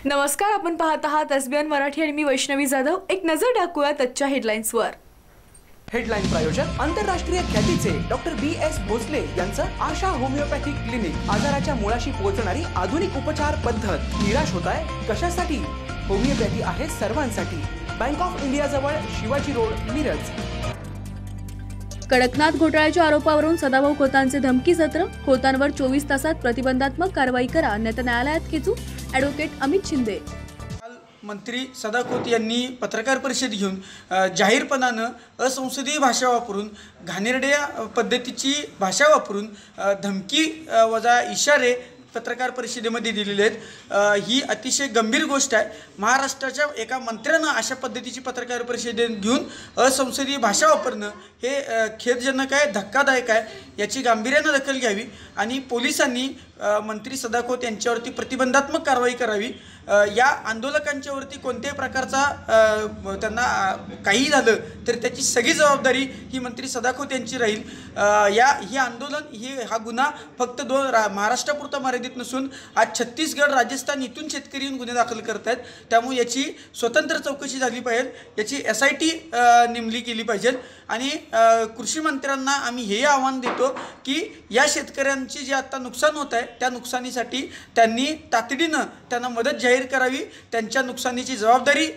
नमस्कार, आपण पाहत आहात एसबीएन मराठी आणि मी वैष्णवी जाधव। एक नजर टाकूया आजच्या हेडलाईन्सवर। हेडलाईन प्रायोजक आंतरराष्ट्रीय ख्यातीचे डॉक्टर BS भोसले यांचं आशा होमिओपॅथिक क्लिनिक। आजाराच्या मुळाशी पोहोचणारी आधुनिक उपचार पद्धत। निराश होताय कशासाठी? होमिओपॅथी आहे सर्वांसाठी। बँक ऑफ इंडिया जवळ शिवाजी रोड, मिरज। कडकनाथ घोटाळ्याच्या आरोपावरून सदाभाऊ खोतांचे धमकी सत्र। खोतांवर 24 तासात प्रतिबंधात्मक कारवाई करा, अन्यथा न्यायालयात खेचू। ॲडव्होकेट अमित शिंदे। मंत्री सदा खोत यांनी पत्रकार परिषद घेऊन जाहीरपणानं असंसदीय भाषा वापरून, घाणेरड्या पद्धतीची भाषा वापरून धमकी वजा इशारे पत्रकार परिषदेमध्ये दिलेले आहेत। ही अतिशय गंभीर गोष्ट आहे। महाराष्ट्राच्या एका मंत्र्यानं अशा पद्धतीची पत्रकार परिषदेत घेऊन असंसदीय भाषा वापरणं हे खेदजनक आहे, धक्कादायक आहे। याची गांभीर्यानं दखल घ्यावी आणि पोलिसांनी मंत्री सदा खोत यांच्यावरती प्रतिबंधात्मक कारवाई करावी। या आंदोलकांच्यावरती कोणत्याही प्रकारचा त्यांना काही झालं तर त्याची सगळी जबाबदारी ही मंत्री सदा खोत यांची राहील। ही आंदोलन हा गुन्हा फक्त महाराष्ट्रापुरता मर्यादित नसून आज छत्तीसगड, राजस्थान इथून शेतकरी येऊन गुन्हे दाखल करत आहेत। त्यामुळे याची स्वतंत्र चौकशी झाली पाहिजे, याची SIT नेमली केली पाहिजे। आणि कृषी मंत्र्यांना आम्ही हे आव्हान देतो की या शेतकऱ्यांचे जे आता नुकसान होत आहे त्या नुकसानीसाठी त्यांनी तातडीनं त्यांना मदत जाहीर करावी, त्यांच्या नुकसानीची जबाबदारी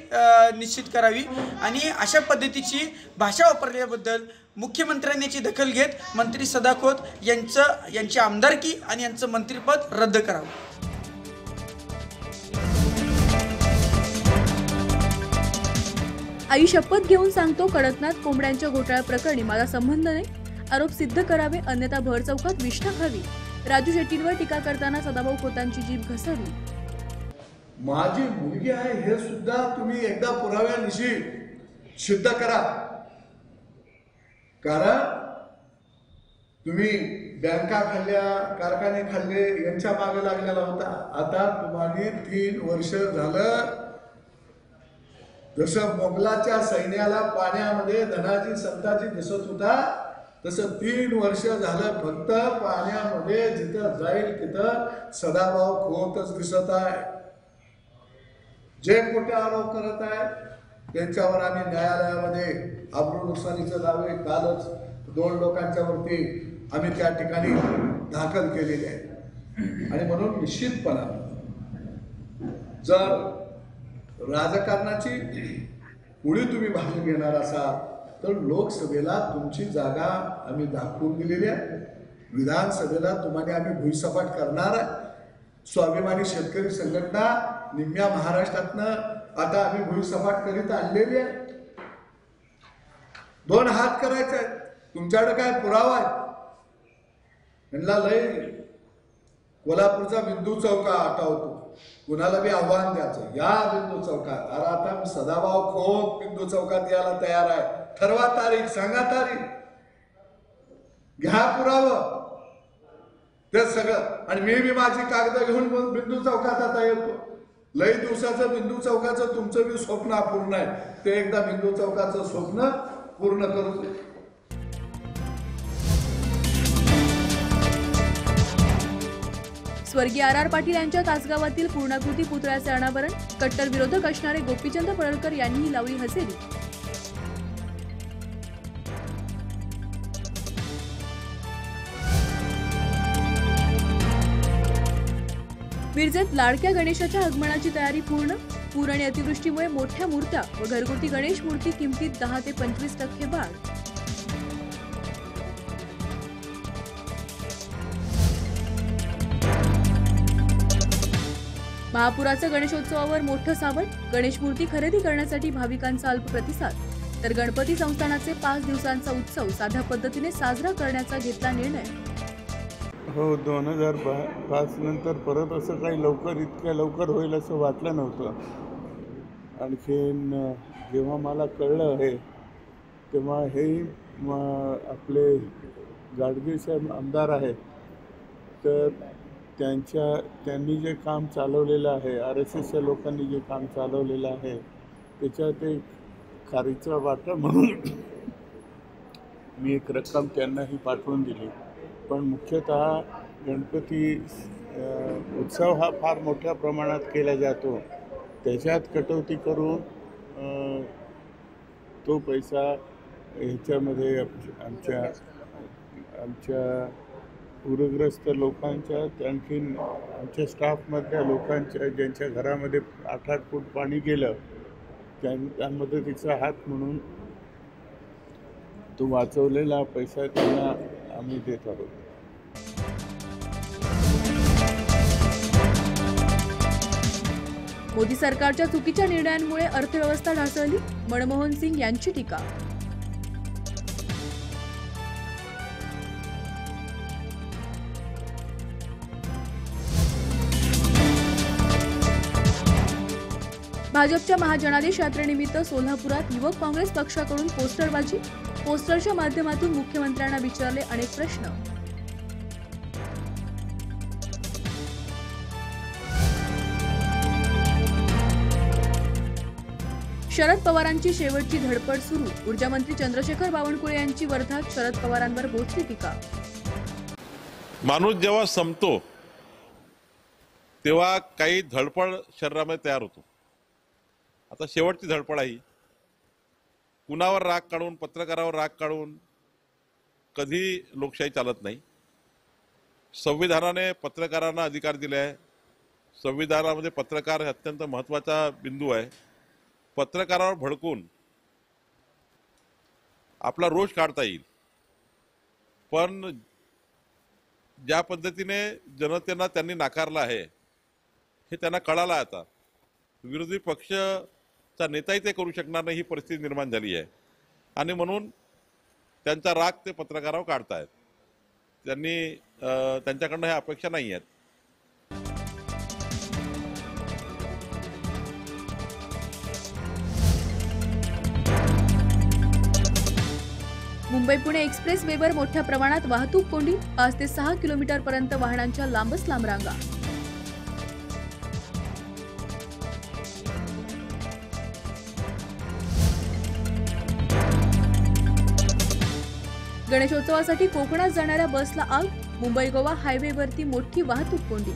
निश्चित करावी। आणि अशा पद्धतीची भाषा वापरल्याबद्दल मुख्यमंत्र्यांनी याची दखल घेत मंत्री सदा खोत यांची आमदारकी आणि यांचं मंत्रिपद रद्द करावं। आई शपथ घेऊन सांगतो, कडकनाथ कोंबड्यांच्या घोटाळ्या प्रकरणी माझा संबंध नाही। आरोप सिद्ध करावे, अन्यथा भर चौकात विष्ठा खावी। राजू शेट्टींवर टीका करताना सदाभाऊ खोतांची जीभ घसरली। माझी मुलगी आहे हे सुद्धा तुम्ही एकदा पुराव्यानिशी सिद्ध करा, कारण तुम्ही बँका खाल्ल्या, कारखाने खाल्ले, यांच्या मागे लागलेला होता। आता तुम्हाला 3 वर्ष झालं, जसं मोगलाच्या सैन्याला पाण्यामध्ये धनाजी संताजी दिसत होता तसं 3 वर्ष झालं फक्त पाण्यामध्ये जिथं जाईल तिथं सदाभाऊ खोतच दिसत आहे। जे खोटे आरोप करत आहेत त्यांच्यावर आम्ही न्यायालयामध्ये अब्रू नुकसानीचे दावे कालच 2 लोकांच्यावरती आम्ही त्या ठिकाणी दाखल केलेले आहेत। आणि म्हणून निश्चितपणे जर राजकारणाची पुढे तुम्ही भाग घेणार असाल तर लोकसभेला तुमची जागा आम्ही दाखवून दिलेली आहे, विधानसभेला तुम्हाला आम्ही भुईसपाट करणार आहे। स्वाभिमानी शेतकरी संघटना निम्म्या महाराष्ट्रातनं आता आम्ही भुईसपाट करीत आणलेली आहे। 2 हात करायचे आहेत, तुमच्याकडे काय पुरावा आहे? त्यांना लय कोल्हापूरचा बिंदू चौका आठवतो, कुणाला बी आव्हान द्यायचं या बिंदू चौकात। अरे आता मी सदाभाऊ खोत बिंदू चौकात यायला तयार आहे। ठरवा तारीख, सांगा तारीख, घ्या पुरावं ते सगळं। आणि मी माझी कागद घेऊन बिंदू चौकात आता येतो। लई दिवसाचं बिंदू चौकाचं तुमचं बी स्वप्न अपूर्ण आहे, ते एकदा बिंदू चौकाचं स्वप्न पूर्ण करू। स्वर्गीय RR पाटील यांच्या तासगावातील पूर्णाकृती पुतळ्याचे अनावरण। कट्टर विरोधक असणारे गोपीचंद पडळकर यांनीही लावली हजेरी। मिरजेत लाडक्या गणेशाच्या आगमनाची तयारी पूर्ण। पूर आणि अतिवृष्टीमुळे मोठ्या मूर्त्या व घरगुती गणेश मूर्ती किमतीत 10 ते 25% वाढ। महापुराचं गणेशोत्सवावर मोठं सावट। गणेश मूर्ती खरेदी करण्यासाठी भाविकांचा अल्प प्रतिसाद, तर गणपती संस्थानाचे 5 दिवसांचा उत्सव साध्या पद्धतीने साजरा करण्याचा घेतला निर्णय। हो, 2005 नंतर परत असं काही इतक्या लवकर होईल असं वाटलं नव्हतं। आणखीन जेव्हा मला कळलं हे तेव्हा हेही आपले गाडगे साहेब आमदार आहेत, तर त्यांनी जे काम चालवलेलं आहे, RSSच्या लोकांनी जे काम चालवलेलं आहे त्याच्यात एक खारीचा वाटा म्हणून मी एक रक्कम त्यांनाही पाठवून दिली। पण मुख्यतः गणपती उत्सव हा फार मोठ्या प्रमाणात केला जातो त्याच्यात कटौती करून तो पैसा ह्याच्यामध्ये आमच्या पूरग्रस्त लोकांच्या, आणखीन आमच्या स्टाफमधल्या लोकांच्या ज्यांच्या घरामध्ये 8-8 फूट पाणी गेलं त्या मदतीचा हात म्हणून तो वाचवलेला पैसा त्यांना आम्ही देत आहोत. मोदी सरकारच्या चुकीच्या निर्णयांमुळे अर्थव्यवस्था ढासळली, मनमोहन सिंग यांची टीका. भाजपच्या महाजनादेश यात्रेनिमित्त सोलापुरात युवक काँग्रेस पक्षाकडून पोस्टरबाजी. पोस्टरच्या माध्यमातून मुख्यमंत्र्यांना विचारले अनेक प्रश्न. शरद पवारांची शेवटची धडपड सुरू. ऊर्जामंत्री चंद्रशेखर बावनकुळे यांची वर्धात शरद पवारांवर बोचरी टीका. माणूस जेव्हा संपतो तेव्हा काही धडपड शरीरामध्ये तयार होतो. आता शेवटची धडपड आहे. कुणावर राग काढून, पत्रकारावर राग काढून कधी लोकशाही चालत नाही. संविधानाने पत्रकारांना अधिकार दिले आहे. संविधानामध्ये पत्रकार हे अत्यंत महत्त्वाचा बिंदू आहे. पत्रकारावर भडकून आपला रोष काढता येईल, पण ज्या पद्धतीने जनतेला त्यांनी नाकारलं आहे हे त्यांना कळालं. आता विरोधी पक्षाचा नेताही ते करू शकणार नाही ही परिस्थिती निर्माण झाली आहे आणि म्हणून त्यांचा राग ते पत्रकारावर काढतायत. त्यांच्याकडनं ह्या अपेक्षा नाही आहेत. मुंबई पुणे एक्सप्रेस वेवर मोठ्या प्रमाणात वाहतूक कोंडी. 5 ते 6 किलोमीटरपर्यंत वाहनांच्या लांबच लांब रांगा. गणेशोत्सवासाठी कोकणात जाणाऱ्या बसला आग. मुंबई गोवा हायवेवरती मोठी वाहतूक कोंडी.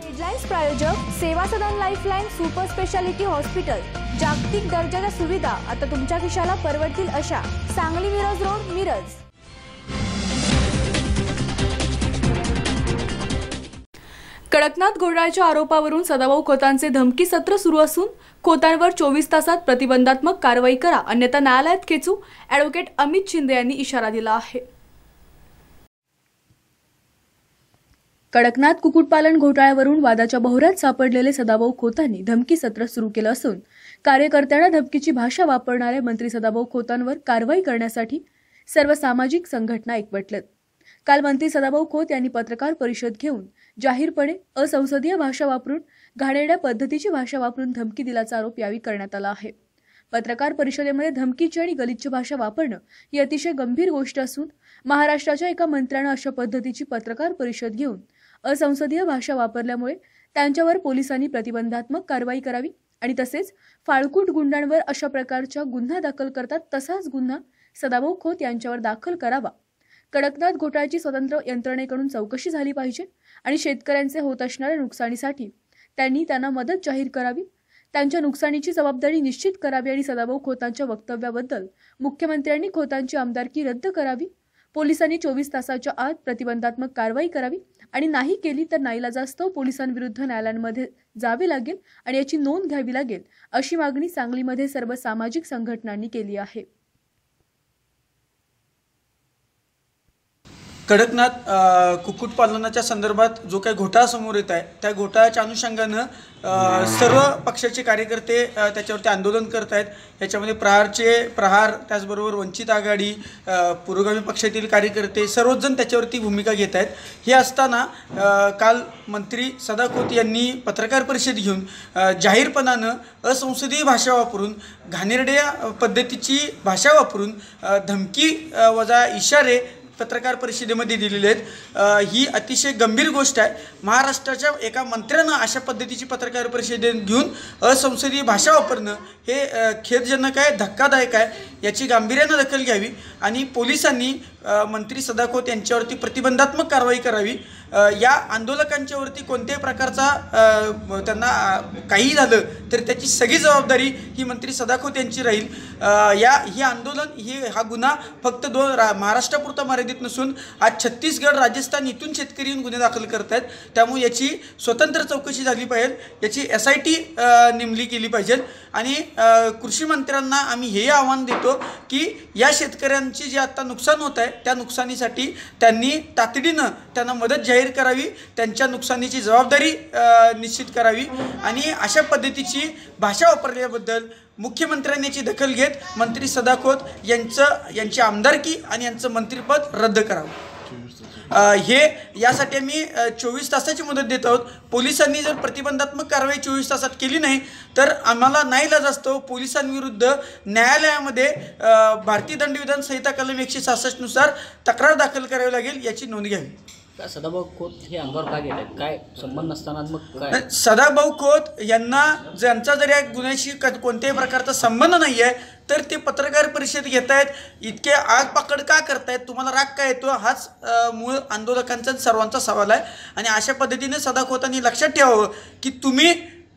हेडलाईन्स प्रायोजक सेवा सदन लाईफलाईन सुपर स्पेशालिटी हॉस्पिटल. जागतिक दर्जाच्या सुविधा आता तुमच्या खिशाला परवडतील अशा. सांगली मिरज रोड, मिरज. कडकनाथ घोटाळ्याच्या आरोपावरून सदाभाऊ खोतांचे धमकी सत्र सुरू असून खोतांवर 24 तासात प्रतिबंधात्मक कारवाई करा, अन्यथा न्यायालयात खेचू, ॲडव्होकेट अमित शिंदे यांनी इशारा दिला आहे. कडकनाथ कुक्कुटपालन घोटाळ्यावरून वादाच्या भोवऱ्यात सापडलेले सदाभाऊ खोतांनी धमकी सत्र सुरू केलं असून कार्यकर्त्यांना धमकीची भाषा वापरणाऱ्या मंत्री सदाभाऊ खोतांवर कारवाई करण्यासाठी सर्व सामाजिक संघटना एकवटलेत. काल मंत्री सदाभाऊ खोत यांनी पत्रकार परिषद घेऊन जाहीरपणे असंसदीय भाषा वापरून, घाणेरड्या पद्धतीची भाषा वापरून धमकी दिल्याचा आरोप यावेळी करण्यात आला आहे. पत्रकार परिषदेमध्ये धमकीची आणि गलिच्छ भाषा वापरणं ही अतिशय गंभीर गोष्ट असून महाराष्ट्राच्या एका मंत्र्यानं अशा पद्धतीची पत्रकार परिषद घेऊन असंसदीय भाषा वापरल्यामुळे त्यांच्यावर पोलिसांनी प्रतिबंधात्मक कारवाई करावी आणि तसेच फाळकूट गुंडांवर अशा प्रकारच्या गुन्हा दाखल करतात तसाच गुन्हा सदाभाऊ खोत यांच्यावर दाखल करावा. कडकनाथ घोटाळ्याची स्वतंत्र यंत्रणेकडून चौकशी झाली पाहिजे आणि शेतकऱ्यांचे होत असणाऱ्या नुकसानीसाठी त्यांना मदत जाहीर करावी. त्यांच्या नुकसानीची जबाबदारी निश्चित करावी आणि सदाभाऊ खोतांच्या वक्तव्याबद्दल मुख्यमंत्र्यांनी खोतांची आमदारकी रद्द करावी. पोलिसांनी 24 तासाच्या आत प्रतिबंधात्मक कारवाई करावी आणि नाही केली तर नाईलाजास्तव पोलिसांविरुद्ध न्यायालयांमध्ये जावे लागेल आणि याची नोंद घ्यावी लागेल, अशी मागणी सांगलीमध्ये सर्व सामाजिक संघटनांनी केली आहे. कडकनाथ कुक्कुटपालनाच्या संदर्भात जो काही घोटाळा समोर येत आहे त्या घोटाळ्याच्या अनुषंगानं सर्व पक्षाचे कार्यकर्ते त्याच्यावरती आंदोलन करत आहेत. याच्यामध्ये प्रहार, त्याचबरोबर वंचित आघाडी, पुरोगामी पक्षातील कार्यकर्ते सर्वच जण त्याच्यावरती भूमिका घेत आहेत. हे असताना काल मंत्री सदा खोत यांनी पत्रकार परिषद घेऊन जाहीरपणानं असंसदीय भाषा वापरून, घाणेरड्या पद्धतीची भाषा वापरून धमकी वजा इशारे पत्रकार परिषदेमध्ये दिलेले आहेत ही अतिशय गंभीर गोष्ट आहे. महाराष्ट्राच्या एका मंत्र्यानं अशा पद्धतीची पत्रकार परिषद घेऊन असंसदीय भाषा वापरणं हे खेदजनक आहे, धक्कादायक आहे. याची गांभीर्यानं दखल घ्यावी आणि पोलिसांनी मंत्री सदाखोत यांच्यावरती प्रतिबंधात्मक कारवाई करावी. या आंदोलकांच्यावरती कोणत्याही प्रकारचा त्यांना काही झालं तर त्याची सगळी जबाबदारी ही मंत्री सदाखोत यांची राहील. ही आंदोलन हा गुन्हा फक्त महाराष्ट्रापुरता मर्यादित नसून आज छत्तीसगड, राजस्थान इथून शेतकरी येऊन गुन्हे दाखल करत आहेत. त्यामुळे याची स्वतंत्र चौकशी झाली पाहिजे, याची SIT नेमली केली पाहिजे. आणि कृषी मंत्र्यांना आम्ही हे आव्हान देतो की या शेतकऱ्यांची जे आता नुकसान होत आहे त्या नुकसानीसाठी त्यांनी तातडीनं त्यांना मदत जाहीर करावी, त्यांच्या नुकसानीची जबाबदारी निश्चित करावी. आणि अशा पद्धतीची भाषा वापरल्याबद्दल मुख्यमंत्र्यांनी याची दखल घेत मंत्री सदाखोत यांची आमदारकी आणि यांचं मंत्रिपद रद्द करावं. यासाठी आम्ही 24 तासाची मुदत देत आहोत. पोलिसांनी जर प्रतिबंधात्मक कारवाई 24 तासात केली नाही तर आम्हाला नाईलाज असतो पोलिसांविरुद्ध न्यायालयामध्ये भारतीय दंडविधान संहिता कलम 166 नुसार तक्रार दाखल करावी लागेल. याची नोंद घ्यावी. सदाभाऊ खोत हे अंगावर का घेत आहेत? काय संबंध नसताना मग काय? सदाभाऊ खोत यांना ज्यांचा जरी या गुन्ह्याशी कोणत्याही प्रकारचा संबंध नाही आहे तर ते पत्रकार परिषद घेत आहेत, इतके आग पाकड का करतायत, तुम्हाला राग काय येतो, हाच मूळ आंदोलकांचा सर्वांचा सवाल आहे. आणि अशा पद्धतीने सदाखोतांनी लक्षात ठेवावं की तुम्ही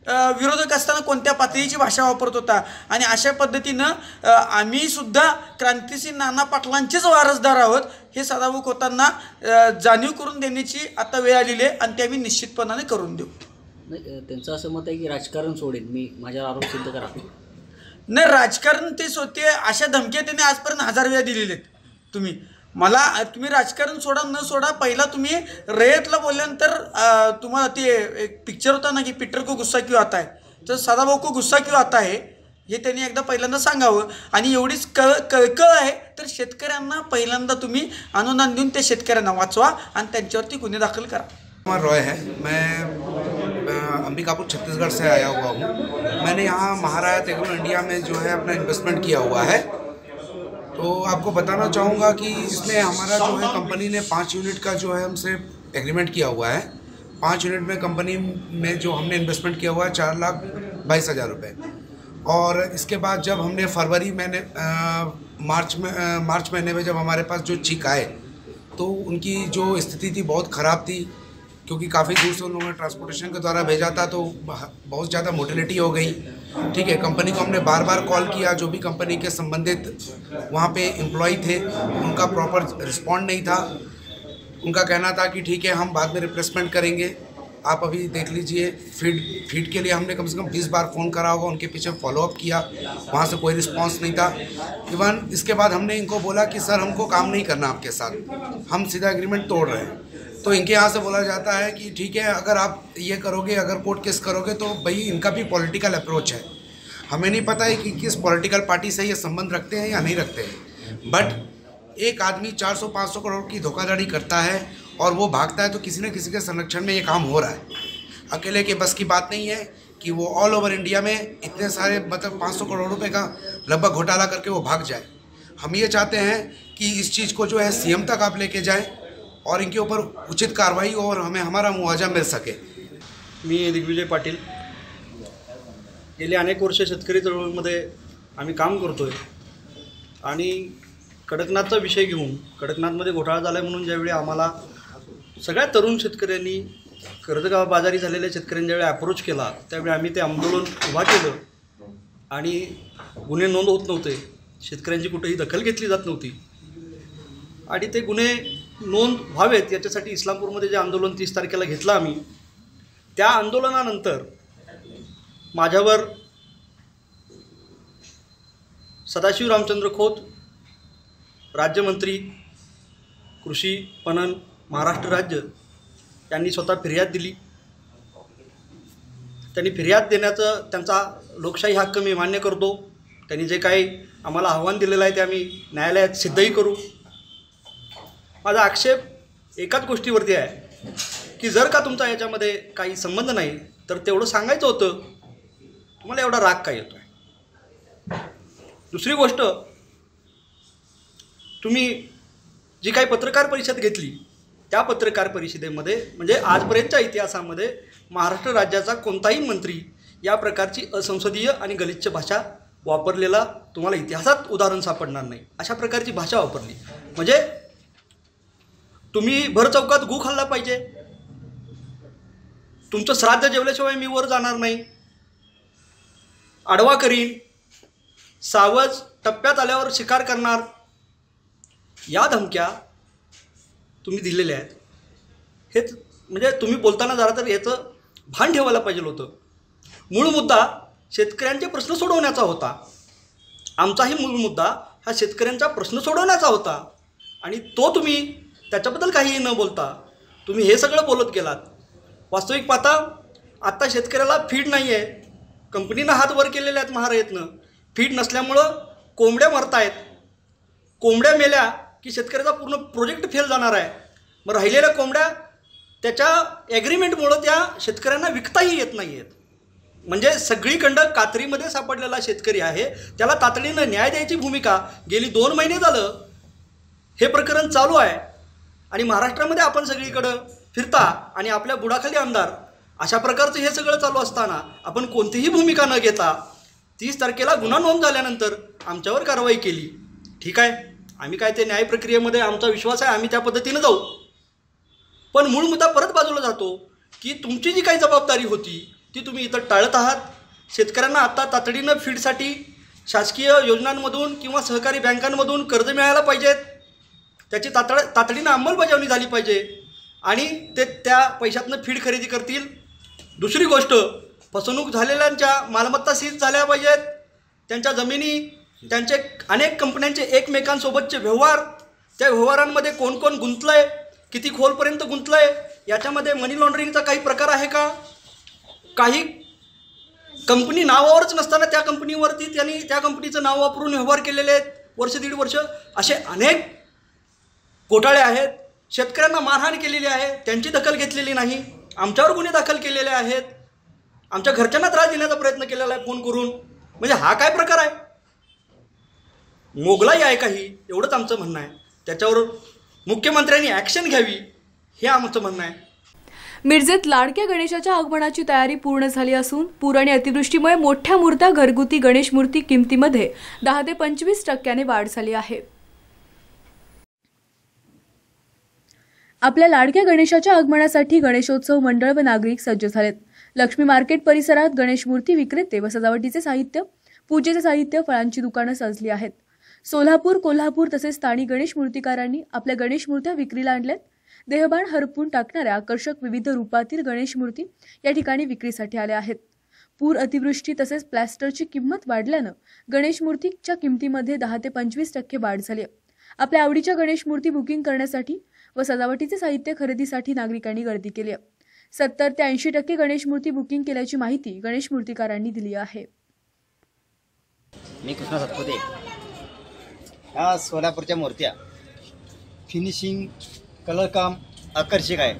विरोधक असताना कोणत्या पातळीची भाषा वापरत होता. आणि अशा पद्धतीनं आम्ही सुद्धा क्रांतिसिंह नाना पाटलांचेच वारसदार आहोत हे सदाभाऊ खोतांना जाणीव करून देण्याची आता वेळ आलेली आहे आणि ते आम्ही निश्चितपणाने करून देऊ. नाही, त्यांचं असं मत आहे की राजकारण सोडेन मी, माझ्यावर आरोप सिद्ध करा. नाही, राजकारण ते होते अशा धमक्या त्यांनी आजपर्यंत 1000 वेळा दिलेल्या आहेत. तुम्ही राजकारण सोडा न सोडा, पहिला तुम्ही रयतला बोलल्यानंतर तुम्हाला ते एक पिक्चर होता ना की पीटर को गुस्सा क्यों आता है, तर सदाभाऊ को गुस्सा क्यों आता है हे त्यांनी एकदा पहिल्यांदा सांगावं. आणि एवढीच कळकळ आहे तर शेतकऱ्यांना पहिल्यांदा तुम्ही अनुदान देऊन त्या शेतकऱ्यांना वाचवा आणि त्यांच्यावरती गुन्हे दाखल करा. कुमार रॉय है, मैं अंबिकापुर छत्तीसगढ़ से आया हुआ हूँ. मैंने यहाँ महाराजा एग्रो इंडिया में जो है अपना इन्वेस्टमेंट किया हुआ है. तो आपको बताना चाहूँगा कि इसमें हमारा जो है कंपनी ने 5 यूनिट का जो है हमसे एग्रीमेंट किया हुआ है. 5 यूनिट में कंपनी में जो हमने इन्वेस्टमेंट किया हुआ है 4,22,000 रुपये. और इसके बाद जब हमने फरवरी महीने मार्च महीने में जब हमारे पास जो चीक आए तो उनकी जो स्थिति थी बहुत ख़राब थी, क्योंकि काफ़ी दूर से उन लोगों ने ट्रांसपोर्टेशन के द्वारा भेजा था तो बहुत ज़्यादा मोटिलिटी हो गई. ठीक है, कंपनी को हमने बार बार कॉल किया, जो भी कंपनी के संबंधित वहाँ पे एम्प्लॉय थे उनका प्रॉपर रिस्पॉन्ड नहीं था. उनका कहना था कि ठीक है हम बाद में रिप्लेसमेंट करेंगे, आप अभी देख लीजिए. फीड के लिए हमने कम से कम 20 बार फ़ोन करा होगा, उनके पीछे फॉलोअप किया, वहाँ से कोई रिस्पांस नहीं था. इवन इसके बाद हमने इनको बोला कि सर हमको काम नहीं करना आपके साथ, हम सीधा एग्रीमेंट तोड़ रहे हैं. तो इनके यहाँ से बोला जाता है कि ठीक है अगर आप ये करोगे, अगर कोर्ट केस करोगे तो भाई इनका भी पॉलिटिकल अप्रोच है. हमें नहीं पता है कि किस पॉलिटिकल पार्टी से ये संबंध रखते हैं या नहीं रखते हैं. बट एक आदमी 400-500 करोड़ की धोखाधड़ी करता है और वो भागता है तो किसी न किसी के संरक्षण में ये काम हो रहा है. अकेले के बस की बात नहीं है कि वो ऑल ओवर इंडिया में इतने सारे मतलब 500 करोड़ रुपए का लगभग घोटाला करके वो भाग जाए. हम ये चाहते हैं कि इस चीज़ को जो है CM तक आप लेके जाएं और इनके ऊपर उचित कार्रवाई और हमें हमारा मुआवजा मिल सके. मी दिग्विजय पाटील. गेली अनेक वर्ष शेतकरी चळवळीमध्ये आम्ही काम करतो आहे आणि कडकनाथचा विषय घेऊन कडकनाथमध्ये घोटाळा झाला आहे म्हणून ज्यावेळी आम्हाला सगळ्या तरुण शेतकऱ्यांनी कर्जबाजारी झालेल्या शेतकऱ्यांनी ज्यावेळी अप्रोच केला त्यावेळी आम्ही ते आंदोलन उभा केलं आणि गुन्हे नोंद होत नव्हते, शेतकऱ्यांची कुठेही दखल घेतली जात नव्हती आणि ते गुन्हे नोंद व्हावेत याच्यासाठी इस्लामपूरमध्ये जे आंदोलन 30 तारखेला घेतलं आम्ही, त्या आंदोलनानंतर माझ्यावर सदाशिव रामचंद्र खोत राज्यमंत्री कृषी पणन महाराष्ट्र राज्य यांनी स्वतः फिर्याद दिली. त्यांनी फिर्याद देण्याचं त्यांचा लोकशाही हक्क मी मान्य करतो. त्यांनी जे काही आम्हाला आव्हान दिलेलं आहे ते आम्ही न्यायालयात सिद्धही करू. माझा आक्षेप एकाच गोष्टीवरती आहे की जर का तुमचा याच्यामध्ये काही संबंध नाही तर तेवढं सांगायचं होतं, तुम्हाला एवढा राग काय येतो आहे. दुसरी गोष्ट, तुम्ही जी काही पत्रकार परिषद घेतली त्या पत्रकार परिषदेमध्ये म्हणजे आजपर्यंतच्या इतिहासामध्ये महाराष्ट्र राज्याचा कोणताही मंत्री या प्रकारची असंसदीय आणि गलिच्छ भाषा वापरलेला तुम्हाला इतिहासात उदाहरण सापडणार नाही. अशा प्रकारची भाषा वापरली म्हणजे तुम्ही भर चौकात गू खाल्ला पाहिजे, तुमचं श्राद्ध जेवल्याशिवाय मी वर जाणार नाही, आडवा करीन, सावज टप्प्यात आल्यावर शिकार करणार, या धमक्या तुम्ही दिलेल्या आहेत. हेच म्हणजे तुम्ही बोलताना जरा तर याचं भान ठेवायला पाहिजे होतं. मूळ मुद्दा शेतकऱ्यांचे प्रश्न सोडवण्याचा होता. आमचाही मूळ मुद्दा हा शेतकऱ्यांचा प्रश्न सोडवण्याचा होता आणि तो तुम्ही त्याच्याबद्दल काहीही न बोलता तुम्ही हे सगळं बोलत गेलात. वास्तविक पाहता आत्ता शेतकऱ्याला फीड नाही आहे. कंपनीनं हात वर केलेले आहेत महाराष्ट्रातनं. फीड नसल्यामुळं कोंबड्या मरत आहेत. कोंबड्या मेल्या की शेतकऱ्याचा पूर्ण प्रोजेक्ट फेल जाणार आहे. मग राहिलेल्या कोंबड्या त्याच्या ॲग्रीमेंटमुळं त्या शेतकऱ्यांना विकताही येत नाही आहेत. म्हणजे सगळीकडं कात्रीमध्ये सापडलेला शेतकरी आहे, त्याला तातडीनं न्याय द्यायची भूमिका गेली 2 महिने झालं हे प्रकरण चालू आहे. आणि महाराष्ट्रामध्ये आपण सगळीकडं फिरता आणि आपल्या बुडाखाली आमदार अशा प्रकारचं हे सगळं चालू असताना आपण कोणतीही भूमिका न घेता 30 तारखेला गुन्हा नोंद झाल्यानंतर आमच्यावर कारवाई केली. ठीक आहे, आम्ही काय ते न्याय प्रक्रियेमध्ये आमचा विश्वास आहे, आम्ही त्या पद्धतीनं जाऊ. पण मूळ मुद्दा परत बाजूला जातो की तुमची जी काही जबाबदारी होती ती तुम्ही इथं टाळत आहात. शेतकऱ्यांना आत्ता तातडीनं फीडसाठी शासकीय योजनांमधून किंवा सहकारी बँकांमधून कर्ज मिळायला पाहिजेत. त्याची तातडीनं अंमलबजावणी झाली पाहिजे आणि ते त्या पैशातनं फीड खरेदी करतील. दुसरी गोष्ट, फसवणूक झालेल्यांच्या मालमत्ता सीज झाल्या पाहिजेत. त्यांच्या जमिनी, त्यांचे अनेक कंपन्यांचे एकमेकांसोबतचे व्यवहार, त्या व्यवहारांमध्ये कोण कोण गुंतलं आहे, किती खोलपर्यंत गुंतलं आहे, याच्यामध्ये मनी लॉन्ड्रिंगचा काही प्रकार आहे का. काही कंपनी नावावरच नसताना त्या कंपनीवरती त्यांनी त्या कंपनीचं नाव वापरून व्यवहार केलेले आहेत वर्ष 1.5 वर्ष. असे अनेक घोटाळे आहेत. शेतकऱ्यांना मारहाण केलेली आहे, त्यांची दखल घेतलेली नाही. आमच्यावर गुन्हे दाखल केलेले आहेत. आमच्या घरच्यांना त्रास देण्याचा प्रयत्न केलेला आहे फोन करून. म्हणजे हा काय प्रकार आहे? मोगलाई आहे काही, एवढंच आमचं म्हणणं आहे. त्याच्यावर मुख्यमंत्र्यांनी ॲक्शन घ्यावी हे आमचं म्हणणं आहे. मिरजेत लाडक्या गणेशाच्या आगमनाची तयारी पूर्ण झाली असून पूर आणि अतिवृष्टीमुळे मोठ्या मूर्त्या घरगुती गणेश मूर्ती किमतीमध्ये 10 ते 25% वाढ झाली आहे. आपल्या लाडक्या गणेशाच्या आगमनासाठी गणेशोत्सव मंडळ व नागरिक सज्ज झालेत. लक्ष्मी मार्केट परिसरात गणेश मूर्ती विक्रेते व सजावटीचे साहित्य, पूजेचे साहित्य, फळांची दुकानं सजली आहेत. सोलापूर, कोल्हापूर तसेच स्थानिक गणेश मूर्तिकारांनी आपल्या गणेश मूर्त्या विक्रीला आणल्यात. देहबाण हरपून टाकणाऱ्या आकर्षक विविध रूपातील गणेश मूर्ती या ठिकाणी विक्रीसाठी आल्या आहेत. पूर, अतिवृष्टी तसेच प्लॅस्टरची किंमत वाढल्यानं गणेश मूर्तीच्या किमतीमध्ये 10 ते 25% वाढ झाली आहे. आपल्या आवडीच्या गणेश मूर्ती बुकिंग करण्यासाठी व सजावटीचे साहित्य खरेदीसाठी नागरिकांनी गर्दी केली आहे. 70 ते 80% गणेश मूर्ती बुकिंग केल्याची माहिती गणेश मूर्तिकारांनी दिली आहे. मी कृष्णा सातपुते. ह्या सोलापूरच्या मूर्त्या फिनिशिंग, कलर काम आकर्षक आहे.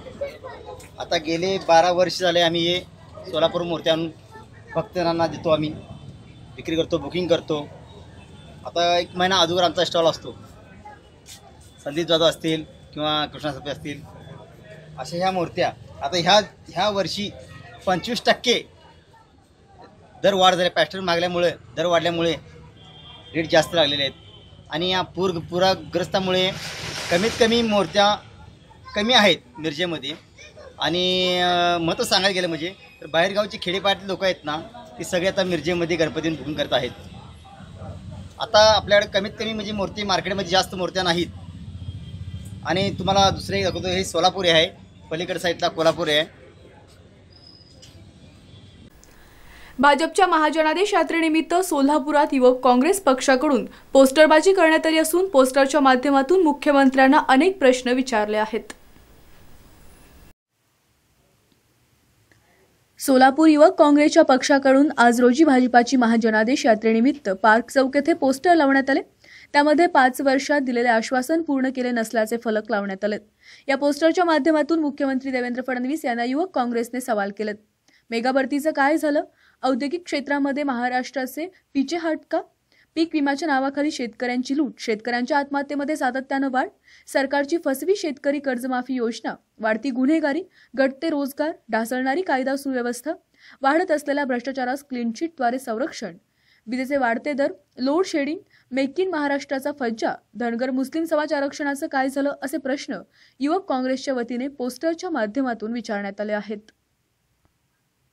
आता गेले 12 वर्ष झाले आम्ही हे सोलापूर मूर्त्या आणून भक्तांना देतो, आम्ही विक्री करतो, बुकिंग करतो. आता 1 महिना अगोदर आमचा स्टॉल असतो. संदीप जाधव असतील किंवा कृष्णा सातपुते असतील, अशा ह्या मूर्त्या आता ह्या वर्षी 25% दर वाढ झाले. पॅस्टर मागल्यामुळे, दर वाढल्यामुळे रेट जास्त लागलेले आहेत. आणि या पुराग्रस्तामुळे कमीत कमी मूर्त्या कमी आहेत मिरजेमध्ये. आणि महत्त्व सांगायला गेलं म्हणजे तर बाहेरगावचे खेडेपाड्यातले लोक आहेत ना, ते सगळे आता मिरजेमध्ये गणपती बुकिंग करत आहेत. आता आपल्याकडे कमीत कमी म्हणजे मूर्ती मार्केटमध्ये जास्त मूर्त्या नाहीत. आणि तुम्हाला दुसरे दाखवतो, हे सोलापूर आहे, पलीकडे साईडला कोल्हापूर आहे. भाजपच्या महाजनादेश यात्रेनिमित्त सोलापुरात युवक काँग्रेस पक्षाकडून पोस्टरबाजी करण्यात आली असून पोस्टरच्या माध्यमातून मुख्यमंत्र्यांना अनेक प्रश्न विचारले आहेत. सोलापूर युवक काँग्रेसच्या पक्षाकडून आज रोजी भाजपाची महाजनादेश यात्रेनिमित्त पार्क चौक येथे पोस्टर लावण्यात आले. त्यामध्ये 5 वर्षात दिलेले आश्वासन पूर्ण केले नसल्याचे फलक लावण्यात आले. या पोस्टरच्या माध्यमातून मुख्यमंत्री देवेंद्र फडणवीस यांना युवक काँग्रेसने सवाल केलेत. मेगा भरतीचं काय झालं? औद्योगिक क्षेत्रामध्ये महाराष्ट्राचे पिछेहाट का? पीक विम्याच्या नावाखाली शेतकऱ्यांची लूट, शेतकऱ्यांच्या आत्महत्येमध्ये सातत्यानं वाढ, सरकारची फसवी शेतकरी कर्जमाफी योजना, वाढती गुन्हेगारी, घटते रोजगार, ढासळणारी कायदा सुव्यवस्था, वाढत असलेल्या भ्रष्टाचारास क्लीन चिटद्वारे संरक्षण, विजेचे वाढते दर, लोड शेडिंग, मेक इन महाराष्ट्राचा फज्जा, धनगर मुस्लिम समाज आरक्षणाचं काय झालं असे प्रश्न युवक काँग्रेसच्या वतीने पोस्टरच्या माध्यमातून विचारण्यात आले आहेत.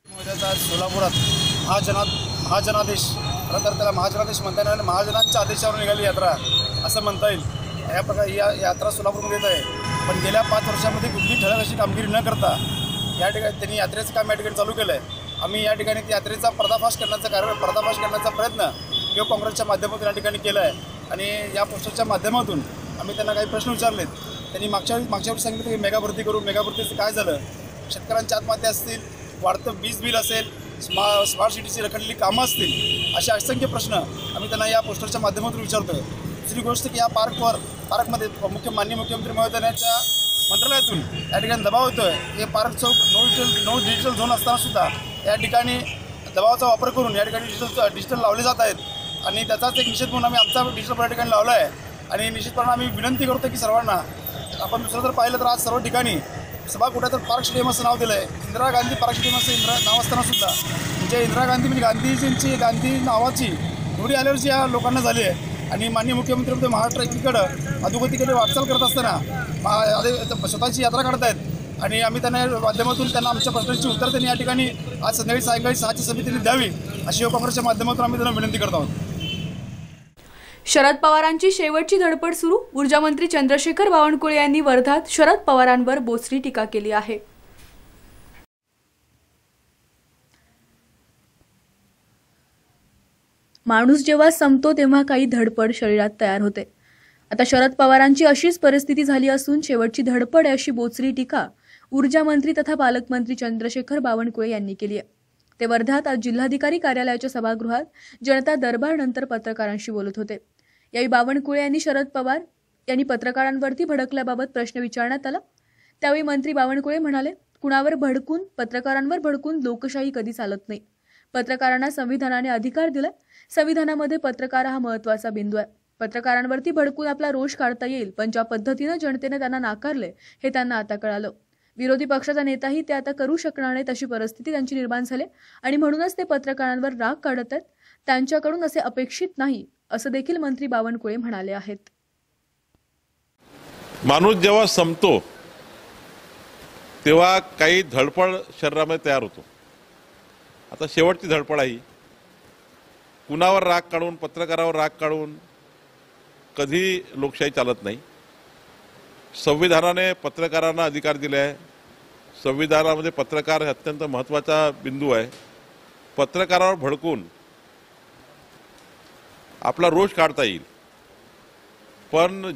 सोलापुरात महाजनादेश, खरं तर त्याला महाजनादेश म्हणता येणार नाही, महाजनांच्या आदेशावर निघाली यात्रा असं म्हणता येईल. या प्रकारे या यात्रा सोलापूरमध्ये येत आहे. पण गेल्या 5 वर्षामध्ये कुठली ठळक अशी कामगिरी न करता या ठिकाणी त्यांनी यात्रेचं काम या ठिकाणी चालू केलं आहे. आम्ही या ठिकाणी यात्रेचा पर्दाफाश करण्याचा प्रयत्न युवक काँग्रेसच्या माध्यमातून या ठिकाणी केला आहे. आणि या पोस्टरच्या माध्यमातून आम्ही त्यांना काही प्रश्न विचारलेत. त्यांनी मागच्या वर्षी सांगितलं की मेगा भरतीचं काय झालं, शेतकऱ्यांच्या आत्महत्या असतील, वाढतं वीज बिल असेल, स्मार्ट सिटीची रखडलेली कामं असतील, असे असंख्य प्रश्न आम्ही त्यांना या पोस्टरच्या माध्यमातून विचारतोय. दुसरी गोष्ट की या पार्कमध्ये माननीय मुख्यमंत्री महोदयांच्या मंत्रालयातून या ठिकाणी दबाव होतोय. हे पार्क चौक नो डिजिटल झोन असताना सुद्धा या ठिकाणी दबावाचा वापर करून या ठिकाणी डिजिटल लावले जात आहेत. आणि त्याचाच एक निषेध म्हणून आम्ही आमचा डिजिटल या ठिकाणी लावला आहे. आणि निश्चितपणे आम्ही विनंती करतो की सर्वांना, आपण दुसरं जर पाहिलं तर आज सर्व ठिकाणी सभागृहात पार्क स्टेडियम असं नाव दिलं आहे. इंदिरा गांधी पार्क स्टेडियम असं नाव असताना सुद्धा म्हणजे इंदिरा गांधी म्हणजे गांधीजींची गांधी नावाची एवढी ॲलर्जी या लोकांना झाली आहे. आणि माननीय मुख्यमंत्री मध्ये महाराष्ट्र एकीकडं अधोगतीकडे वाटचाल करत असताना स्वतःची यात्रा काढत आहेत. आणि आम्ही त्यांना माध्यमातून त्यांना आमच्या प्रश्नांची उत्तर त्यांनी या ठिकाणी आज सायंकाळी 6च्या समितीने द्यावी अशी युवक काँग्रेसच्या माध्यमातून आम्ही त्यांना विनंती करत आहोत. शरद पवारांची शेवटची धडपड सुरू. ऊर्जा मंत्री चंद्रशेखर बावनकुळे यांनी वर्धात शरद पवारांवर बोचरी टीका केली आहे. माणूस जेव्हा संपतो तेव्हा काही धडपड शरीरात तयार होते. आता शरद पवारांची अशीच परिस्थिती झाली असून शेवटची धडपड अशी बोचरी टीका ऊर्जा मंत्री तथा पालकमंत्री चंद्रशेखर बावनकुळे यांनी केली आहे. ते वर्ध्यात आज जिल्हाधिकारी कार्यालयाच्या सभागृहात जनता दरबार नंतर पत्रकारांशी बोलत होते. यावेळी बावनकुळे यांनी शरद पवार यांनी पत्रकारांवरती भडकल्याबाबत प्रश्न विचारण्यात आला. त्यावेळी मंत्री बावनकुळे म्हणाले, कुणावर भडकून, पत्रकारांवर भडकून लोकशाही कधी चालत नाही. पत्रकारांना संविधानाने अधिकार दिलाय. संविधानामध्ये पत्रकार हा महत्त्वाचा बिंदू आहे. पत्रकारांवरती भडकून आपला रोष काढता येईल, पण ज्या पद्धतीनं जनतेने त्यांना नाकारले हे त्यांना आता कळालं. विरोधी पक्षाचा नेताही ते आता करू शकणार नाही तशी परिस्थिती त्यांची निर्माण झाली आणि म्हणूनच ते पत्रकारांवर राग काढत आहेत. त्यांच्याकडून असे अपेक्षित नाही असं देखील मंत्री बावनकुळे म्हणाले आहेत. माणूस जेव्हा संपतो तेव्हा काही धडपड शरीरामध्ये तयार होतो. आता शेवटची धडपड आहे. कुणावर राग काढून, पत्रकारावर राग काढून कधी लोकशाही चालत नाही. संविधानाने पत्रकारांना अधिकार दिले आहे. संविधानामध्ये पत्रकार हे अत्यंत महत्त्वाचा बिंदू आहे. पत्रकारावर भडकून आपला रोष काढता येईल, पण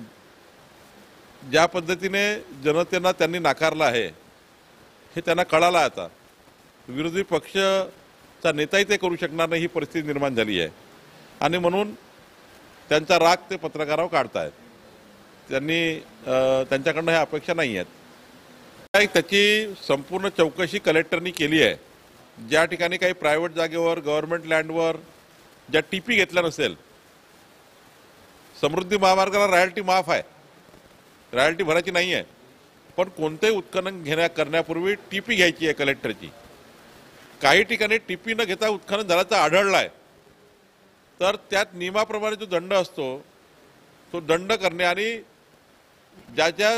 ज्या पद्धतीने जनतेला त्यांनी नाकारलं आहे हे त्यांना कळालं. आता विरोधी पक्षाचा नेताही ते करू शकणार नाही ही परिस्थिती निर्माण झाली आहे. आणि म्हणून त्यांचा राग ते पत्रकारावर काढतायत. त्यांच्याकडनं ह्या अपेक्षा नाही आहेत. त्याची संपूर्ण चौकशी कलेक्टरनी केली आहे. ज्या ठिकाणी काही प्रायव्हेट जागेवर, गव्हर्नमेंट लँडवर ज्या टीपी घेतल्या नसेल, समृद्धी महामार्गाला रॉयल्टी माफ आहे, रॉयल्टी भरायची नाही आहे, पण कोणतेही उत्खनन करण्यापूर्वी टीपी घ्यायची आहे कलेक्टरची. काही ठिकाणी टीपी न घेता उत्खनन झाल्याचं आढळलं आहे, तर त्यात नियमाप्रमाणे जो दंड असतो तो दंड करणे आणि ज्या ज्या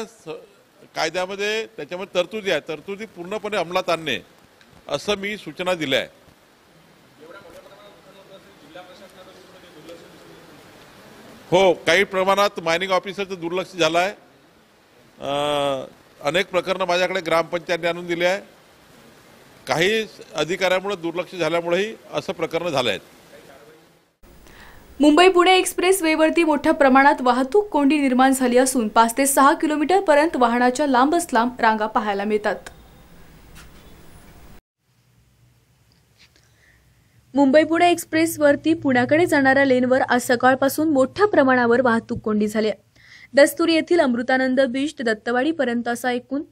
कायद्यामध्ये त्याच्यामध्ये तरतुदी आहे तरतुदी पूर्णपणे अंमलात आणणे असं मी सूचना दिल्या आहे. हो, काही प्रमाणात मायनिंग ऑफिसरचं दुर्लक्ष झालं आहे. अनेक प्रकरणं माझ्याकडे ग्रामपंचायतने आणून दिली आहे. काही अधिकाऱ्यामुळे दुर्लक्ष झाल्यामुळेही असं प्रकरण झालं आहे. मुंबई पुणे एक्सप्रेस वेवरती मोठ्या प्रमाणात वाहतूक कोंडी निर्माण झाली असून 5 ते 6 किलोमीटर पर्यंत वाहनाच्या लांबच लांब रांगा पाहायला मिळतात. मुंबई पुणे एक्सप्रेसवरती पुण्याकडे जाणाऱ्या लेनवर आज सकाळपासून मोठ्या प्रमाणावर वाहतूक कोंडी झाली आहे. दस्तुरी येथील अमृतानंद बीच ते दत्तवाडीपर्यंत असा एकूण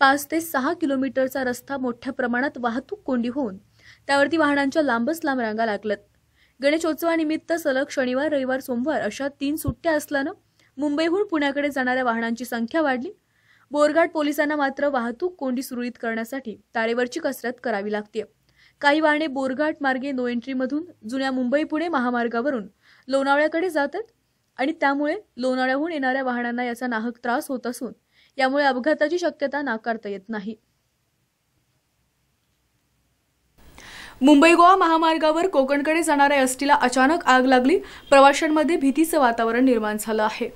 5 ते 6 किलोमीटरचा रस्ता मोठ्या प्रमाणात वाहतूक कोंडी होऊन त्यावरती वाहनांच्या लांबच लांब रांगा लागल्यात. गणेशोत्सवानिमित्त सलग शनिवार, रविवार, सोमवार अशा 3 सुट्ट्या असल्यानं मुंबईहून पुण्याकडे जाणाऱ्या वाहनांची संख्या वाढली. बोरघाट पोलिसांना मात्र वाहतूक कोंडी सुरळीत करण्यासाठी तारेवरची कसरत करावी लागते. काही वाहने बोरघाट मार्गे नो एंट्रीमधून जुन्या मुंबई पुणे महामार्गावरून लोणावळ्याकडे जातात आणि त्यामुळे लोणावळ्याहून येणाऱ्या वाहनांना याचा नाहक त्रास होत असून यामुळे अपघाताची शक्यता नाकारता येत नाही. मुंबई गोवा महामार्गावर कोकणकडे जाणाऱ्या एसटीला अचानक आग लागली. प्रवाशांमध्ये भीतीचं वातावरण निर्माण झालं आहे.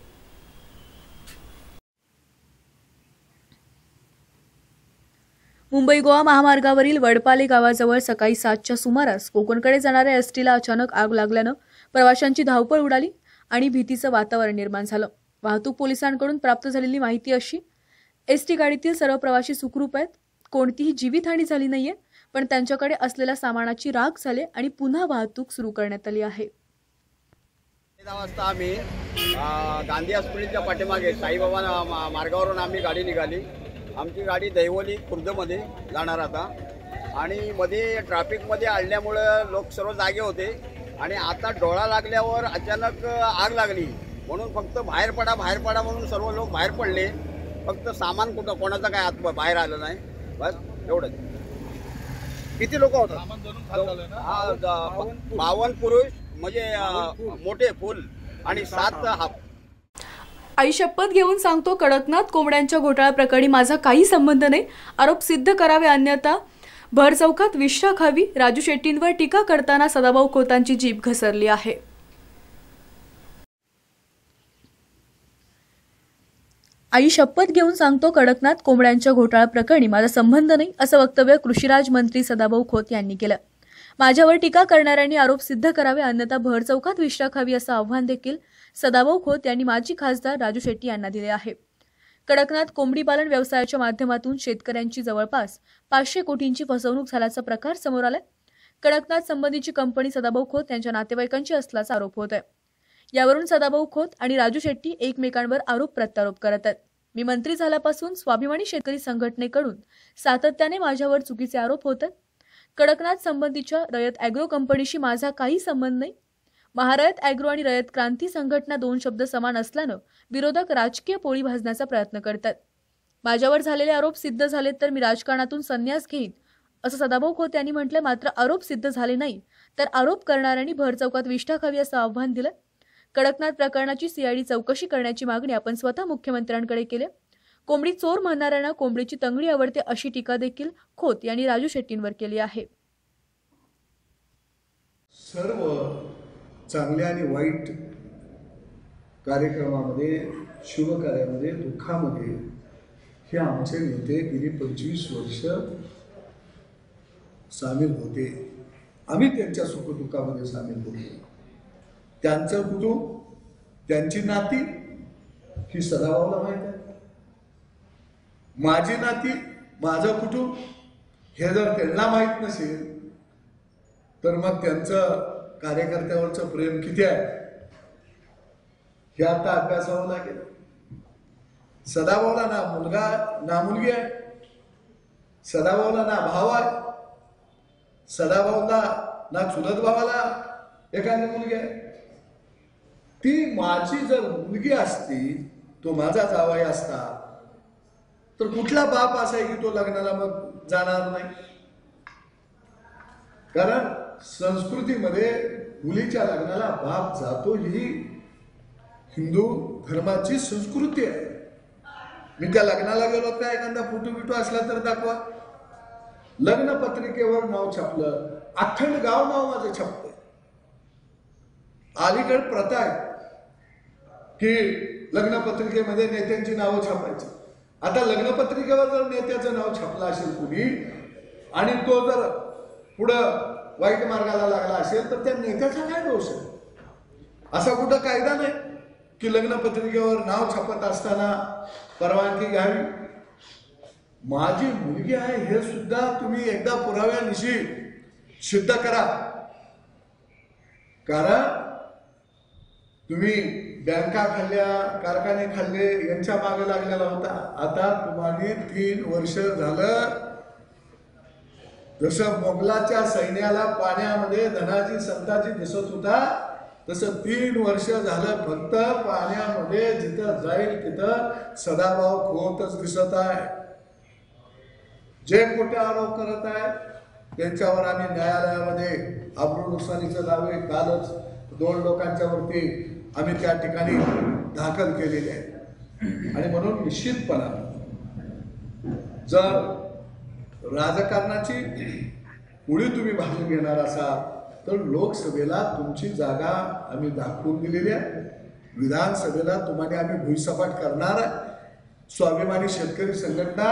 मुंबई गोवा महामार्गावरील वडपाले गावाजवळ सकाळी 7च्या सुमारास कोकणकडे जाणाऱ्या एसटीला अचानक आग लागल्यानं प्रवाशांची धावपळ उडाली आणि भीतीचं वातावरण निर्माण झालं. वाहतूक पोलिसांकडून प्राप्त झालेली माहिती अशी: एसटी गाडीतील सर्व प्रवासी सुखरूप आहेत. कोणतीही जीवितहानी झाली नाहीये, पण त्यांच्याकडे असलेल्या सामानाची राख झाले आणि पुन्हा वाहतूक सुरू करण्यात आली आहे. 10 वाजता आम्ही गांधी हॉस्पिटलच्या पाठीमागे साईबाबा मार्गावरून आम्ही गाडी निघाली. आमची गाडी दहिवली खुर्दमध्ये जाणार आता आणि मध्ये ट्रॅफिकमध्ये अडल्यामुळं लोक सर्व जागे होते आणि आता डोळा लागल्यावर अचानक आग लागली म्हणून फक्त बाहेर पडा म्हणून सर्व लोक बाहेर पडले. फक्त सामान कुठं कोणाचं काय आत बाहेर आलं नाही, बस एवढंच. किती लोक होतात? 52 पुरुष म्हणजे मोठे फुल आणि 7 हाफ. आई शपथ घेऊन सांगतो, कडकनाथ कोंबड्यांच्या घोटाळा प्रकरणी माझा काही संबंध नाही. आरोप सिद्ध करावे अन्यथा भर चौकात विश्रा खावी. राजू शेट्टींवर टीका करताना सदाभाऊ खोतांची जीभ घसरली आहे. आई शपथ घेऊन सांगतो, कडकनाथ कोंबड्यांच्या घोटाळा प्रकरणी माझा संबंध नाही, असं वक्तव्य कृषीराज मंत्री सदाभाऊ खोत यांनी केलं. माझ्यावर टीका करणाऱ्यांनी आरोप सिद्ध करावे अन्यथा भर चौकात विश्रा खावी असं आव्हान देखील सदाभाऊ खोत यांनी माजी खासदार राजू शेट्टी यांना दिले आहे. कडकनाथ कोंबडी पालन व्यवसायाच्या माध्यमातून शेतकऱ्यांची जवळपास 500 कोटींची फसवणूक झाल्याचा प्रकार समोर आलाय. कडकनाथ संबंधीची कंपनी सदाभाऊ खोत यांच्या नातेवाईकांची असल्याचा आरोप होत आहे. यावरून सदाभाऊ खोत आणि राजू शेट्टी एकमेकांवर आरोप प्रत्यारोप करत आहेत. मी मंत्री झाल्यापासून स्वाभिमानी शेतकरी संघटनेकडून सातत्याने माझ्यावर चुकीचे आरोप होत आहेत. कडकनाथ संबंधीच्या रयत ॲग्रो कंपनीशी माझा काही संबंध नाही. महारयत ॲग्रो आणि रयत क्रांती संघटना 2 शब्द समान असल्यानं विरोधक राजकीय पोळी भाजण्याचा प्रयत्न करतात. माझ्यावर झालेले आरोप सिद्ध झाले तर मी राजकारणातून संन्यास घेईन असं सदाभाऊ खोत यांनी म्हटलं. मात्र आरोप सिद्ध झाले नाही तर आरोप करणाऱ्यांनी भर चौकात विष्ठा खावी असं आव्हान दिलं. कडकनाथ प्रकरणाची सीआयडी चौकशी करण्याची मागणी आपण स्वतः मुख्यमंत्र्यांकडे केली. कोंबडी चोर म्हणणाऱ्यांना कोंबडीची तंगडी आवडते अशी टीका देखील खोत यांनी राजू शेट्टींवर केली आहे. सर्व चांगल्या आणि वाईट कार्यक्रमामध्ये, शुभकार्यामध्ये, दुःखामध्ये हे आमचे नेते गेली 25 वर्ष सामील होते. आम्ही त्यांच्या सुखदुःखामध्ये सामील होतो. त्यांचं कुटुंब, त्यांची नाती ही सदाभाऊला माहीत आहे. माझी नाती, माझं कुटुंब हे जर त्यांना माहीत नसेल तर मग त्यांचं कार्यकर्त्यावरचं प्रेम किती आहे हे आता अभ्यासावं लागेल. सदाभाऊला ना मुलगा ना मुलगी आहे, सदाभाऊला ना भाव आहे, सदाभाऊला ना चुलत भावाला एखादी मुलगी आहे. ती माझी जर मुलगी असती, तो माझा जावई असता, तर कुठला बाप असा आहे की तो लग्नाला मग जाणार नाही. कारण संस्कृतीमध्ये मुलीच्या लग्नाला बाप जातो ही हिंदू धर्माची संस्कृती आहे. मी त्या लग्नाला गेलो का एखादा फोटो असला तर दाखवा. लग्न पत्रिकेवर नाव छापलं, अखंड गाव नाव माझं छापतंय. अलीकडे प्रथा आहे की लग्नपत्रिकेमध्ये नेत्यांची नावं छापायची. आता लग्नपत्रिकेवर जर नेत्याचं नाव छापलं असेल कुणी आणि तो जर पुढं वाईट मार्गाला लागला असेल तर त्या नेत्याचा काय दोष आहे? असा कुठं कायदा नाही की लग्नपत्रिकेवर नाव छापत असताना परवानगी घ्यावी. माझी मुलगी आहे हे सुद्धा तुम्ही एकदा पुराव्यानिशी सिद्ध करा. कारण तुम्ही बँका खाल्ल्या, कारखाने खाल्ले, यांच्या मागे लागलेला होता. आता तुम्हाला 3 वर्ष झालं जसं मोगलाच्या सैन्याला पाण्यामध्ये धनाजी संताजी दिसत होता, तसं 3 वर्ष झालं फक्त पाण्यामध्ये जिथं जाईल तिथं सदाभाऊ खोतच दिसत आहे. जे खोटे आरोप करत आहेत त्यांच्यावर आम्ही न्यायालयामध्ये अब्रू नुकसानीचे दावे कालच 2 लोकांच्या वरती आम्ही त्या ठिकाणी दाखल केलेले आहेत. आणि म्हणून निश्चितपणा जर राजकारणाची मुळी तुम्ही भाग घेणार असाल तर लोकसभेला तुमची जागा आम्ही दाखवून दिलेली आहे. विधानसभेला तुम्हाला आम्ही भुईसपाट करणार आहे. स्वाभिमानी शेतकरी संघटना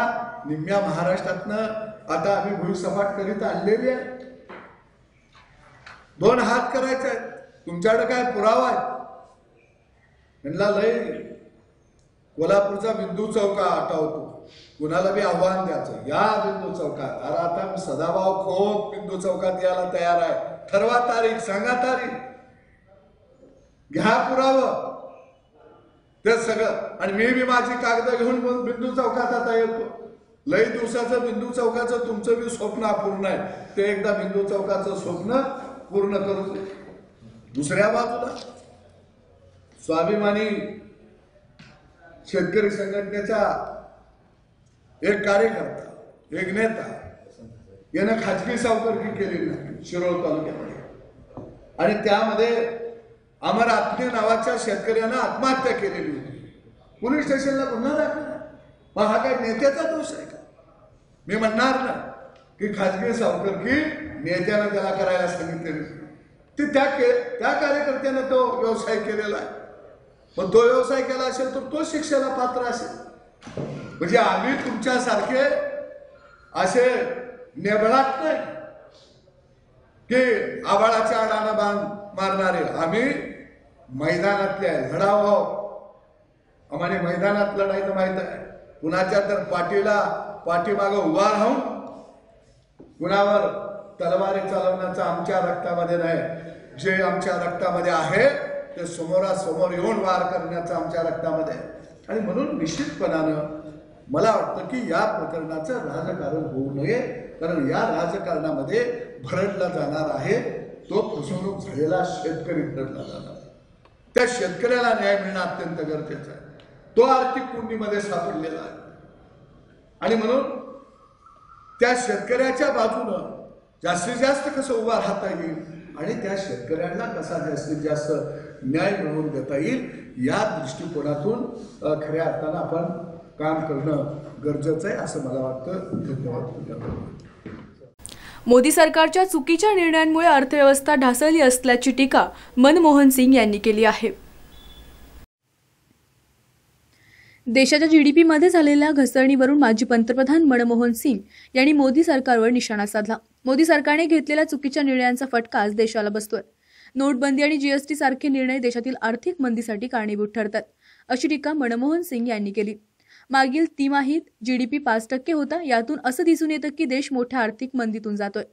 निम्म्या महाराष्ट्रातनं आता आम्ही भुईसपाट करीत आणलेली आहे. 2 हात करायचे आहेत. तुमच्याकडे काय पुरावा आहे? त्यांना लय कोल्हापूरचा बिंदू चौका आठवतो. कुणाला बी आव्हान द्यायचं, या बिंदू चौकात. अरे आता मी सदाभाऊ खोत बिंदू चौकात यायला तयार आहे. ठरवा तारीख, सांगा तारीख, घ्या पुरावं ते सगळं. आणि मी बी माझी कागद घेऊन बिंदू चौकात आता येतो. लई दिवसाचं बिंदू चौकाचं तुमचं बी स्वप्न अपूर्ण आहे, ते एकदा बिंदू चौकाचं स्वप्न पूर्ण करू. दुसऱ्या बाजूला स्वाभिमानी शेतकरी संघटनेचा एक कार्यकर्ता, एक नेता यानं खाजगी सावकारकी केलेली नाही शिरोळ तालुक्यामध्ये. आणि त्यामध्ये अमर आत्मे नावाच्या शेतकऱ्यानं आत्महत्या केलेली होती. पोलीस स्टेशनला गुन्हा दाखल. मग हा काय नेत्याचा दोष आहे का? मी म्हणणार ना की खाजगी सावकारकी नेत्यानं त्याला करायला सांगितलेली, ते त्या कार्यकर्त्यानं तो व्यवसाय केलेला आहे. पण तो व्यवसाय केला असेल तर तो शिक्षेला पात्र असेल. म्हणजे आम्ही तुमच्यासारखे असे नेबळात नाही की आबाळाच्या आडानं बाण मारणारे. आम्ही मैदानातले आहे, लढावं. आम्हाला मैदानात लढायचं माहित आहे. कुणाच्या तर पाठीमागं उभा राहून कुणावर तलवारी चालवण्याचा आमच्या रक्तामध्ये नाही. जे आमच्या रक्तामध्ये आहे ते समोरासमोर येऊन वार करण्याचं आमच्या रक्तामध्ये आहे. आणि म्हणून निश्चितपणानं मला वाटतं की या प्रकरणाचं राजकारण होऊ नये. कारण या राजकारणामध्ये भरडला जाणार आहे तो फसवणूक झालेला शेतकरी भरडला जाणार आहे. त्या शेतकऱ्याला न्याय मिळणं अत्यंत गरजेचं आहे. तो आर्थिक कुंडीमध्ये सापडलेला आहे. आणि म्हणून त्या शेतकऱ्याच्या बाजूनं जास्तीत जास्त कसं उभा राहता येईल आणि त्या शेतकऱ्यांना कसा जास्तीत जास्त न्याय मिळवून देता येईल या दृष्टिकोनातून खऱ्या अर्थानं आपण काम करणं गरजेचं आहे असं मला वाटतं. धन्यवाद. मोदी सरकारच्या चुकीच्या निर्णयांमुळे अर्थव्यवस्था ढासळली असल्याची टीका मनमोहन सिंग यांनी केली आहे. देशाच्या जीडीपीमध्ये झालेल्या घसरणीवरून माजी पंतप्रधान मनमोहन सिंग यांनी मोदी सरकारवर निशाणा साधला. मोदी सरकारने घेतलेल्या चुकीच्या निर्णयांचा फटका आज देशाला बसतोय. नोटबंदी आणि जीएसटी सारखे निर्णय देशातील आर्थिक मंदीसाठी कारणीभूत ठरतात, अशी टीका मनमोहन सिंग यांनी केली. मागील तिमाहीत जीडीपी 5% होता. यातून असं दिसून येतं की देश मोठ्या आर्थिक मंदीतून जातोय.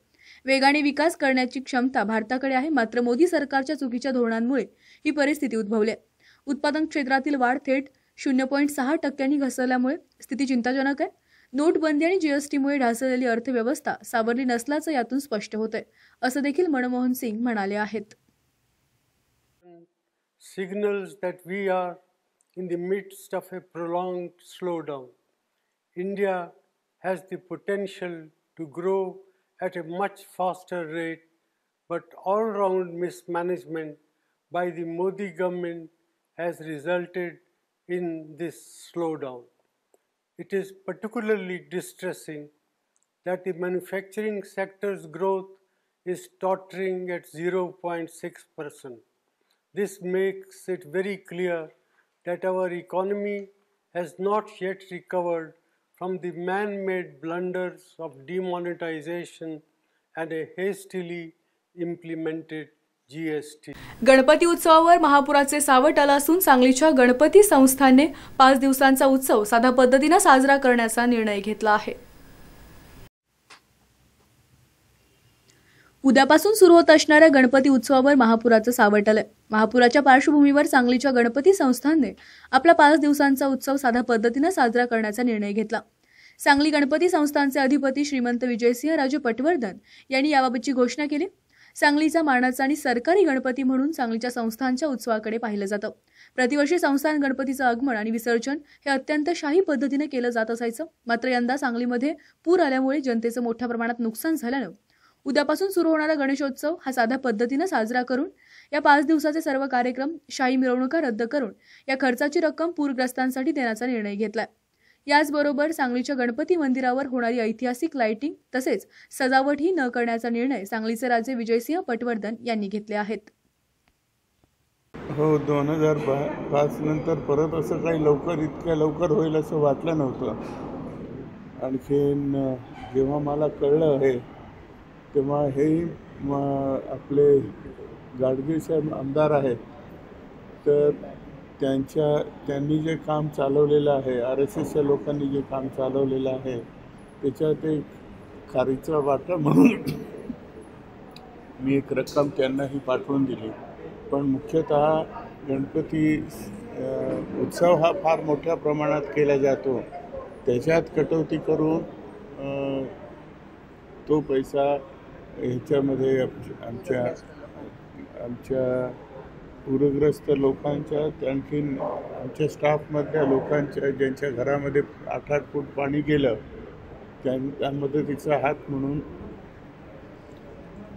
वेगाने विकास करण्याची क्षमता भारताकडे आहे, मात्र मोदी सरकारच्या चुकीच्या धोरणांमुळे ही परिस्थिती उद्भवली आहे. उत्पादन क्षेत्रातील वाढ थेट 0.6% घसरल्यामुळे स्थिती चिंताजनक आहे. नोटबंदी आणि जीएसटीमुळे ढासळलेली अर्थव्यवस्था सावरली नसल्याचं यातून स्पष्ट होतंय, असं देखील मनमोहन सिंग म्हणाले आहेत. Signals that we are in the midst of a prolonged slowdown. India has the potential to grow at a much faster rate, but all-round mismanagement by the Modi government has resulted in this slowdown. It is particularly distressing that the manufacturing sector's growth is tottering at 0.6%. This makes it very clear that our economy has not yet recovered from the man-made blunders of demonetization and a hastily implemented GST. Ganpati उत्सवावर महापुराचे सावट आलं असून सांगलीच्या गणपती संस्थानने 5 दिवसांचा उत्सव साध्या पद्धतीने साजरा करण्याचा निर्णय घेतला आहे. उद्यापासून सुरू होत असणाऱ्या गणपती उत्सवावर महापुराचं सावट आलंय. महापुराच्या पार्श्वभूमीवर सांगलीच्या गणपती संस्थानने आपला 5 दिवसांचा उत्सव साध्या पद्धतीने साजरा करण्याचा निर्णय घेतला. सांगली गणपती संस्थानचे अधिपती श्रीमंत विजयसिंह राजे पटवर्धन यांनी याबाबतची घोषणा केली. सांगलीचा मानाचा आणि सरकारी गणपती म्हणून सांगलीच्या संस्थानच्या उत्सवाकडे पाहिलं जातं. प्रतिवर्षी संस्थान गणपतीचं आगमन आणि विसर्जन हे अत्यंत शाही पद्धतीने केलं जात असायचं. मात्र यंदा सांगलीमध्ये पूर आल्यामुळे जनतेचं मोठ्या प्रमाणात नुकसान झाल्यानं उद्यापासून सुरू होणारा गणेशोत्सव हा साध्या पद्धतीनं साजरा करून या 5 दिवसाचे सर्व कार्यक्रम, शाही मिरवणुका रद्द करून या खर्चाची रक्कम पूरग्रस्तांसाठी देण्याचा निर्णय घेतलाय. याचबरोबर सांगलीच्या गणपती मंदिरावर होणारी ऐतिहासिक लाइटिंग तसेच सजावटही न करण्याचा निर्णय सांगलीचे राजे विजयसिंह पटवर्धन यांनी घेतले आहेत. हो, 2005 नंतर परत असं काही इतक्या लवकर होईल असं वाटलं नव्हतं. आणखीन जेव्हा मला कळलं हे, तेव्हा हेही आपले गाडगीळ साहेब आमदार आहेत, तर त्यांनी जे काम चालवलेलं आहे, RSSच्या लोकांनी जे काम चालवलेलं आहे, त्याच्यात एक खारीचा वाटा म्हणून मी एक रक्कम त्यांनाही पाठवून दिली. पण मुख्यतः गणपती उत्सव हा फार मोठ्या प्रमाणात केला जातो. त्याच्यात कटौती करून तो पैसा ह्याच्यामध्ये आमच्या पूरग्रस्त लोकांच्या, आणखीन आमच्या स्टाफमधल्या लोकांच्या ज्यांच्या घरामध्ये 8-8 फूट पाणी गेलं, त्या मदतीचा हात म्हणून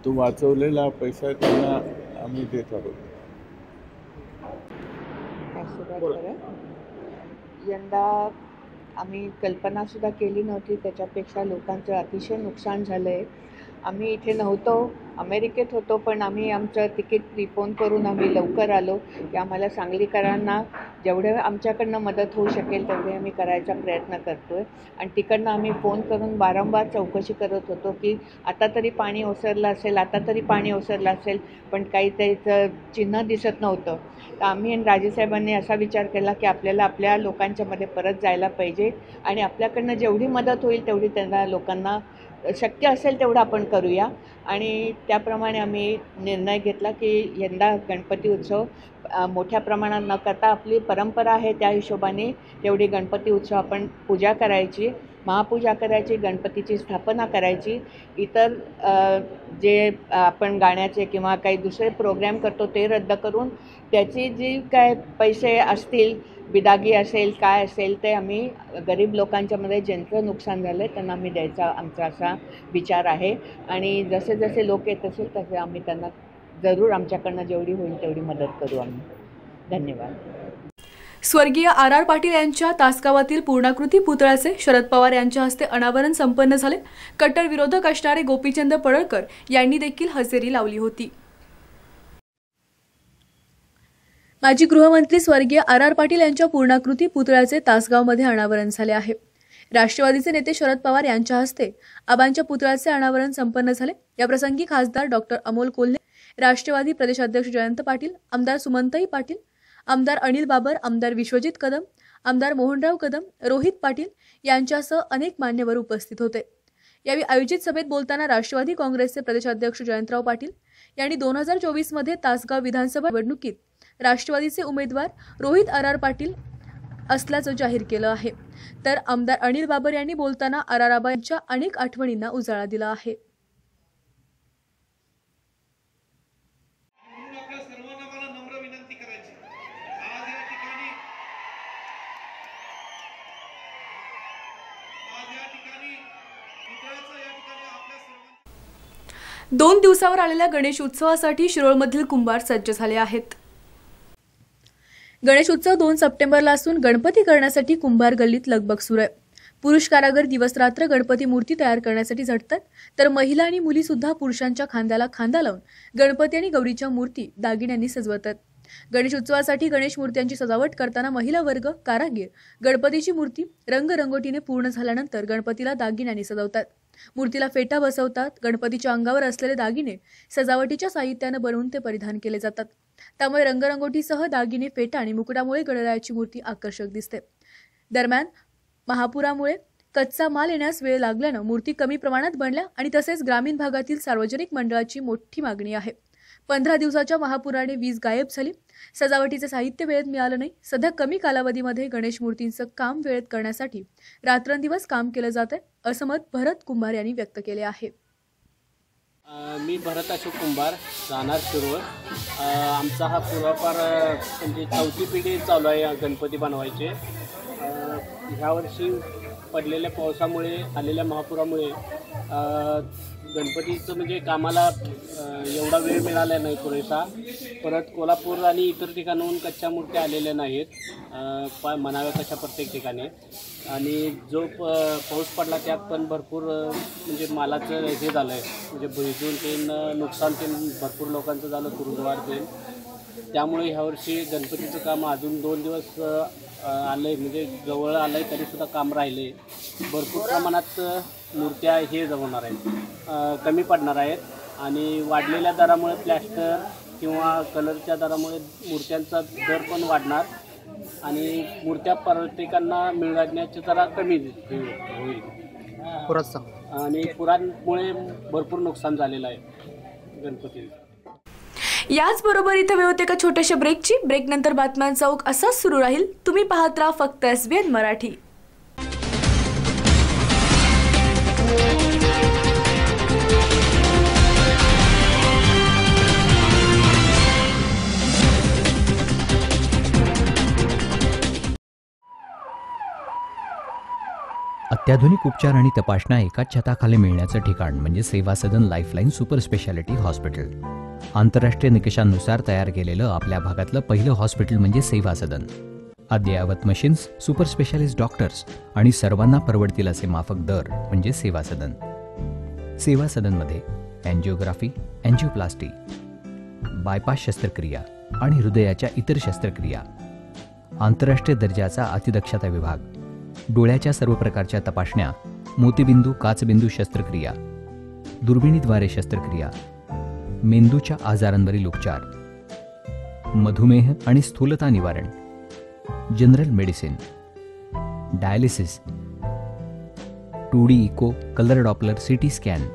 तो वाचवलेला पैसा त्यांना आम्ही देत आहोत. यंदा आम्ही कल्पनासुद्धा केली नव्हती, त्याच्यापेक्षा लोकांचं अतिशय नुकसान झालं आहे. आम्ही इथे नव्हतो, अमेरिकेत होतो, पण आम्ही आमचं तिकीट प्रीपोन करून आम्ही लवकर आलो की आम्हाला सांगलीकरांना जेवढे आमच्याकडनं मदत होऊ शकेल तेवढे आम्ही करायचा प्रयत्न करतो आहे. आणि तिकडनं आम्ही फोन करून वारंवार चौकशी करत होतो की आता तरी पाणी ओसरलं असेल, पण काही त्याचं चिन्ह दिसत नव्हतं. तर आम्ही आणि राजेसाहेबांनी असा विचार केला की आपल्याला आपल्या लोकांच्यामध्ये परत जायला पाहिजे आणि आपल्याकडनं जेवढी मदत होईल तेवढी त्यांना लोकांना शक्य असेल तेवढं आपण करूया. आणि त्याप्रमाणे आम्ही निर्णय घेतला की यंदा गणपती उत्सव मोठ्या प्रमाणात न करता, आपली परंपरा आहे त्या हिशोबाने तेवढी गणपती उत्सव आपण पूजा करायची, महापूजा करायची, गणपतीची स्थापना करायची. इतर जे आपण गाण्याचे किंवा काही दुसरे प्रोग्रॅम करतो ते रद्द करून त्याची जी काय पैसे असतील, बिदागी असेल, काय असेल, ते आम्ही गरीब लोकांच्यामध्ये ज्यांचं नुकसान झालं आहे त्यांना आम्ही द्यायचा आमचा असा विचार आहे. आणि जसे जसे लोक येत असेल तसे आम्ही त्यांना जरूर आमच्याकडनं जेवढी होईल तेवढी मदत करू आम्ही. धन्यवाद. स्वर्गीय RR पाटील यांच्या तासगावातील पूर्णाकृती पुतळ्याचे शरद पवार यांच्या हस्ते अनावरण संपन्न झाले. कट्टर विरोधक असणारे गोपीचंद पडळकर यांनी देखील हजेरी लावली होती. माजी गृहमंत्री स्वर्गीय RR पाटील यांच्या पूर्णाकृती पुतळ्याचे तासगावमध्ये अनावरण झाले आहे. राष्ट्रवादीचे नेते शरद पवार यांच्या हस्ते आबांच्या पुतळ्याचे अनावरण संपन्न झाले. याप्रसंगी खासदार डॉक्टर अमोल कोल्हे, राष्ट्रवादी प्रदेशाध्यक्ष जयंत पाटील, आमदार सुमनताई पाटील, आमदार अनिल बाबर, आमदार विश्वजित कदम, आमदार मोहनराव कदम, रोहित पाटील यांच्यासह अनेक मान्यवर उपस्थित होते. यावेळी आयोजित सभेत बोलताना राष्ट्रवादी काँग्रेसचे प्रदेशाध्यक्ष जयंतराव पाटील यांनी 2024 मध्ये तासगाव विधानसभा निवडणुकीत राष्ट्रवादीचे उमेदवार रोहित RR पाटील असल्याचं जाहीर केलं आहे. तर आमदार अनिल बाबर यांनी बोलताना RR आबा यांच्या अनेक आठवणींना उजाळा दिला आहे. दोन दिवसावर आलेल्या गणेश उत्सवासाठी शिरोळमधील कुंभार सज्ज झाले आहेत. गणेश उत्सव 2 सप्टेंबरला असून गणपती करण्यासाठी कुंभार गल्लीत लगबग सुरू आहे. पुरुष कारागर दिवस रात्र गणपती मूर्ती तयार करण्यासाठी झटतात, तर महिला आणि मुली सुद्धा पुरुषांच्या खांद्याला खांदा लावून गणपती आणि गौरीच्या मूर्ती दागिन्यांनी सजवतात. गणेश उत्सवासाठी गणेश मूर्त्यांची सजावट करताना महिला वर्ग, कारागीर गणपतीची मूर्ती रंगरंगोटीने पूर्ण झाल्यानंतर गणपतीला दागिन्यांनी सजवतात. मूर्तीला फेटा बसवतात. गणपतीच्या अंगावर असलेले दागिने सजावटीच्या साहित्याने बनवून ते परिधान केले जातात. त्यामुळे रंगरंगोटीसह दागिने, फेटा आणि मुकुटामुळे गणरायाची मूर्ती आकर्षक दिसते. दरम्यान महापुरामुळे कच्चा माल येण्यास वेळ लागल्यानं मूर्ती कमी प्रमाणात बनल्या आणि तसेच ग्रामीण भागातील सार्वजनिक मंडळाची मोठी मागणी आहे. 15 दिवसाच्या महापुराने वीज गायब झाली. सजावटीचे साहित्य वेळेत मिळालं नाही. सध्या कमी कालावधीमध्ये गणेश मूर्तींचं काम वेळेत करण्यासाठी रात्रंदिवस काम केलं जात आहे, असं मत भरत कुंभार यांनी व्यक्त केले आहे. मी भरत अशोक कुंभार, राहणार शिरोळ. आमचा हा पूर्वापार म्हणजे 4थी पिढी चालू आहे गणपती बनवायचे. ह्यावर्षी पडलेल्या पावसामुळे आलेल्या महापुरामुळे गणपतीचं म्हणजे कामाला एवढा वेळ मिळाला नाही पुरेसा. परत कोल्हापूर आणि इतर ठिकाणाहून कच्च्या मूर्त्या आलेल्या नाहीत म्हणाव्या कशा प्रत्येक ठिकाणी. आणि जो पाऊस पडला त्यात पण भरपूर म्हणजे मालाचं हे झालं आहे, म्हणजे भिजून ते नुकसान ते भरपूर लोकांचं झालं, तुरुंगवार ते. त्यामुळे ह्यावर्षी गणपतीचं काम अजून 2 दिवस आलं आहे, म्हणजे जवळ आलं आहे तरीसुद्धा काम राहिले. भरपूर प्रमाणात मूर्त्या हे जमवणार आहेत, कमी पडणार आहेत. आणि वाढलेल्या दरामुळे प्लॅस्टर किंवा कलरच्या दरामुळे मूर्त्यांचा दर पण वाढणार आणि मूर्त्या प्रत्येकांना मिळण्याची जरा कमी होईल. आणि पुरांमुळे भरपूर नुकसान झालेलं आहे गणपतीचं. याचबरोबर इथं वेळ होते का छोट्याशा ब्रेकची. ब्रेकनंतर बातम्यांचा ओघ असाच सुरू राहील. तुम्ही पाहत राहा फक्त SBN मराठी. अत्याधुनिक उपचार आणि तपासण्या एकाच छताखाली मिळण्याचं ठिकाण म्हणजे सेवा सदन लाईफलाईन सुपर स्पेशालिटी हॉस्पिटल. आंतरराष्ट्रीय निकषांनुसार तयार केलेलं आपल्या भागातलं पहिलं हॉस्पिटल म्हणजे सेवा सदन. अद्ययावत मशीन्स, सुपर स्पेशालिस्ट डॉक्टर्स आणि सर्वांना परवडतील असे माफक दर म्हणजे सेवा सदन. सेवा सदनमध्ये अँजिओग्राफी, अँजिओप्लास्टी, बायपास शस्त्रक्रिया आणि हृदयाच्या इतर शस्त्रक्रिया, आंतरराष्ट्रीय दर्जाचा अतिदक्षता विभाग, डोळ्याच्या सर्व प्रकारच्या तपासण्या, मोतीबिंदू काचबिंदू शस्त्रक्रिया, दुर्बिणीद्वारे शस्त्रक्रिया, मेंदूच्या आजारांवरील उपचार, मधुमेह आणि स्थूलता निवारण, general medicine, dialysis, 2D echo, colour Doppler, CT scan,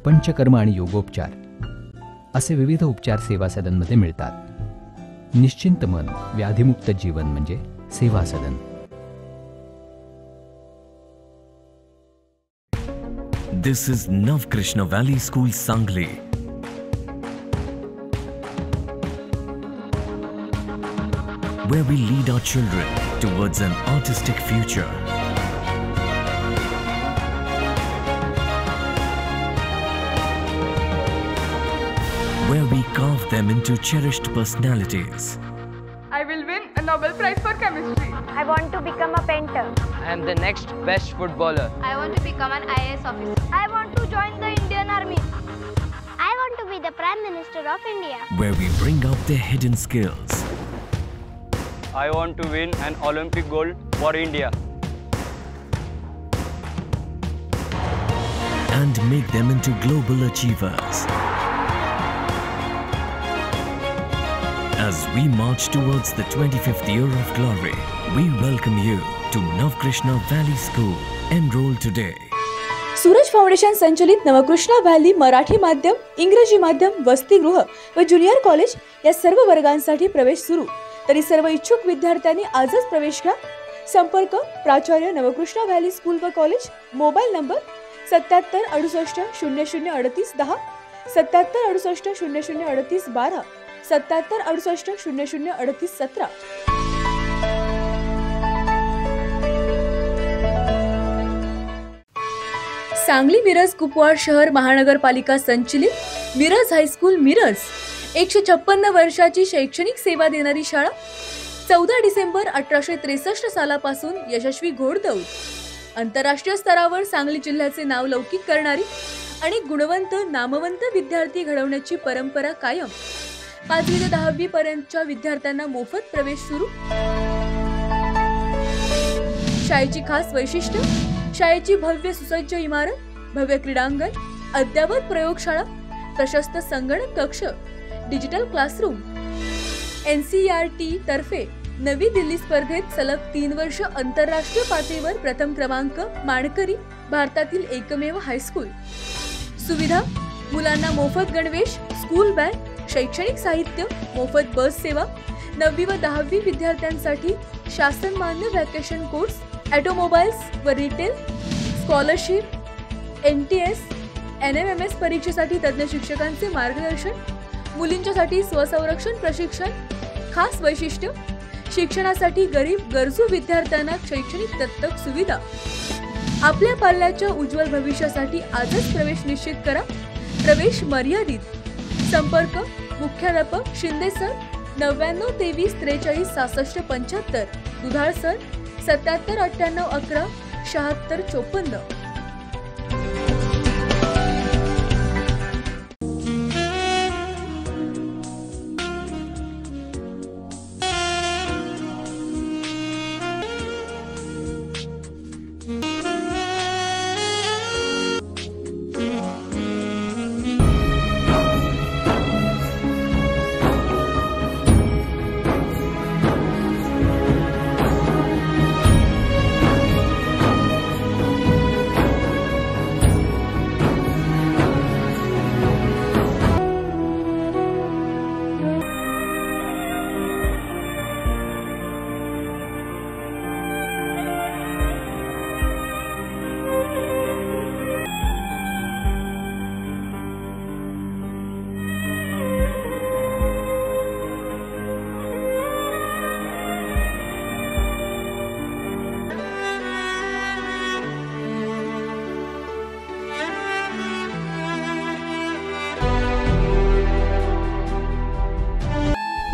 panchakarma आणि योगोपचार असे विविध उपचार सेवा सदनमध्ये मिळतात. निश्चिंत मन, व्याधीमुक्त जीवन म्हणजे सेवा सदन. This is Navkrishna Valley School, Sangli. Where we lead our children towards an artistic future. Where we carve them into cherished personalities. I will win a Nobel Prize for Chemistry. I want to become a painter. I am the next best footballer. I want to become an IAS officer. I want to join the Indian Army. I want to be the Prime Minister of India. Where we bring out their hidden skills. I want to win an Olympic gold for India. And make them into global achievers. As we march towards the 25th year of glory, we welcome you to Navkrishna Valley School. Enroll today. Suraj foundation संचलित Navkrishna valley Marathi माध्यम, इंग्रजी माध्यम, वसतिगृह व junior college या सर्व वर्गांसाठी प्रवेश सुरू. तरी सर्व इच्छुक विद्यार्थ्यांनी आजच प्रवेश घ्या. संपर्क प्राचार्य नवकृष्णा व्हॅली स्कूल व college. Mobile number 77 68 00 38 10, 77 68 00 38 12, 77 68 00 38 17. Sangli Miraj Kupwad शहर महानगरपालिका संचलित मिरज हायस्कूल मिरज 156 वर्षाची शैक्षणिक सेवा देणारी शाळा. 14 डिसेंबर 1863 सालापासून यशस्वी घोडदौड. आंतरराष्ट्रीय स्तरावर सांगली जिल्ह्याचे नाव लौकिक करणारी आणि गुणवंत नामवंत विद्यार्थी घडवण्याची परंपरा कायम. 5वी ते 10वी पर्यंतच्या विद्यार्थ्यांना मोफत प्रवेश सुरू. शाळेची खास वैशिष्ट्य: शाळेची भव्य सुसज्ज इमारत, भव्य क्रीडांगण, अद्ययावत प्रयोगशाळा, प्रशस्त संगणक कक्ष, डिजिटल क्लासरूम. NCERT तर्फे नवी दिल्ली स्पर्धेत सलग 3 वर्ष आंतरराष्ट्रीय पातळीवर प्रथम क्रमांक मानकरी भारतातील एकमेव हायस्कूल. सुविधा: मुलांना मोफत गणवेश, स्कूल बॅग, शैक्षणिक साहित्य, मोफत बस सेवा, 9वी व 10वी विद्यार्थ्यांसाठी शासन मान्य व्हॅकेशन कोर्स, ऑटोमोबाईल्स व रिटेल, स्कॉलरशिप, NTS, NMMS परीक्षेसाठी तज्ज्ञ शिक्षकांचे मार्गदर्शन, मुलींच्यासाठी स्वसंरक्षण प्रशिक्षण, खास वैशिष्ट्य, शिक्षणासाठी गरीब गरजू विद्यार्थ्यांना शैक्षणिक दत्तक सुविधा. आपल्या पाल्याच्या उज्ज्वल भविष्यासाठी आजच प्रवेश निश्चित करा. प्रवेश मर्यादित. संपर्क मुख्याध्यापक शिंदे सर 99 23 43 66 75, दुधाळ सर 77 98 11 76 54.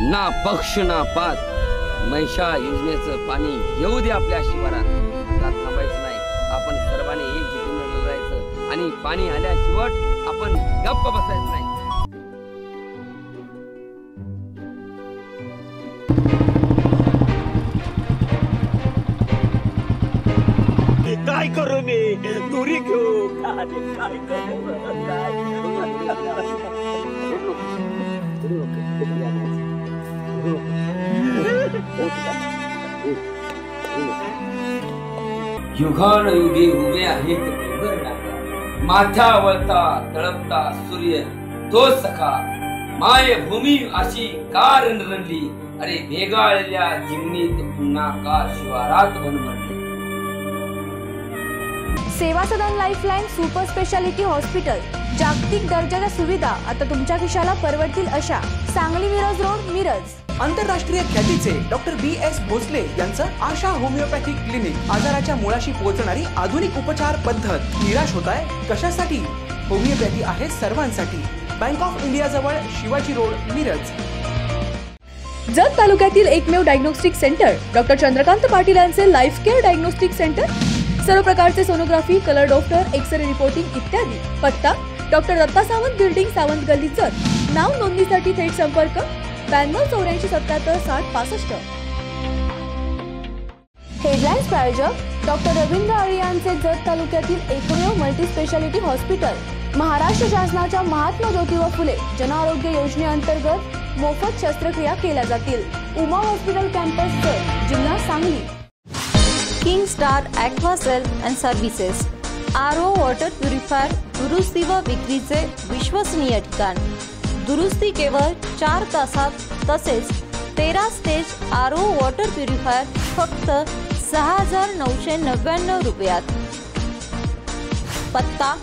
ना पक्ष ना पात, मैशा योजनेचं पाणी येऊ दे आपल्या शिवारात. आता थांबायचं नाही, आपण सर्वांनी एकजुटीने लढायचं आणि पाणी आल्याशिवाय आपण गप्प बसायचं नाही. काय करू मी? दुरी घेऊ काय करू? युगानुयुगे उभे आहेत माथ्यावरता तळपता सूर्य तो सखा. मायभूमी अशी का रणरणली, अरे भेगाळलेल्या जिमनीत पुन्हा का शिवारात बनवली. सेवा सदन लाईफलाईन सुपर स्पेशालिटी हॉस्पिटल. जागतिक दर्जाच्या सुविधा आता तुमच्या खिशाला परवडतील अशा. सांगली मिरज रोड, मिरज. आंतरराष्ट्रीय ख्यातीचे डॉक्टर BS भोसले यांचं आशा होमिओपॅथिक क्लिनिक. आजाराच्या मुळाशी पोहोचणारी आधुनिक उपचार पद्धत. निराश होताय कशासाठी? होमिओपॅथी आहे सर्वांसाठी. बँक ऑफ इंडिया जवळ शिवाजी रोड, मिरज. जत तालुक्यातील एकमेव diagnostic centre doctor Chandrakant Patil यांचे लाईफ केअर डायग्नोस्टिक सेंटर. सर्व प्रकारचे sonography, colour doctor, X-ray reporting इत्यादी. पत्ता डॉक्टर दत्ता सावंत बिल्डिंग, सावंत गल्ली, जत. नाव नोंदणीसाठी थेट संपर्क 92 84 77 60 65. हेडलाईन्स प्रायोजक डॉक्टर रवींद्र आळे यांचे जत तालुक्यातील एकमेव मल्टी स्पेशालिटी हॉस्पिटल. महाराष्ट्र शासनाच्या महात्मा ज्योतिबा फुले जन आरोग्य योजनेअंतर्गत मोफत शस्त्रक्रिया केल्या जातील. उमा हॉस्पिटल कॅम्पस, जत, जिल्हा Sangli. King star aqua self and services. RO water purifier दुरुस्ती व विक्रीचे विश्वसनीय ठिकाण. दुरुस्ती केवळ 4 तासात, तसेच 13 स्टेज RO वॉटर प्युरिफायर फक्त 6,999 रुपयात. पत्ता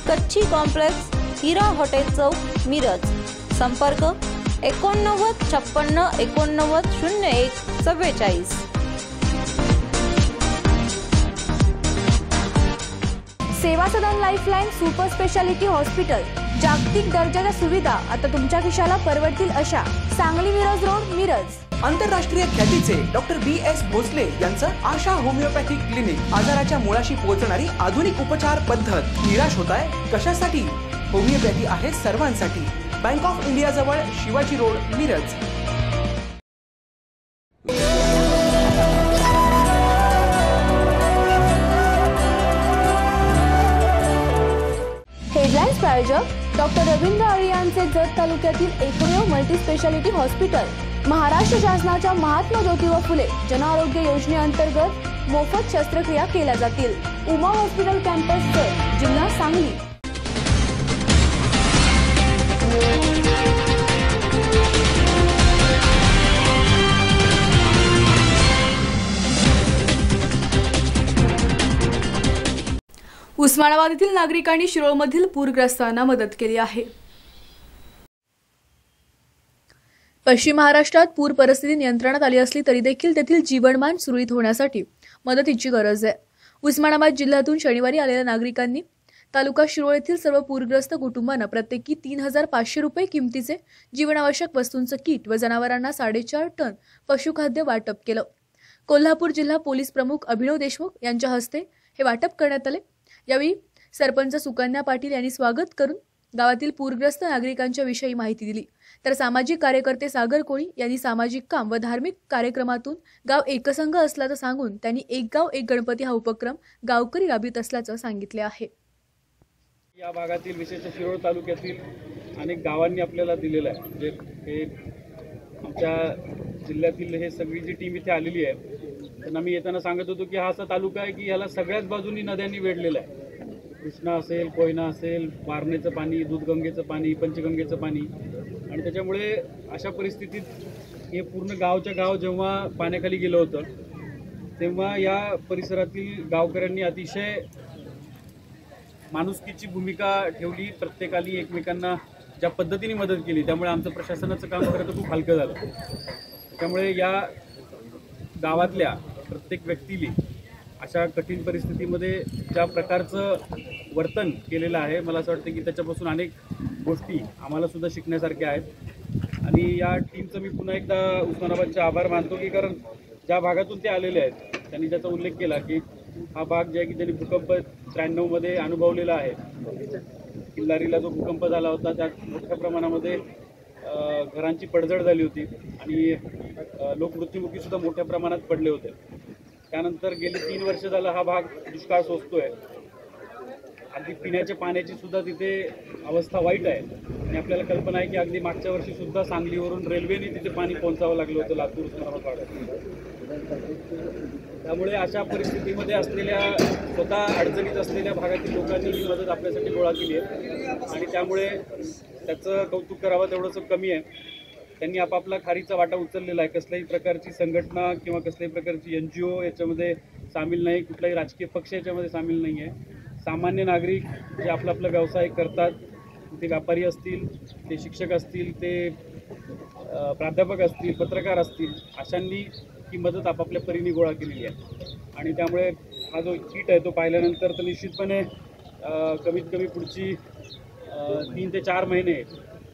कच्ची कॉम्प्लेक्स, हिरा हॉटेल चौक, मिरज. संपर्क 89 56 89 01 44. सेवा सदन लाईफलाईन सुपर स्पेशालिटी हॉस्पिटल. जागतिक दर्जाच्या सुविधा आता तुमच्या खिशाला परवडतील अशा. सांगली मिरज रोड, मिरज. आंतरराष्ट्रीय ख्यातीचे डॉक्टर BS भोसले यांचं आशा होमिओपॅथिक क्लिनिक. आजाराच्या मुळाशी पोहोचणारी आधुनिक उपचार पद्धत. निराश होताय कशासाठी? होमिओपॅथी आहे सर्वांसाठी. बँक ऑफ इंडिया जवळ शिवाजी रोड, मिरज. हेडलाईन्स प्रायोजक डॉक्टर रवींद्र आळे यांचे जत तालुक्यातील एकमेव मल्टी स्पेशालिटी हॉस्पिटल. महाराष्ट्र शासनाच्या महात्मा ज्योतिबा फुले जन आरोग्य योजनेअंतर्गत मोफत शस्त्रक्रिया केल्या जातील. उमा हॉस्पिटल कॅम्पस, जत, जिल्हा सांगली. उस्मानाबाद येथील नागरिकांनी शिरोळमधील पूरग्रस्तांना मदत केली आहे. पश्चिम महाराष्ट्रात पूर परिस्थिती नियंत्रणात आली असली तरी देखील तेथील जीवनमान सुरळीत होण्यासाठी मदतीची गरज आहे. उस्मानाबाद जिल्ह्यातून शनिवारी आलेल्या नागरिकांनी तालुका शिरोळ येथील सर्व पूरग्रस्त कुटुंबांना प्रत्येकी 3,500 रुपये किमतीचे जीवनावश्यक वस्तूंचं किट व जनावरांना 4.5 टन पशुखाद्य वाटप केलं. कोल्हापूर जिल्हा पोलीस प्रमुख अभिनव देशमुख यांच्या हस्ते हे वाटप करण्यात आले. यावेळी सरपंच सुकन्या पाटील यांनी स्वागत करून गावातील पूरग्रस्त नागरिकांच्या विषयी माहिती दिली. तर सामाजिक कार्यकर्ते सागर कोळी यांनी सामाजिक काम व धार्मिक कार्यक्रमातून गाव एकसंघ असल्याचं सांगून त्यांनी एक गाव एक गणपती हा उपक्रम गावकरी राबवित असल्याचं सांगितले आहे. या भागातील विशेषतः शिरोळ तालुक्यातील अनेक गावांनी आपल्याला दिलेलं आहे. म्हणजे हे आमच्या जिल्ह्यातील हे सगळी जी टीम इथे आलेली आहे त्यांना मी येताना सांगत होतो की हा असा तालुका आहे की ह्याला सगळ्याच बाजूनी नद्यांनी वेढलेला आहे. कृष्णा असेल, कोयना असेल, वारणेचं पाणी, दूधगंगेचं पाणी, पंचगंगेचं पाणी, आणि त्याच्यामुळे अशा परिस्थितीत हे पूर्ण गावच्या गाव जेव्हा पाण्याखाली गेलं होतं तेव्हा या परिसरातील गावकऱ्यांनी अतिशय माणुसकीची भूमिका ठेवली. प्रत्येकाने एकमेकांना ज्या पद्धतीने मदत केली त्यामुळे आमचं प्रशासनाचं काम खरं तर खूप हलकं झालं. त्यामुळे या गावातल्या प्रत्येक व्यक्तीने अशा कठीण परिस्थितीमध्ये ज्या प्रकारचं वर्तन केलेलं आहे मला असं वाटतं की त्याच्यापासून अनेक गोष्टी आम्हाला सुद्धा शिकण्यासारख्या आहेत. आणि या टीमचं मी पुन्हा एकदा उस्मानाबादचे आभार मानतो की कारण ज्या भागातून ते आलेले आहेत त्यांनी त्याचा उल्लेख केला की हा भाग जे आहे की त्यांनी भूकंप 93मध्ये अनुभवलेला आहे. किल्लारीला जो भूकंप झाला होता त्यात मोठ्या प्रमाणामध्ये घरांची पडझड झाली होती आणि लोक मृत्युमुखीसुद्धा मोठ्या प्रमाणात पडले होते. त्यानंतर गेली 3 वर्ष झालं हा भाग दुष्काळ सोसतोय. अगदी पिण्याच्या पाण्याची सुद्धा तिथे अवस्था वाईट आहे. आणि आपल्याला कल्पना आहे की अगदी मागच्या वर्षीसुद्धा सांगलीवरून रेल्वेने तिथे पाणी पोहोचावं लागलं होतं लातूर उस्मानाबाद भागात. त्यामुळे अशा परिस्थितीमध्ये असलेल्या स्वतः अडचणीत असलेल्या भागातील लोकांनी ही मदत आपल्यासाठी गोळा केली आहे आणि त्यामुळे त्याचं कौतुक करावं तेवढंसं कमी आहे. त्यांनी आपापला खारीचा वाटा उचललेला आहे. कसल्याही प्रकारची संघटना किंवा कसल्याही प्रकारची NGO याच्यामध्ये सामील नाही, कुठलाही राजकीय पक्ष याच्यामध्ये सामील नाही आहे. सामान्य नागरिक जे आपला आपला व्यवसाय करतात, ते व्यापारी असतील, ते शिक्षक असतील, ते प्राध्यापक असतील, पत्रकार असतील, अशांनी ही मदत आपापल्या परीने गोळा केलेली आहे. आणि त्यामुळे हा जो किट आहे तो पाहिल्यानंतर तर निश्चितपणे कमीत कमी पुढची 3 ते 4 महिने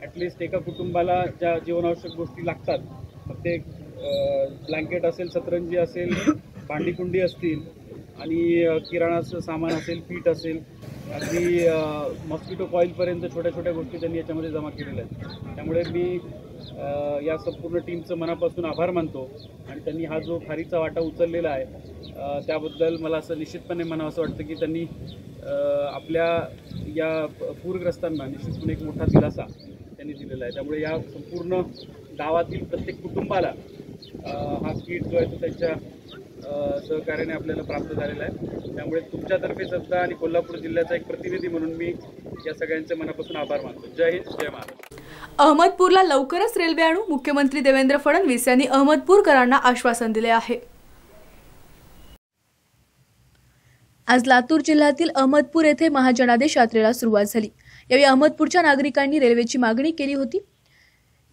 ॲटलिस्ट एका कुटुंबाला ज्या जीवनावश्यक गोष्टी लागतात, मग ते ब्लँकेट असेल, सतरंजी असेल, भांडीकुंडी असतील आणि किराणाचं सामान असेल, पीठ असेल, अगदी मॉस्किटो कॉईलपर्यंत छोट्या छोट्या गोष्टी त्यांनी याच्यामध्ये जमा केलेल्या आहेत. त्यामुळे मी या संपूर्ण टीमचं मनापासून आभार मानतो आणि त्यांनी हा जो खारीचा वाटा उचललेला आहे त्याबद्दल मला असं निश्चितपणे म्हणावं असं वाटतं की त्यांनी आपल्या या पूरग्रस्तांना निश्चितपणे एक मोठा दिलासा त्यांनी दिलेला आहे. त्यामुळे या संपूर्ण गावातील प्रत्येक कुटुंबाला हा किट जो आहे तो त्यांच्या सहकार्याने आपल्याला प्राप्त झालेला आहे. त्यामुळे तुमच्यातर्फे सुद्धा आणि कोल्हापूर जिल्ह्याचा एक प्रतिनिधी म्हणून मी या सगळ्यांचे मनापासून आभार मानतो. जय हिंद, जय महाराष्ट्र. अहमदपूरला लवकरच रेल्वे आणू, मुख्यमंत्री देवेंद्र फडणवीस यांनी अहमदपूरकरांना आश्वासन दिले आहे. आज लातूर जिल्ह्यातील अहमदपूर येथे महाजनादेश यात्रेला सुरुवात झाली. यावेळी अहमदपूरच्या नागरिकांनी रेल्वेची मागणी केली होती.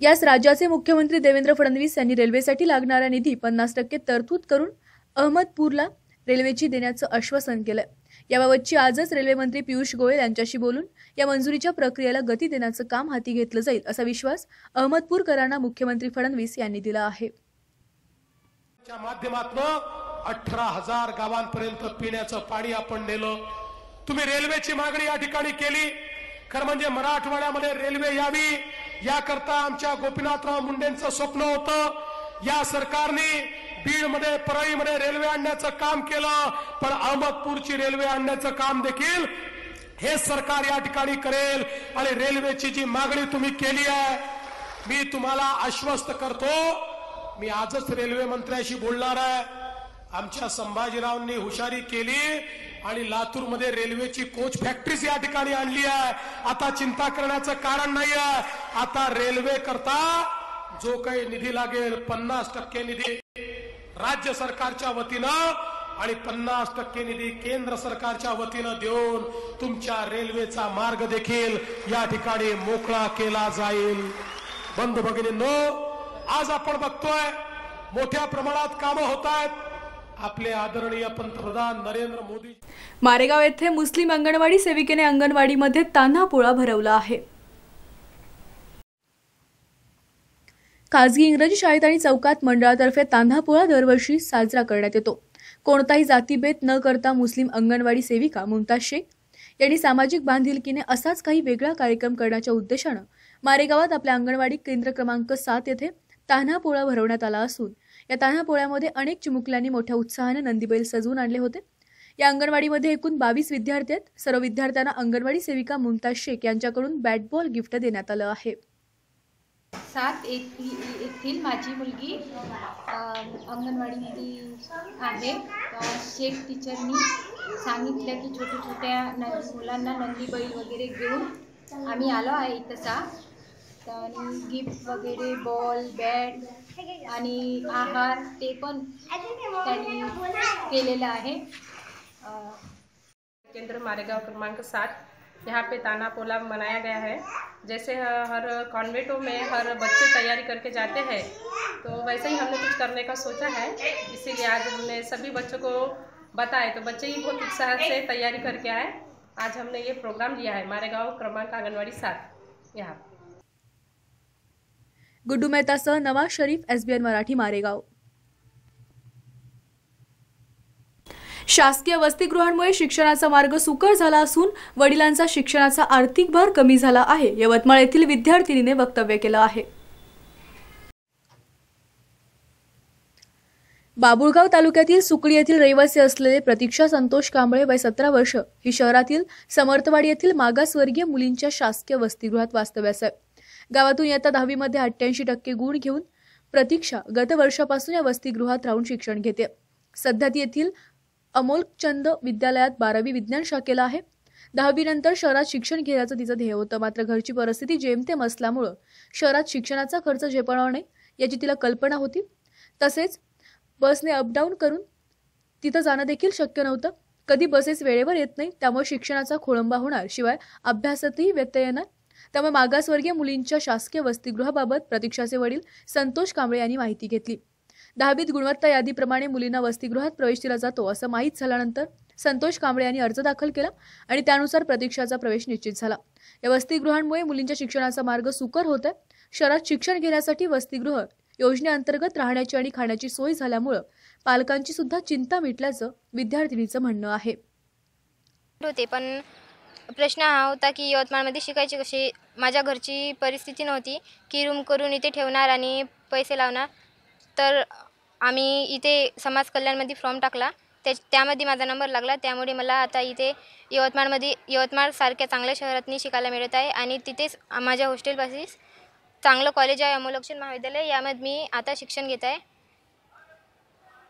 यास राज्याचे मुख्यमंत्री देवेंद्र फडणवीस यांनी रेल्वेसाठी लागणारा निधी 50% तरतूद करून अहमदपूरला रेल्वेची देण्याचं आश्वासन केलं. याबाबतची आजच रेल्वे मंत्री पियुष गोयल यांच्याशी बोलून या मंजुरीच्या प्रक्रियेला गती देण्याचं काम हाती घेतलं जाईल असा विश्वास अहमदपूरकरांना मुख्यमंत्री फडणवीस यांनी दिला आहे. च्या माध्यमातून 18,000 गावांपर्यंत पिण्याचं पाणी आपण नेलं. तुम्ही रेल्वेची मागणी या ठिकाणी केली. खरं म्हणजे मराठवाड्यामध्ये रेल्वे यावी याकरता आमच्या गोपीनाथराव मुंडेंचं स्वप्न होतं. या सरकारने बीडमध्ये, परळीमध्ये रेल्वे आणण्याचं काम केलं, पण अहमदपूरची रेल्वे आणण्याचं काम देखील हे सरकार या ठिकाणी करेल. आणि रेल्वेची जी मागणी तुम्ही केली आहे मी तुम्हाला आश्वस्त करतो, मी आजच रेल्वे मंत्र्याशी बोलणार आहे. आमच्या संभाजीरावांनी हुशारी केली आणि लातूरमध्ये रेल्वेची कोच फॅक्टरीज या ठिकाणी आणली आहे. आता चिंता करण्याचं कारण नाही आहे. आता रेल्वे करता जो काही निधी लागेल 50% निधी राज्य सरकारच्या वतीनं आणि 50% निधी केंद्र सरकारच्या वतीनं देऊन तुमच्या रेल्वेचा मार्ग देखील या ठिकाणी मोकळा केला जाईल. बंधू भगिनींनो, आज आपण बघतोय मोठ्या प्रमाणात कामं होत आहेत. आपले आदरणीय पंतप्रधान नरेंद्र मोदी. मारेगाव येथे मुस्लिम अंगणवाडी सेविकेने अंगणवाडीमध्ये तान्हा पोळा भरवला आहे. खासगी इंग्रजी शाळेत आणि चौकात मंडळातर्फे तान्हा पोळा दरवर्षी साजरा करण्यात येतो. कोणताही जातीभेद न करता मुस्लिम अंगणवाडी सेविका मुमताज शेख यांनी सामाजिक बांधिलकीने असाच काही वेगळा कार्यक्रम करण्याच्या उद्देशानं मारेगावात आपल्या अंगणवाडी केंद्र क्रमांक 7 येथे तान्हा पोळा भरवण्यात आला असून या तान्हा पोळ्यामध्ये अनेक चिमुकल्यांनी मोठ्या उत्साहाने नंदीबैल सजवून आणले होते. या अंगणवाडीमध्ये एकूण 22 विद्यार्थी आहेत. सर्व विद्यार्थ्यांना अंगणवाडी सेविका मुमताज शेख यांच्याकडून बॅट बॉल गिफ्ट देण्यात आलं आहे. 7 येथील माझी मुलगी अंगणवाडीमध्ये आहे. शेख टीचरनी सांगितलं की छोट्या छोट्या मुलांना नंदी बैल वगैरे घेऊन आम्ही आलो आहे इथं आणि गिफ्ट वगैरे बॉल बॅट आणि आहार ते पण त्यांनी केलेलं आहे. केंद्र मारेगांव क्रमांक 7 यहाँ पे ताना पोला मनाया गया है. जैसे हर कॉन्वेंटों में हर बच्चे तैयारी करके जाते हैं, तो वैसे ही हमने कुछ करने का सोचा है. इसीलिए आज हमने सभी बच्चों को बताए, तो बच्चे ही बहुत उत्साह से तैयारी करके आए. आज हमने ये प्रोग्राम लिया है मारेगांव क्रमांक आंगनवाड़ी 7 यहाँ. गुड्डू मेहतासह नवाज शरीफ, SBN मराठी, मारेगाव. शासकीय वसतिगृहांमुळे शिक्षणाचा मार्ग सुकर झाला असून वडिलांचा शिक्षणाचा आर्थिक भार कमी झाला आहे, यवतमाळ येथील विद्यार्थिनीने वक्तव्य केलं आहे. बाबुळगाव तालुक्यातील सुकळी येथील रहिवासी असलेले प्रतीक्षा संतोष कांबळे, वय 17 वर्ष, ही शहरातील समर्थवाडी येथील मागासवर्गीय मुलींच्या शासकीय वसतिगृहात वास्तव्यास आहे. गावातून इयत्ता 10वी मध्ये 88% गुण घेऊन प्रतीक्षा गत वर्षापासून या वसतिगृहात राहून शिक्षण घेते. सध्या ती येथील अमोलचंद विद्यालयात 12वी विज्ञान शाखेला आहे. 10वी नंतर शहरात शिक्षण घेण्याचं तिचं ध्येय होतं. मात्र घरची परिस्थिती जेमतेम असल्यामुळं शहरात शिक्षणाचा खर्च झेपणार नाही याची तिला कल्पना होती. तसेच बसने अपडाऊन करून तिथं जाणं देखील शक्य नव्हतं. कधी बसेस वेळेवर येत नाही, त्यामुळे शिक्षणाचा खोळंबा होणार, शिवाय अभ्यासातही व्यत्यय येणार. त्यामुळे मागासवर्गीय मुलींच्या शासकीय वसतिगृहाबाबत प्रतीक्षाचे वडील संतोष कांबळे यांनी माहिती घेतली. 10वीत गुणवत्ता यादीप्रमाणे मुलींना वसतिगृहात प्रवेश दिला जातो असं माहीत झाल्यानंतर संतोष कांबळे यांनी अर्ज दाखल केला आणि त्यानुसार प्रतीक्षाचा प्रवेश निश्चित झाला. या वसतिगृहांमुळे मुलींच्या शिक्षणाचा मार्ग सुकर होत आहे. शहरात शिक्षण घेण्यासाठी वसतिगृह योजनेअंतर्गत राहण्याची आणि खाण्याची सोय झाल्यामुळे पालकांची सुद्धा चिंता मिटल्याचं विद्यार्थिनीचं म्हणणं आहे. पण प्रश्न हा होता की यवतमाळमध्ये शिकायची कशी. माझ्या घरची परिस्थिती नव्हती की रूम करून इथे ठेवणार आणि पैसे लावणार. तर आम्ही इथे समाज कल्याणमध्ये फॉर्म टाकला, त्यामध्ये माझा नंबर लागला. त्यामुळे मला आता इथे यवतमाळसारख्या चांगल्या शहरातनी शिकायला मिळत आहे आणि तिथेच माझ्या हॉस्टेलपाशीच चांगलं कॉलेज आहे अमोलक्षण महाविद्यालय, यामध्ये मी आता शिक्षण घेत आहे.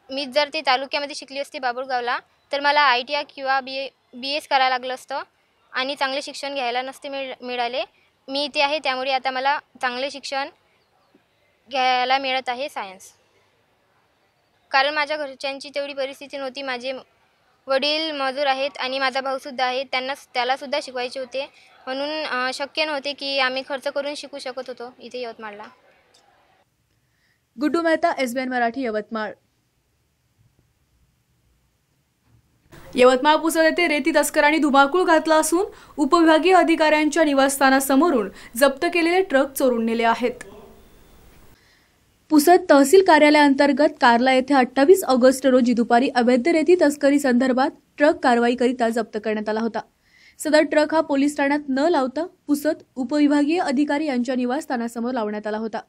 मी जर ती तालुक्यामध्ये शिकली असती बाबुळगावला तर मला ITI किंवा BS करायला लागलं असतं आणि चांगले शिक्षण घ्यायला नसते मिळाले. मी इथे आहे त्यामुळे आता मला चांगले शिक्षण घ्यायला मिळत आहे सायन्स. कारण माझ्या घरच्यांची तेवढी परिस्थिती नव्हती. माझे वडील मजूर आहेत आणि माझा भाऊसुद्धा आहे, त्यालासुद्धा शिकवायचे होते, म्हणून शक्य नव्हते की आम्ही खर्च करून शिकू शकत होतो इथे यवतमाळला. गुड्डू मेहता, SBN मराठी, यवतमाळ. यवतमाळ पुसद येथे रेती तस्करांनी धुमाकूळ घातला असून उपविभागीय अधिकाऱ्यांच्या निवासस्थानासमोरून जप्त केलेले ट्रक चोरून नेले आहेत. पुसद तहसील कार्यालयाअंतर्गत कारला येथे 28 ऑगस्ट रोजी दुपारी अवैध रेती तस्करी संदर्भात ट्रक कारवाईकरिता जप्त करण्यात आला होता. सदर ट्रक हा पोलीस ठाण्यात न लावता पुसद उपविभागीय अधिकारी यांच्या निवासस्थानासमोर लावण्यात आला होता.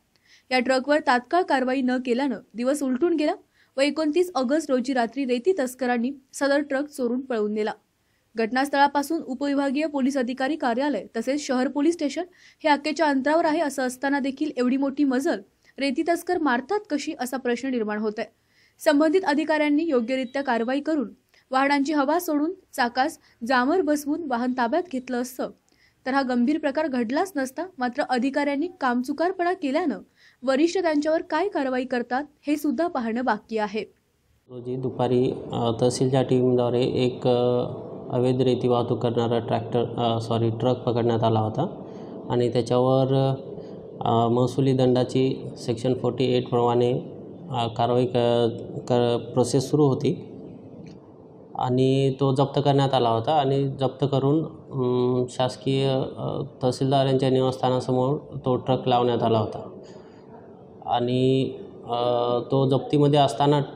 या ट्रकवर तात्काळ कारवाई न केल्यानं दिवस उलटून गेला व 29 ऑगस्ट रोजी रात्री रेती तस्करांनी सदर ट्रक चोरून पळवून नेला. घटनास्थळापासून उपविभागीय पोलीस अधिकारी कार्यालय तसेच शहर पोलीस स्टेशन हे अक्केच्या अंतरावर आहे. असं असताना देखील एवढी मोठी मजल रेती तस्कर मारतात कशी असा प्रश्न निर्माण होत आहे. संबंधित अधिकाऱ्यांनी योग्यरित्या कारवाई करून वाहनांची हवा सोडून चाकास जामर बसवून वाहन ताब्यात घेतलं असतं तर हा गंभीर प्रकार घडलाच नसता. मात्र अधिकाऱ्यांनी कामचुकारपणा केल्यानं वरिष्ठ त्यांच्यावर काय कारवाई करतात हे सुद्धा पाहणं बाकी आहे. रोजी दुपारी तहसीलच्या टीमद्वारे एक अवैध रेती वाहतूक करणारा ट्रक पकडण्यात आला होता आणि त्याच्यावर महसुली दंडाची सेक्शन 48 प्रमाणे कारवाई प्रोसेस सुरू होती आणि तो जप्त करण्यात आला होता आणि जप्त करून शासकीय तहसीलदार यांच्या निवासस्थानासमोर तो ट्रक लावण्यात आला होता आणि तो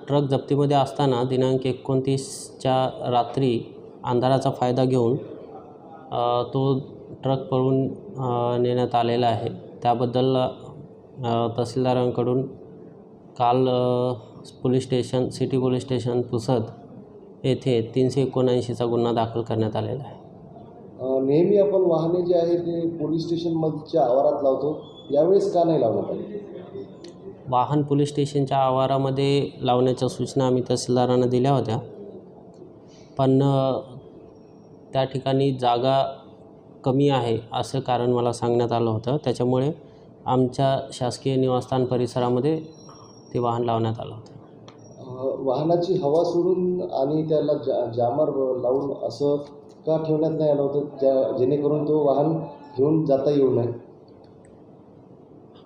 ट्रक जप्तीमध्ये असताना दिनांक 29च्या रात्री अंधाराचा फायदा घेऊन तो ट्रक पळून नेण्यात आलेला आहे. त्याबद्दल तहसीलदारांकडून काल सिटी पोलीस स्टेशन पुसद येथे 379चा गुन्हा दाखल करण्यात आलेला आहे. नेहमी आपण वाहने जे आहे ते पोलीस स्टेशनमधच्या आवारात लावतो, यावेळेस का नाही लावण्यात आली? वाहन पोलीस स्टेशनच्या आवारामध्ये लावण्याच्या सूचना आम्ही तहसीलदारांना दिल्या होत्या, पण त्या ठिकाणी जागा कमी आहे असं कारण मला सांगण्यात आलं होतं. त्याच्यामुळे आमच्या शासकीय निवासस्थान परिसरामध्ये ते वाहन लावण्यात आलं होतं. वाहनाची हवा सोडून आणि त्याला जामर लावून असं का ठेवण्यात नाही आलं होतं जेणेकरून तो वाहन घेऊन जाता येऊ नये?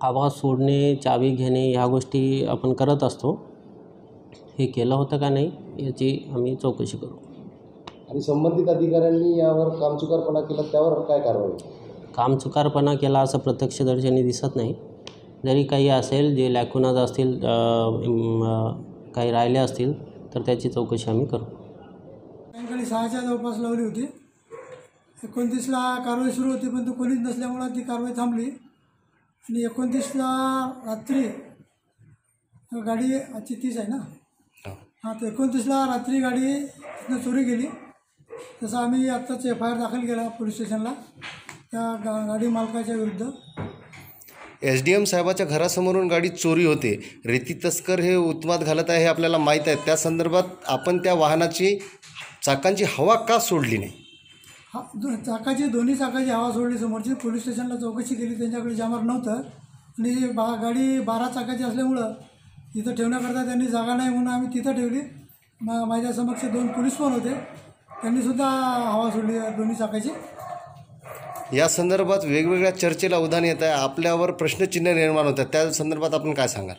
हवा सोडणे, चावी घेणे ह्या गोष्टी आपण करत असतो. हे केलं होतं का नाही याची आम्ही चौकशी करू. आणि संबंधित अधिकाऱ्यांनी यावर कामचुकारपणा केला त्यावर काय कारवाई? कामचुकारपणा केला असं प्रत्यक्षदर्शनी दिसत नाही. जरी काही असेल, जे लॅकुनाज असतील, काही राहिले असतील तर त्याची चौकशी आम्ही करू. सायंकाळी 6च्या जवळपास लावली होती. 29ला कारवाई सुरू होती, पण तो कोणीच नसल्यामुळं ती कारवाई थांबली आणि 29ला रात्री गाडी आजची 30 आहे ना, हां, तर 29ला रात्री गाडी चोरी गेली. तसं आम्ही आत्ताच FIR दाखल केला पोलीस स्टेशनला त्या गाडी मालकाच्या विरुद्ध. SDM साहेबाच्या घरासमोरून गाडी चोरी होते, रेती तस्कर हे उत्माद घालत आहे हे आपल्याला माहीत आहे. त्या संदर्भात आपण त्या वाहनाची चाकांची हवा का सोडली नाही? दोन्ही चाकाची हवा सोडली समोरची. पोलीस स्टेशनला चौकशी केली, त्यांच्याकडे जामर नव्हतं आणि गाडी 12 चाकाची असल्यामुळं तिथं ठेवण्याकरता त्यांनी जागा नाही म्हणून आम्ही तिथं ठेवली. माझ्या समक्ष 2 पोलीस पण होते, त्यांनीसुद्धा हवा सोडली दोन्ही चाकाची. या संदर्भात वेगवेगळ्या चर्चेला उधाण येत आहे, आपल्यावर प्रश्नचिन्ह निर्माण होतात, त्या संदर्भात आपण काय सांगाल?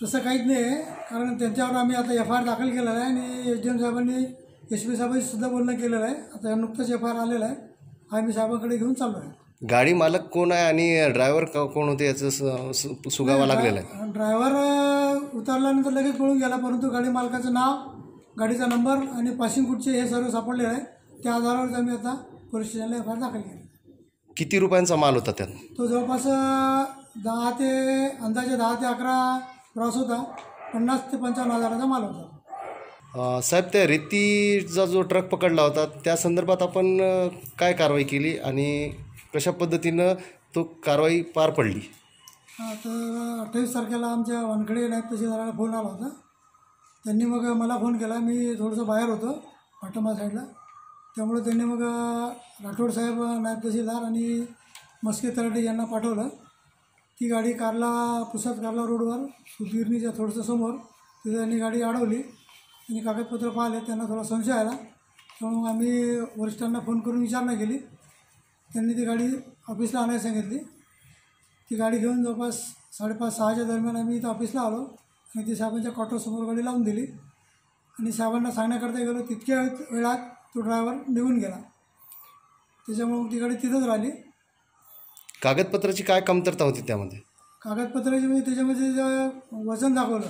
तसं काहीच नाही आहे, कारण त्यांच्यावर आम्ही आता FIR दाखल केलेला आहे आणि SDM साहेबांनी SP साहेबांशी सुद्धा बोलणं केलेलं आहे. आता नुकतंच FIR आलेलं आहे, आम्ही साहेबांकडे घेऊन चाललो आहे. गाडी मालक कोण आहे आणि ड्रायव्हर कोण होते याचं सुगावा लागलेलं आहे? ड्रायव्हर उतरल्यानंतर लगेच पळून गेला, परंतु गाडी मालकाचं नाव, गाडीचा नंबर आणि पासिंग कुठचे हे सर्व सापडलेलं आहे. त्या आधारावर आम्ही आता पोलीस स्टेशनला FIR दाखल केली. किती रुपयांचा माल होता त्यात? तो जवळपास 10 ते 11 क्रॉस होता. 50 ते 55 हजाराचा माल होता. साहेब, त्या रेतीचा जो ट्रक पकडला होता त्या संदर्भात आपण काय कारवाई केली आणि कशा पद्धतीनं तो कारवाई पार पडली? तर 28 तारखेला आमच्या वानखडे नायब तहसीलदाराला फोन आला होता. त्यांनी मग मला फोन केला. मी थोडंसं बाहेर होतो पाटोमा साईडला, त्यामुळे त्यांनी मग राठोड साहेब नायब तहसीलदार आणि मस्के तराटे यांना पाठवलं. ती गाडी पुसद कारला रोडवर गिरणीच्या थोडंसं समोर तिथे त्यांनी गाडी अडवली आणि कागदपत्र पाहिले. त्यांना थोडा संशय आला, त्यामुळे आम्ही वरिष्ठांना फोन करून विचारणा केली. त्यांनी ती गाडी ऑफिसला आणायला सांगितली. ती गाडी घेऊन जवळपास 5:30-6च्या दरम्यान आम्ही इथं ऑफिसला आलो आणि ती साहेबांच्या क्वार्टरसमोर गाडी लावून दिली आणि साहेबांना सांगण्याकरता गेलो. तितक्या वेळात तो ड्रायव्हर निघून गेला. त्याच्यामुळे ती गाडी तिथंच राहिली. कागदपत्राची काय कमतरता होती त्यामध्ये? कागदपत्राची म्हणजे त्याच्यामध्ये जे वजन दाखवलं,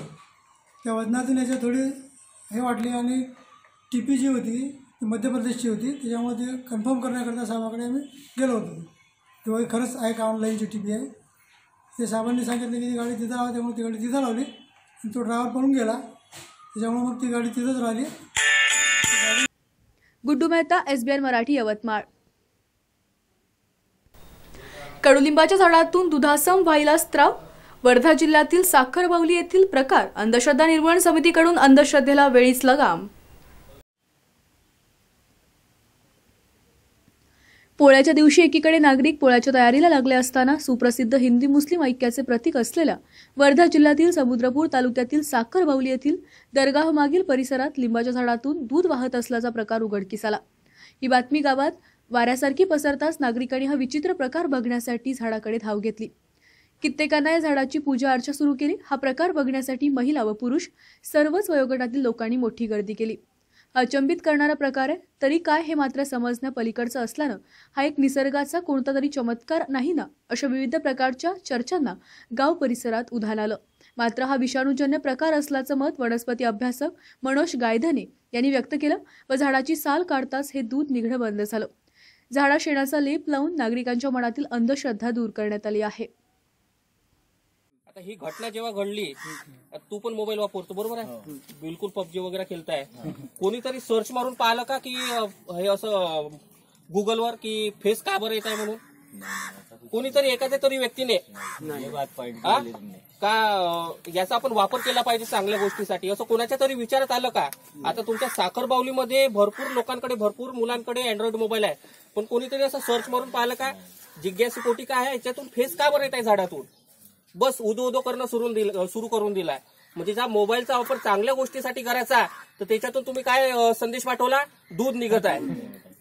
त्या वजनातून याच्यात थोडी हे वाटली आणि TP जी होती ती मध्य प्रदेशची होती. त्याच्यामुळे ते कन्फर्म करण्याकरता साहेबाकडे आम्ही गेलो होतो तेव्हा खरंच आहे का ऑनलाईनची TP आहे. ते साहेबांनी सांगितलं की ती गाडी तिथं लावा, त्यामुळे ती गाडी तिथं लावली आणि तो ड्रायव्हर पळून गेला. त्याच्यामुळे मग ती गाडी तिथंच राहिली. गुड्डू मेहता, SBN मराठी, यवतमाळ. कडुलिंबाच्या झाडातून दुधासम व्हायला स्त्राव. वर्धा जिल्ह्यातील साखरबावली येथील प्रकार. अंधश्रद्धा निर्मूलन समितीकडून अंधश्रद्धेला वेळीच लगाम. पोळ्याच्या दिवशी एकीकडे नागरिक पोळ्याच्या तयारीला लागले असताना सुप्रसिद्ध हिंदी मुस्लिम ऐक्याचे प्रतीक असलेल्या वर्धा जिल्ह्यातील समुद्रपूर तालुक्यातील साखरबावली येथील दरगाह मागील परिसरात लिंबाच्या झाडातून दूध वाहत असल्याचा प्रकार उघडकीस आला। ही बातमी गावात वाऱ्यासारखी पसरताच नागरिकांनी हा विचित्र प्रकार बघण्यासाठी झाडाकडे धाव घेतली। कित्येकांना या झाडाची पूजा अर्चा सुरू केली। हा प्रकार बघण्यासाठी महिला व पुरुष सर्वच वयोगटातील लोकांनी मोठी गर्दी केली। अचंबित करणारा प्रकार आहे, तरी काय हे मात्र समजण्या पलीकडचं असल्यानं हा एक निसर्गाचा कोणता तरी चमत्कार नाही ना, अशा विविध प्रकारच्या चर्चांना गाव परिसरात उधाण आलं। मात्र हा विषाणूजन्य प्रकार असल्याचं मत वनस्पती अभ्यासक मनोज गायधने यांनी व्यक्त केलं व झाडाची साल काढताच हे दूध निघणं बंद झालं। झाडा शेणाचा लेप लावून नागरिकांच्या मनातील अंधश्रद्धा दूर करण्यात आली आहे। आता ही घटना जेव्हा घडली, तू पण मोबाईल वापरतो बरोबर आहे, बिलकुल पबजी वगैरे खेळताय, कोणीतरी सर्च मारून पाहिलं का की हे असं गुगलवर की फेस का बरं येत आहे म्हणून? कोणीतरी एखाद्या तरी व्यक्तीने का याचा आपण वापर केला पाहिजे चांगल्या गोष्टीसाठी असं कोणाच्या तरी विचारात आलं का? आता तुमच्या साखरबावलीमध्ये भरपूर लोकांकडे, भरपूर मुलांकडे अँड्रॉइड मोबाईल आहे, पण कोणीतरी असं सर्च मारून पाहिलं का जिज्ञासेपोटी काय आहे याच्यातून फेस का बरं येत आहे झाडातून? बस उदो उदो करणं सुरू करून दिलाय। म्हणजे ज्या मोबाईलचा वापर चांगल्या गोष्टीसाठी करायचा तर त्याच्यातून तुम्ही काय संदेश पाठवला? दूध निघत आहे,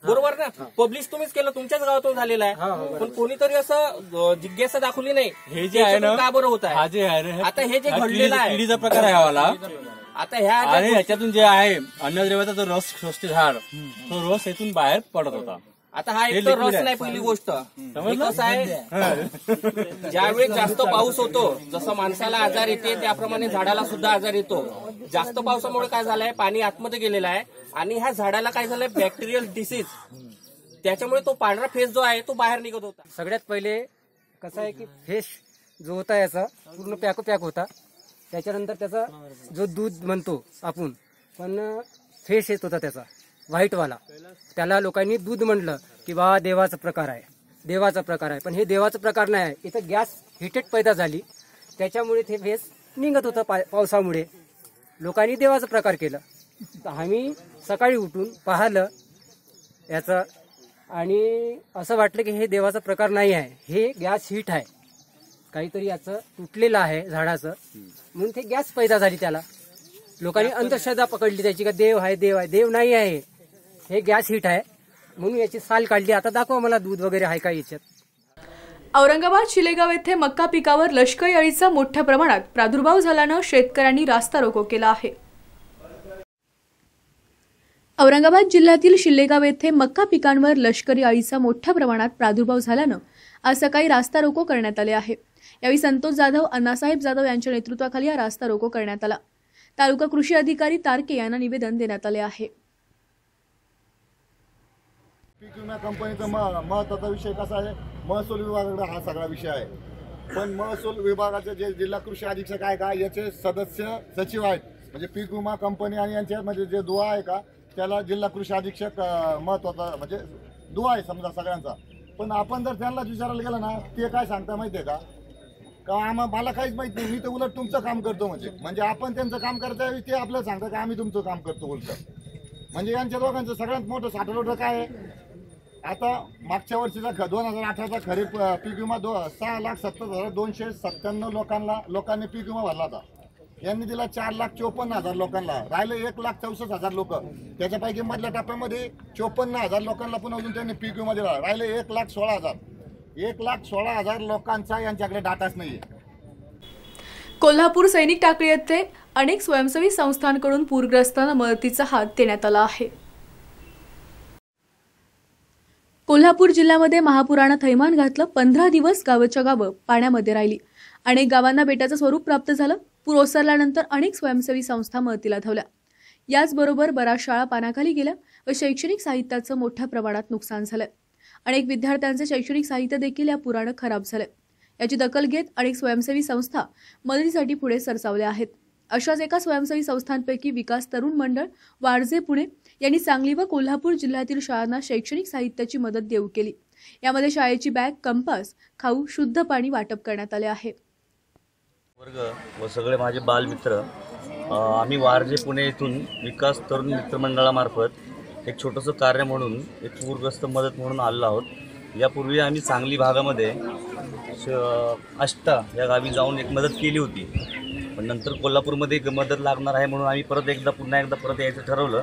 बरोबर ना? पब्लिश तुम्हीच केलं, तुमच्याच गावातून झालेलं आहे, पण कोणीतरी असं जिज्ञासा दाखवली नाही हे जे आहे ना का बरं होत आहे। आता हे जे घडलेलं आहे किडीचा प्रकार आहे वाला, आता ह्याच्यातून जे आहे अन्नद्रव्याचा जो रस शोषते झाड, तो रस येथून बाहेर पडत होता। आता हा एक तर रस नाही पहिली गोष्ट, कसं आहे ज्यावेळी जास्त पाऊस होतो, जसं माणसाला आजार येते त्याप्रमाणे झाडाला सुद्धा आजार येतो। जास्त पावसामुळे काय झालंय, पाणी आतमध्ये गेलेलं आहे आणि ह्या झाडाला काय झालंय बॅक्टेरियल डिसीज, त्याच्यामुळे तो पांढरा फेस जो आहे तो बाहेर निघत होता। सगळ्यात पहिले कसं आहे की फेस जो होता याचा पूर्ण पॅक होता, त्याच्यानंतर त्याचा जो दूध म्हणतो आपण, पण फेस येत होता त्याचा व्हाईटवाला, त्याला लोकांनी दूध म्हणलं की बा देवाचा प्रकार आहे, पण हे देवाचा प्रकार नाही आहे। इथं गॅस हिटेड पैदा झाली, त्याच्यामुळे ते फेस निघत होतं पावसामुळे, लोकांनी देवाचा प्रकार केलं। तर आम्ही सकाळी उठून पाहिलं याचं आणि असं वाटलं की हे देवाचा प्रकार नाही आहे, हे गॅस हीट आहे, काहीतरी याचं तुटलेलं आहे झाडाचं, म्हणून ते गॅस पैदा झाली। त्याला लोकांनी अंधश्रद्धा पकडली त्याची का देव आहे, देव नाही आहे, हे गॅस हीट आहे, म्हणून याची साल काढली। आता दाखवा मला दूध वगैरे आहे का याच्यात। औरंगाबाद शिलेगाव येथे मक्का पिकावर लष्करी अळीचा मोठ्या प्रमाणात प्रादुर्भाव झाल्यानं शेतकऱ्यांनी रास्ता रोको केला आहे। औरंगाबाद जिल्ह्यातील शिलेगाव येथे मक्का पिकांवर लष्करी अळीचा मोठ्या प्रमाणात प्रादुर्भाव झाल्यानं आज सकाळी रास्ता रोको करण्यात आले आहे। यावेळी संतोष जाधव, अण्णासाहेब जाधव यांच्या नेतृत्वाखाली हा रास्ता रोको करण्यात आला। तालुका कृषी अधिकारी तारके यांना निवेदन देण्यात आले आहे। पीक विमा कंपनीचा महत्त्वाचा विषय कसा आहे, महसूल विभागाकडे हा सगळा विषय आहे, पण महसूल विभागाचे जे जिल्हा कृषी अधीक्षक आहे का याचे सदस्य सचिव आहेत, म्हणजे पीक विमा कंपनी आणि यांच्यामध्ये जे दुवा आहे का त्याला जिल्हा कृषी अधीक्षक महत्त्वाचा म्हणजे दुवा आहे समजा सगळ्यांचा। पण आपण जर त्यांना विचारायला गेलं ना ते काय सांगता माहिती आहे का मला काहीच माहित नाही, मी तर उलट तुमचं काम करतो, म्हणजे आपण त्यांचं काम करता ते आपल्याला सांगतात का आम्ही तुमचं काम करतो उलट। म्हणजे यांच्या दोघांचं सगळ्यात मोठं साठवलं काय आहे, आता मागच्या वर्षीचा 2018चा खरीप पीक विमा 6,70,297 लोकांनी पीक विमा भरला होता, यांनी दिला 4,54,000 लोकांना, राहिले 1,64,000 लोक, त्याच्यापैकी मधल्या टप्प्यामध्ये 54,000 लोकांना पण अजून त्यांनी पीक विमा दिला, राहिले 1,16,000 लोकांचा यांच्याकडे डाटाच नाहीये। कोल्हापूर सैनिक टाकळी येथे अनेक स्वयंसेवी संस्थांकडून पूरग्रस्तांना मदतीचा हात देण्यात आला आहे। कोल्हापूर जिल्ह्यामध्ये महापुरानं थैमान घातलं। 15 दिवस गावच्या गावं पाण्यामध्ये राहिली। अनेक गावांना बेटाचं स्वरूप प्राप्त झालं। पूर ओसरल्यानंतर अनेक स्वयंसेवी संस्था मदतीला धावल्या। याचबरोबर बऱ्याच शाळा पाण्याखाली गेल्या व शैक्षणिक साहित्याचं मोठ्या प्रमाणात नुकसान झालं। अनेक विद्यार्थ्यांचे शैक्षणिक साहित्य देखील या पुरानं खराब झालं। याची दखल घेत अनेक स्वयंसेवी संस्था मदतीसाठी पुढे सरसावल्या आहेत। अशाच एका स्वयंसेवी संस्थांपैकी विकास तरुण मंडळ वारजे पुणे यांनी सांगली व कोल्हापूर जिल्ह्यातील शाळांना शैक्षणिक साहित्याची मदत देऊ केली। यामध्ये शाळेची बॅग, कंपास, खाऊ, शुद्ध पाणी वाटप करण्यात आले आहे। वर्ग व सगळे माझे बालमित्र आम्ही वारजे पुणे येथून विकास तरुण मित्रमंडळामार्फत एक छोटंसं कार्य म्हणून एक पूरग्रस्त मदत म्हणून आलेलो आहोत। यापूर्वी आम्ही सांगली भागामध्ये आष्टा या गावी जाऊन एक मदत केली होती, पण नंतर कोल्हापूरमध्ये एक मदत लागणार आहे म्हणून आम्ही पुन्हा एकदा परत यायचं ठरवलं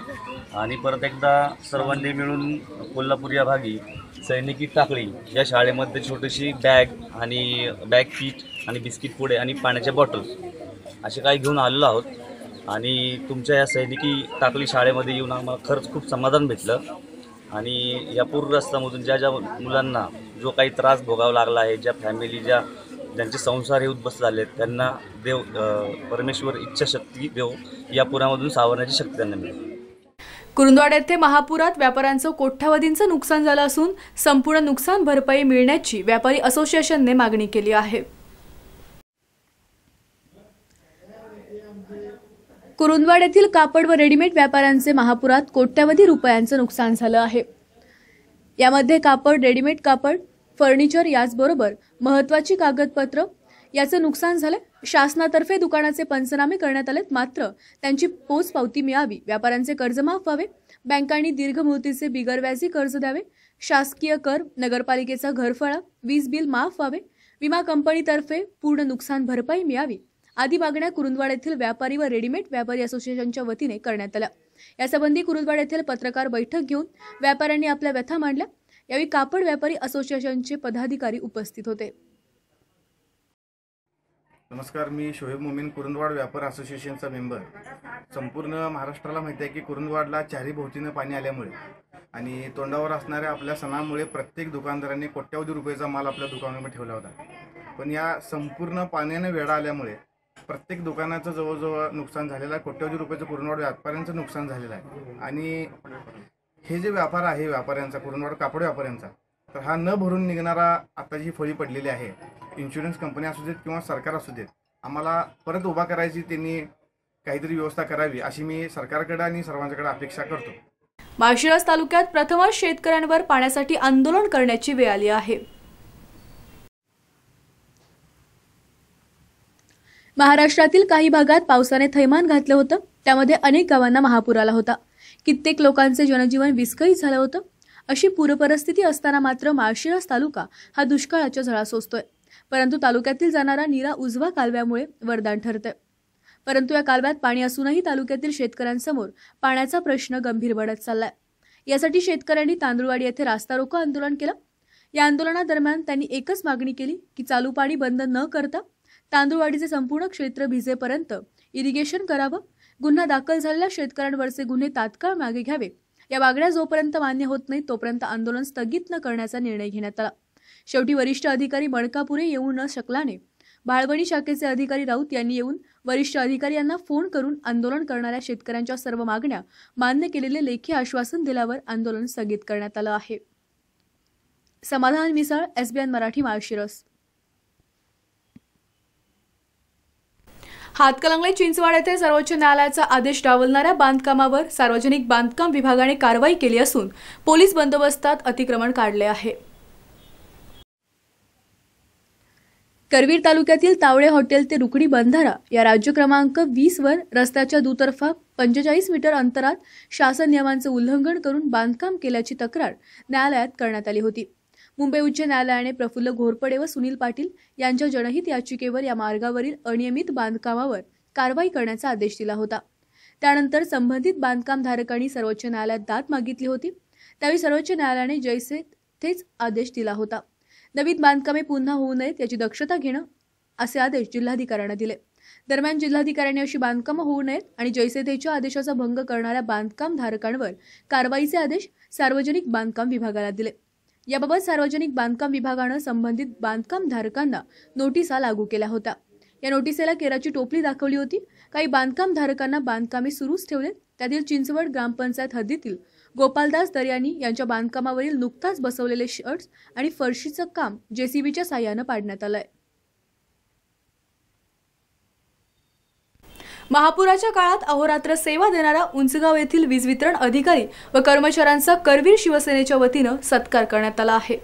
आणि परत एकदा सर्वांनी मिळून कोल्हापूर या भागी सैनिकी टाकळी या शाळेमध्ये छोटीशी बॅग किट आणि बिस्किट पुडे आणि पाण्याच्या बॉटल्स असे काही घेऊन आलेलो आहोत. आणि तुमच्या या सैनिकी टाकळी शाळेमध्ये येऊन आम्हाला खरंच खूप समाधान भेटलं. आणि या पूरग्रस्तामधून ज्या मुलांना जो काही त्रास भोगावा लागला आहे, ज्या फॅमिली ज्यांचे संसार हे उद्ध्वस्त झाले आहेत, त्यांना देव परमेश्वर इच्छाशक्ती देव या पुरामधून सावरण्याची शक्ती त्यांना मिळेल. कुरुंदवाड येथे महापुरात व्यापाऱ्यांचं कोट्यावधींचं नुकसान झालं असून संपूर्ण नुकसान भरपाई मिळण्याची व्यापारी असोसिएशनने मागणी केली आहे. कुरुंदवाड येथील कापड व रेडीमेड व्यापाऱ्यांचे महापुरात कोट्यावधी रुपयांचं नुकसान झालं आहे. यामध्ये कापड, रेडीमेड कापड, फर्निचर याचबरोबर महत्त्वाची कागदपत्र याचं नुकसान झालं. शासनातर्फे दुकानाचे पंचनामे करण्यात आलेत, मात्र त्यांची पोचपावती मिळावी, व्यापाऱ्यांचे कर्ज माफ व्हावे, बँकांनी दीर्घ मुदतीचे बिगर व्याजी कर्ज द्यावे, शासकीय कर, नगरपालिकेचा घरफाळा, वीज बिल माफ व्हावे, विमा कंपनीतर्फे पूर्ण नुकसान भरपाई मिळावी आदी मागण्या कुरुंदवाड येथील व्यापारी व रेडीमेड व्यापारी असोसिएशनच्या वतीने करण्यात आल्या. यासंबंधी कुरुंदवाड येथील पत्रकार बैठक घेऊन व्यापाऱ्यांनी आपल्या व्यथा मांडल्या. यावेळी कापड व्यापारी असोसिएशनचे पदाधिकारी उपस्थित होते. नमस्कार, मी शोहेब मोमीन, कुरुंदवाड व्यापार असोसिएशनचा मेंबर. संपूर्ण महाराष्ट्राला माहिती आहे की कुरुंदवाडला चारी भोवतीनं पाणी आल्यामुळे आणि तोंडावर असणाऱ्या आपल्या सणामुळे प्रत्येक दुकानदारांनी कोट्यावधी रुपयाचा माल आपल्या दुकानामध्ये ठेवला होता. पण या संपूर्ण पाण्याने वेढा आल्यामुळे प्रत्येक दुकानाचं जवळजवळ नुकसान झालेलं आहे. कोट्यावधी रुपयाचं कुरुंदवाड व्यापाऱ्यांचं नुकसान झालेलं आहे. आणि हे जे व्यापार आहे व्यापाऱ्यांचा, कुरुंदवाड कापड व्यापाऱ्यांचा, तर हा न भरून निघणारा आता जी फळी पडलेली आहे, इन्शुरन्स कंपनी असू देत किंवा सरकार असू देत, आम्हाला परत उभा करायची त्यांनी काहीतरी व्यवस्था करावी अशी मी सरकारकडे आणि सर्वांच्याकडे अपेक्षा करतो. माळशिरस तालुक्यात प्रथमच शेतकऱ्यांवर पाण्यासाठी आंदोलन करण्याची वेळ आली आहे. महाराष्ट्रातील काही भागात पावसाने थैमान घातलं होतं, त्यामध्ये अनेक गावांना महापूर आला होता. कित्येक लोकांचे जनजीवन विस्कळीत झालं होतं. अशी पूरपरिस्थिती असताना मात्र माळशिरस तालुका हा दुष्काळाच्या झळा सोसतोय. परंतु तालुक्यातील जाणारा नीरा उजवा कालव्यामुळे वरदान ठरतंय. परंतु या कालव्यात पाणी असूनही तालुक्यातील शेतकऱ्यांसमोर पाण्याचा प्रश्न गंभीर बनत चाललाय. यासाठी शेतकऱ्यांनी तांदुळवाडी येथे रास्ता रोको आंदोलन केलं. या आंदोलनादरम्यान त्यांनी एकच मागणी केली की चालू पाणी बंद न करता तांदुळवाडीचे संपूर्ण क्षेत्र भिजेपर्यंत इरिगेशन करावं. गुन्हा दाखल झालेल्या शेतकऱ्यांवरचे गुन्हे तात्काळ मागे घ्यावे. या मागण्या जोपर्यंत मान्य होत नाही तोपर्यंत आंदोलन स्थगित न करण्याचा निर्णय घेण्यात आला. शेवटी वरिष्ठ अधिकारी मणकापुरे येऊ न शकल्याने बाळवणी शाखेचे अधिकारी राऊत यांनी येऊन वरिष्ठ अधिकारी यांना फोन करून आंदोलन करणाऱ्या शेतकऱ्यांच्या सर्व मागण्या मान्य केलेले लेखी आश्वासन दिल्यावर आंदोलन स्थगित करण्यात आलं आहे. समाधान मिसाळ, SBN मराठी, माळशिरस. हातकणंगले चिंचवड येथे सर्वोच्च न्यायालयाचा आदेश डावलणाऱ्या बांधकामावर सार्वजनिक बांधकाम विभागाने कारवाई केली असून पोलीस बंदोबस्तात अतिक्रमण काढले आहे. करवीर तालुक्यातील तावडे हॉटेल ते रुकडी बंधारा या राज्य क्रमांक 20 वर रस्त्याच्या दुतर्फा 45 मीटर अंतरात शासन नियमांचे उल्लंघन करून बांधकाम केल्याची तक्रार न्यायालयात करण्यात आली होती. मुंबई उच्च न्यायालयाने प्रफुल्ल घोरपडे व सुनील पाटील यांच्या जनहित याचिकेवर या मार्गावरील अनियमित बांधकामावर कारवाई करण्याचा आदेश दिला होता. त्यानंतर संबंधित बांधकामधारकांनी सर्वोच्च न्यायालयात दाद मागितली होती. त्यावेळी सर्वोच्च न्यायालयाने जैसे तेच आदेश दिला होता. नवीन बांधकामे पुन्हा होऊ नयेत याची दक्षता घेणं असे आदेश जिल्हाधिकाऱ्यांना दिले. दरम्यान जिल्हाधिकाऱ्यांनी अशी बांधकामं होऊ नयेत आणि जैसे तेच्या आदेशाचा भंग करणाऱ्या बांधकामधारकांवर कारवाईचे आदेश सार्वजनिक बांधकाम विभागाला दिले. याबाबत सार्वजनिक बांधकाम विभागानं संबंधित बांधकामधारकांना नोटिसा लागू केल्या होत्या. या नोटिसेला केराची टोपली दाखवली होती. काही बांधकामधारकांना बांधकामे सुरूच ठेवले. त्यातील चिंचवड ग्रामपंचायत हद्दीतील गोपालदास दर्यानी यांच्या बांधकामावरील नुकताच बसवलेले शर्ट्स आणि फरशीचं काम JCBच्या साह्यानं पाडण्यात आलंय. महापुराच्या काळात अहोरात्र सेवा देणारा उंचगाव येथील वीज वितरण अधिकारी व कर्मचाऱ्यांचा करवीर शिवसेनेच्या वतीनं सत्कार करण्यात आला आहे.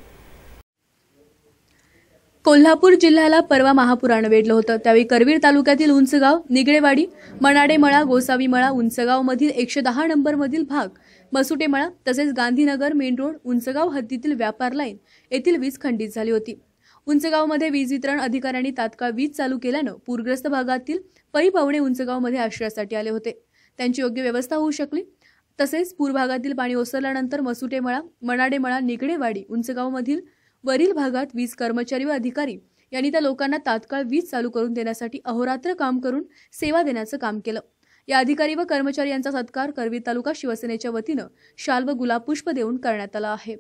कोल्हापूर जिल्ह्याला परवा महापुरानं वेढलं होतं. त्यावेळी करवीर तालुक्यातील उंचगाव, निगडेवाडी, मणाडेमळा, गोसावीमळा, उंचगावमधील 110 नंबरमधील भाग, मसुटेमळा तसेच गांधीनगर मेन रोड, उंचगाव हद्दीतील व्यापार लाईन येथील वीज खंडित झाली होती. उंचगावमध्ये वीज वितरण अधिकाऱ्यांनी तात्काळ वीज चालू केल्यानं पूरग्रस्त भागातील पै-पावणे उंचगावमध्ये आश्रयासाठी आले होते. त्यांची योग्य व्यवस्था होऊ शकली. तसेच पूर भागातील पाणी ओसरल्यानंतर मसुटेमळा, मणाडेमळा, निगडेवाडी, उंचगावमधील वरील भागात वीज कर्मचारी व अधिकारी यांनी त्या लोकांना तात्काळ वीज चालू करून देण्यासाठी अहोरात्र काम करून सेवा देण्याचं काम केलं. या अधिकारी व कर्मचारी यांचा सत्कार करवीर तालुका शिवसेनेच्या वतीनं शाल व गुलाबपुष्प देऊन करण्यात आला आहे.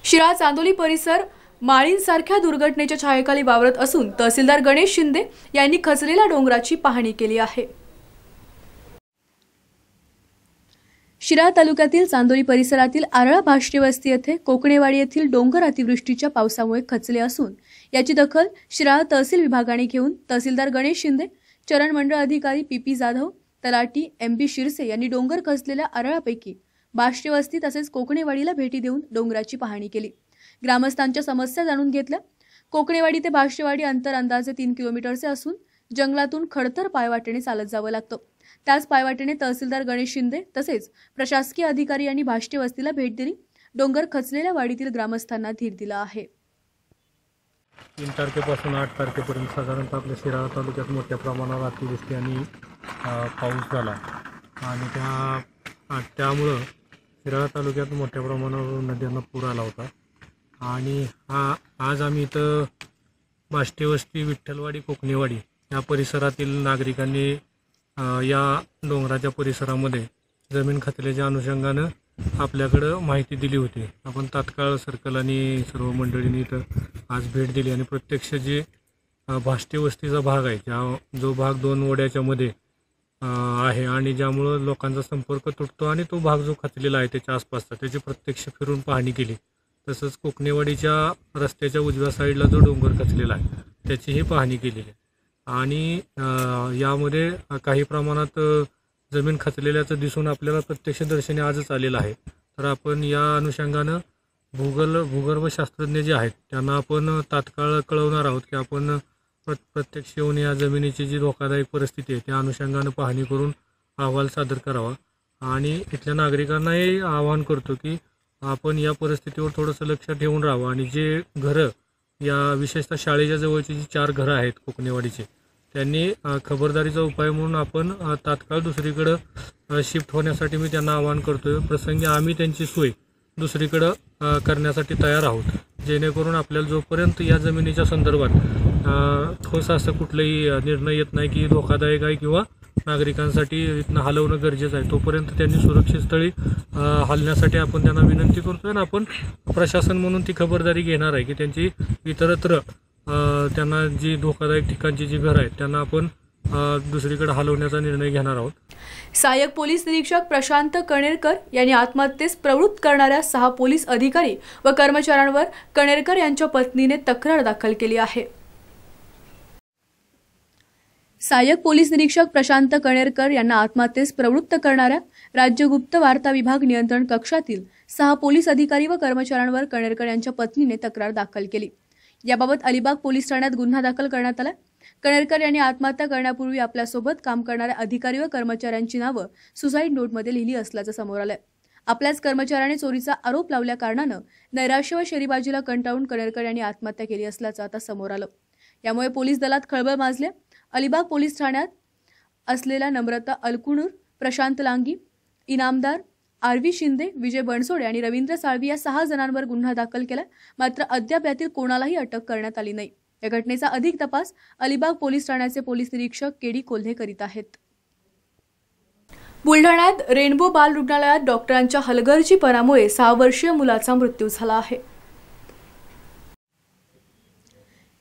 शिराळा चांदोली परिसर माळींसारख्या दुर्घटनेच्या छायेखाली वावरत असून तहसीलदार गणेश शिंदे यांनी खचलेल्या डोंगराची पाहणी केली आहे. शिराळा तालुक्यातील चांदोली परिसरातील आरळा भाष्टे वस्ती येथे कोकणेवाडी येथील डोंगर अतिवृष्टीच्या पावसामुळे खचले असून याची दखल शिराळा तहसील विभागाने घेऊन तहसीलदार गणेश शिंदे, चरण मंडळ अधिकारी पी जाधव, तलाठी MB शिरसे यांनी डोंगर खचलेल्या आरळापैकी भाष्टे वस्ती तसेच कोकणेवाडीला भेटी देऊन डोंगराची पाहणी केली. ग्रामस्थांच्या समस्या जाणून घेतल्या. कोकणेवाडी ते भाष्टेवाडी अंतर अंदाजे 3 किलोमीटरचे असून जंगलातून खडतर पायवाटेने चालत जावं लागतं. त्याच पायवाटेने तहसीलदार गणेश शिंदे तसेच प्रशासकीय अधिकारी यांनी भाष्टे वस्तीला भेट दिली. डोंगर खचलेल्या वाडीतील ग्रामस्थांना धीर दिला आहे. 3 तारखेपासून 8 तारखेपर्यंत साधारणतः आपल्या शिराळा तालुक्यात मोठ्या प्रमाणावर अतिवृष्टी आणि पाऊस झाला आणि त्यामुळं शिराळा तालुक्यात मोठ्या प्रमाणावर नद्यांना पूर आला होता. आणि आज आम्ही इथं भाष्टे वस्ती, विठ्ठलवाडी, कोकणेवाडी या परिसरातील नागरिकांनी या डोंगराच्या परिसरामध्ये जमीन खचल्याच्या अनुषंगानं आपल्याकडं माहिती दिली होती. आपण तात्काळ सर्कल आणि सर्व मंडळींनी इथं आज भेट दिली आणि प्रत्यक्ष जे भाष्टे वस्तीचा भाग आहे, जो भाग 2 ओढ्याच्या मध्ये आहे आणि ज्यामुळं लोकांचा संपर्क तुटतो आणि तो भाग जो खचलेला आहे त्याच्या आसपासचा, त्याची प्रत्यक्ष फिरून पाहणी केली. तसंच कोकणेवाडीच्या रस्त्याच्या उजव्या साईडला जो डोंगर खचलेला आहे त्याचीही पाहणी केलेली आहे. आणि यामध्ये काही प्रमाणात जमीन खचलेल्याचं दिसून आपल्याला प्रत्यक्षदर्शनी आजच आलेलं आहे. तर आपण या अनुषंगानं भूगर्भशास्त्रज्ञ जे आहेत त्यांना आपण तात्काळ कळवणार आहोत की आपण प्रत्यक्ष येऊन या जमिनीची जी धोकादायक परिस्थिती आहे त्या अनुषंगानं पाहणी करून अहवाल सादर करावा. आणि इथल्या नागरिकांनाही आवाहन करतो की आपण या परिस्थितीवर थोडंसं लक्ष ठेवून राहावं आणि जे घरं या विशेषतः शाळेच्या जवळची जी 4 घरं आहेत कोकणेवाडीचे, त्यांनी खबरदारीचा उपाय म्हणून आपण तात्काळ दुसरीकडं शिफ्ट होण्यासाठी मी त्यांना आवाहन करतो. प्रसंगी आम्ही त्यांची सोय दुसरीकडं करण्यासाठी तयार आहोत, जेणेकरून आपल्याला जोपर्यंत या जमिनीच्या संदर्भात ठोस असं कुठलाही निर्णय येत नाही की धोकादायक आहे किंवा नागरिकांसाठी इथनं हलवणं गरजेचं आहे, तोपर्यंत त्यांनी सुरक्षित स्थळी हलण्यासाठी आपण त्यांना विनंती करतो. आणि आपण प्रशासन म्हणून ती खबरदारी घेणार आहे की त्यांची इतरत्र त्यांना जी धोकादायक ठिकाणची जी घरं आहेत त्यांना आपण दुसरीकडे हलवण्याचा निर्णय घेणार आहोत. सहाय्यक पोलीस निरीक्षक प्रशांत कणेरकर यांनी आत्महत्येस प्रवृत्त करणाऱ्या 6 पोलीस अधिकारी व कर्मचाऱ्यांवर कणेरकर यांच्या पत्नीने तक्रार दाखल केली आहे. सहाय्यक पोलीस निरीक्षक प्रशांत कणेरकर यांना आत्महत्येस प्रवृत्त करणाऱ्या राज्य गुप्त वार्ता विभाग नियंत्रण कक्षातील 6 पोलीस अधिकारी व कर्मचाऱ्यांवर कणेरकर यांच्या पत्नीने तक्रार दाखल केली. याबाबत अलिबाग पोलीस ठाण्यात गुन्हा दाखल करण्यात आला. कणेरकर यांनी आत्महत्या करण्यापूर्वी आपल्यासोबत काम करणाऱ्या अधिकारी व कर्मचाऱ्यांची नावं सुसाईड नोटमध्ये लिहिली असल्याचं समोर आलंय. आपल्याच कर्मचाऱ्याने चोरीचा आरोप लावल्या कारणानं नैराश्य व शेरीबाजीला कंटाळून कणेरकर यांनी आत्महत्या केली असल्याचं आता समोर आलं. यामुळे पोलीस दलात खळबळ माजली. अलिबाग पोलीस ठाण्यात असलेल्या नम्रता अलकुणूर, प्रशांत लांगी, इनामदार RV शिंदे, विजय बनसोडे आणि रवींद्र साळवी या 6 जणांवर गुन्हा दाखल केला. मात्र अद्याप यातील कोणालाही अटक करण्यात आली नाही. या घटनेचा अधिक तपास अलिबाग पोलीस ठाण्याचे पोलीस निरीक्षक KD कोल्हे करीत आहेत. बुलढाण्यात रेनबो बाल रुग्णालयात डॉक्टरांच्या हलगर्जीपणामुळे 6 वर्षीय मुलाचा मृत्यू झाला आहे.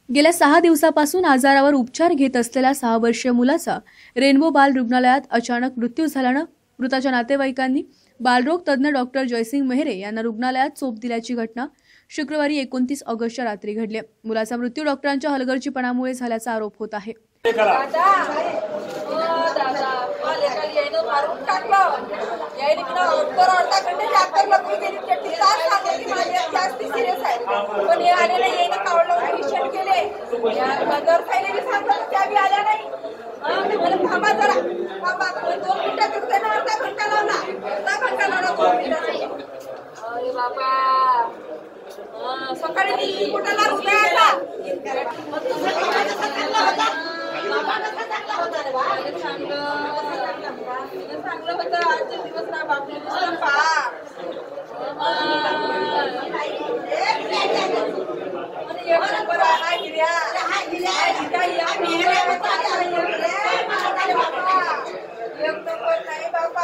गेल्या 6 दिवसापासून आजारावर उपचार घेत असलेल्या 6 वर्षीय मुलाचा रेनबो बाल रुग्णालयात अचानक मृत्यू झाल्यानं मृताच्या नातेवाईकांनी बालरोग तज्ज्ञ डॉक्टर जयसिंग मेहरे यांना रुग्णालयात चोप दिल्याची घटना शुक्रवारी 29 ऑगस्टच्या रात्री घडली. मुलाचा मृत्यू डॉक्टरांच्या हलगर्जीपणामुळे झाल्याचा आरोप होत आहे. मारून टाकलं यायला मी अर्धा घंटे आता लग्न गेली ते तास सांगते की माझी जास्त सिरियस आहे पण हे आलेले येईन कावडलं पेशंट गेले या मदर फायनली सांगतो त्या बी आल्या नाही मला थांबा जरा थांबा 2 मिनिटात त्यांना अर्धा घंटा लावला 2 मिनिटात अरे बाबा सकाळी कुठला रुपयाला चांगलं होतं आजचे दिवस ना बापरे बाबा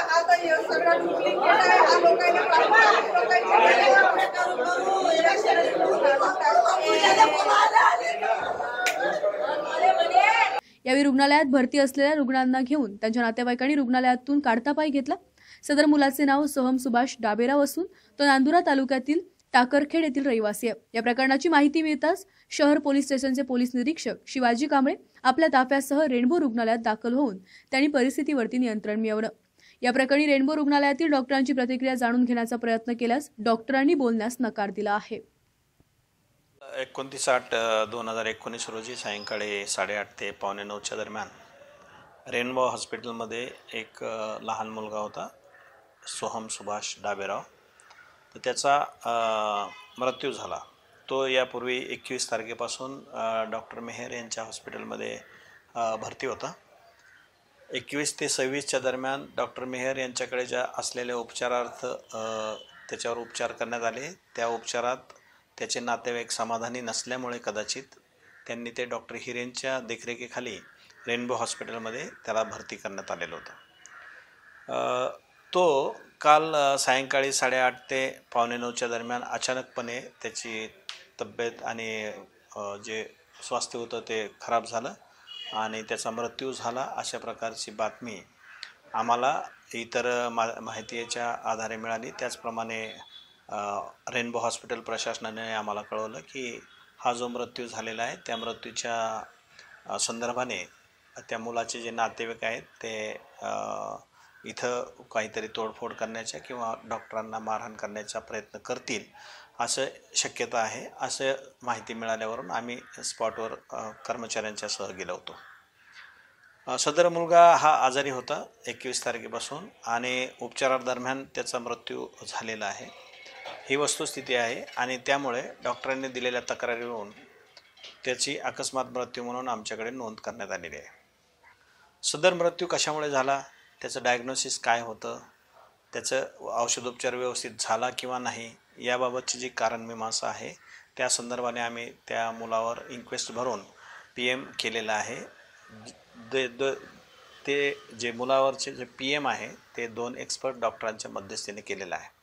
आता सगळं डुप्लिकेट आहे हा लोकांना यावेळी रुग्णालयात भरती असलेल्या रुग्णांना घेऊन त्यांच्या नातेवाईकांनी रुग्णालयातून काढता पाय घेतला। सदर मुलाचे नाव सोहम सुभाष डाबेराव असून तो नांदुरा तालुक्यातील टाकरखेड येथील रहिवासी आहे। या प्रकरणाची माहिती मिळताच शहर पोलीस स्टेशनचे पोलीस निरीक्षक शिवाजी कांबळे आपल्या ताफ्यासह रेनबो रुग्णालयात दाखल होऊन त्यांनी परिस्थितीवरती नियंत्रण मिळवलं। या प्रकरणी रेनबो रुग्णालयातील डॉक्टरांची प्रतिक्रिया जाणून घेण्याचा प्रयत्न केल्यास डॉक्टरांनी बोलण्यास नकार दिला आहे। 29/8/2019 रोजी सायंकाळी 8:30 ते 8:45 दरम्यान रेनबो हॉस्पिटलमध्ये एक लहान मुलगा होता सोहम सुभाष डाबेराव। तर त्याचा मृत्यू झाला। तो यापूर्वी 21 तारखेपासून डॉक्टर मेहर यांच्या हॉस्पिटलमध्ये भरती होता। 21 ते 26च्या दरम्यान डॉक्टर मेहर यांच्याकडे ज्या असलेल्या उपचारार्थ त्याच्यावर उपचार करण्यात आले। त्या उपचारात त्याचे नातेवाईक समाधानी नसल्यामुळे कदाचित त्यांनी ते डॉक्टर हिरेंच्या देखरेखीखाली रेनबो हॉस्पिटलमध्ये त्याला भरती करण्यात आलेलं होतं। तो काल सायंकाळी 8:30 ते 8:45च्या दरम्यान अचानकपणे त्याची तब्येत आणि जे स्वास्थ्य होतं ते खराब झालं आणि त्याचा मृत्यू झाला अशा प्रकारची बातमी आम्हाला इतर माहितीच्या आधारे मिळाली। त्याचप्रमाणे रेनबो हॉस्पिटल प्रशासनाने आम्हाला कळवलं की हा जो मृत्यू झालेला आहे त्या मृत्यूच्या संदर्भाने त्या मुलाचे जे नातेवाईक आहेत ते इथं काहीतरी तोडफोड करण्याचा किंवा डॉक्टरांना मारहाण करण्याचा प्रयत्न करतील असं शक्यता आहे। असं माहिती मिळाल्यावरून आम्ही स्पॉटवर कर्मचाऱ्यांच्या सह गेलो होतो। सदर मुलगा हा आजारी होता 21 तारखेपासून आणि उपचारादरम्यान त्याचा मृत्यू झालेला आहे ही वस्तुस्थिती आहे आणि त्यामुळे डॉक्टरांनी दिलेल्या तक्रारीवरून त्याची अकस्मात मृत्यू म्हणून आमच्याकडे नोंद करण्यात आलेली आहे। सदर मृत्यू कशामुळे झाला, त्याचं डायग्नोसिस काय होतं, त्याचं औषधोपचार व्यवस्थित झाला किंवा नाही याबाबतची जी कारणमीमांसा आहे त्या संदर्भाने आम्ही त्या मुलावर इन्क्वेस्ट भरून PM केलेलं आहे। ते जे मुलावरचे जे PM आहे ते 2 एक्सपर्ट डॉक्टरांच्या मध्यस्थीने केलेलं आहे।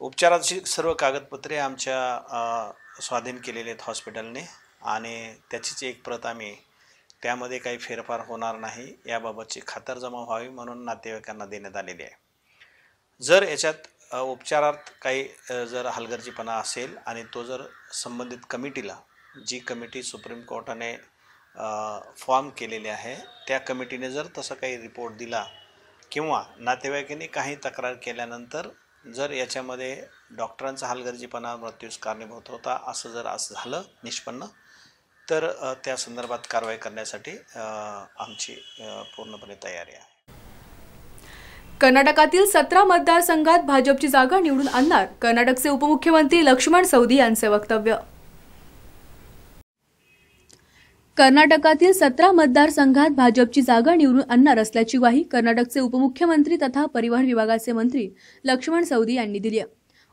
उपचाराची सर्व कागदपत्रे आमच्या स्वाधीन केलेले आहेत हॉस्पिटलने आणि त्याचीच एक प्रत आम्ही त्यामध्ये काही फेरफार होणार नाही याबाबतची खातरजमा व्हावी म्हणून नातेवाईकांना देण्यात आलेली आहे। जर याच्यात उपचारात काही जर हलगर्जीपणा असेल आणि तो जर संबंधित कमिटीला जी कमिटी सुप्रीम कोर्टाने फॉर्म केलेली आहे त्या कमिटीने जर तसं काही रिपोर्ट दिला किंवा नातेवाईकांनी काही तक्रार केल्यानंतर जर याच्यामध्ये डॉक्टरांचा हलगर्जीपणा मृत्यूस कारणीभूत होता असं जर असं झालं निष्पन्न तर त्या संदर्भात कारवाई करण्यासाठी आमची पूर्णपणे तयारी आहे। कर्नाटकातील 17 मतदारसंघात भाजपची जागा निवडून आणणार कर्नाटकचे उपमुख्यमंत्री लक्ष्मण सवदी यांचे वक्तव्य। कर्नाटकातील 17 मतदारसंघात भाजपची जागा निवडून आणणार असल्याची ग्वाही कर्नाटकचे उपमुख्यमंत्री तथा परिवहन विभागाचे मंत्री लक्ष्मण सवदी यांनी दिली आहे।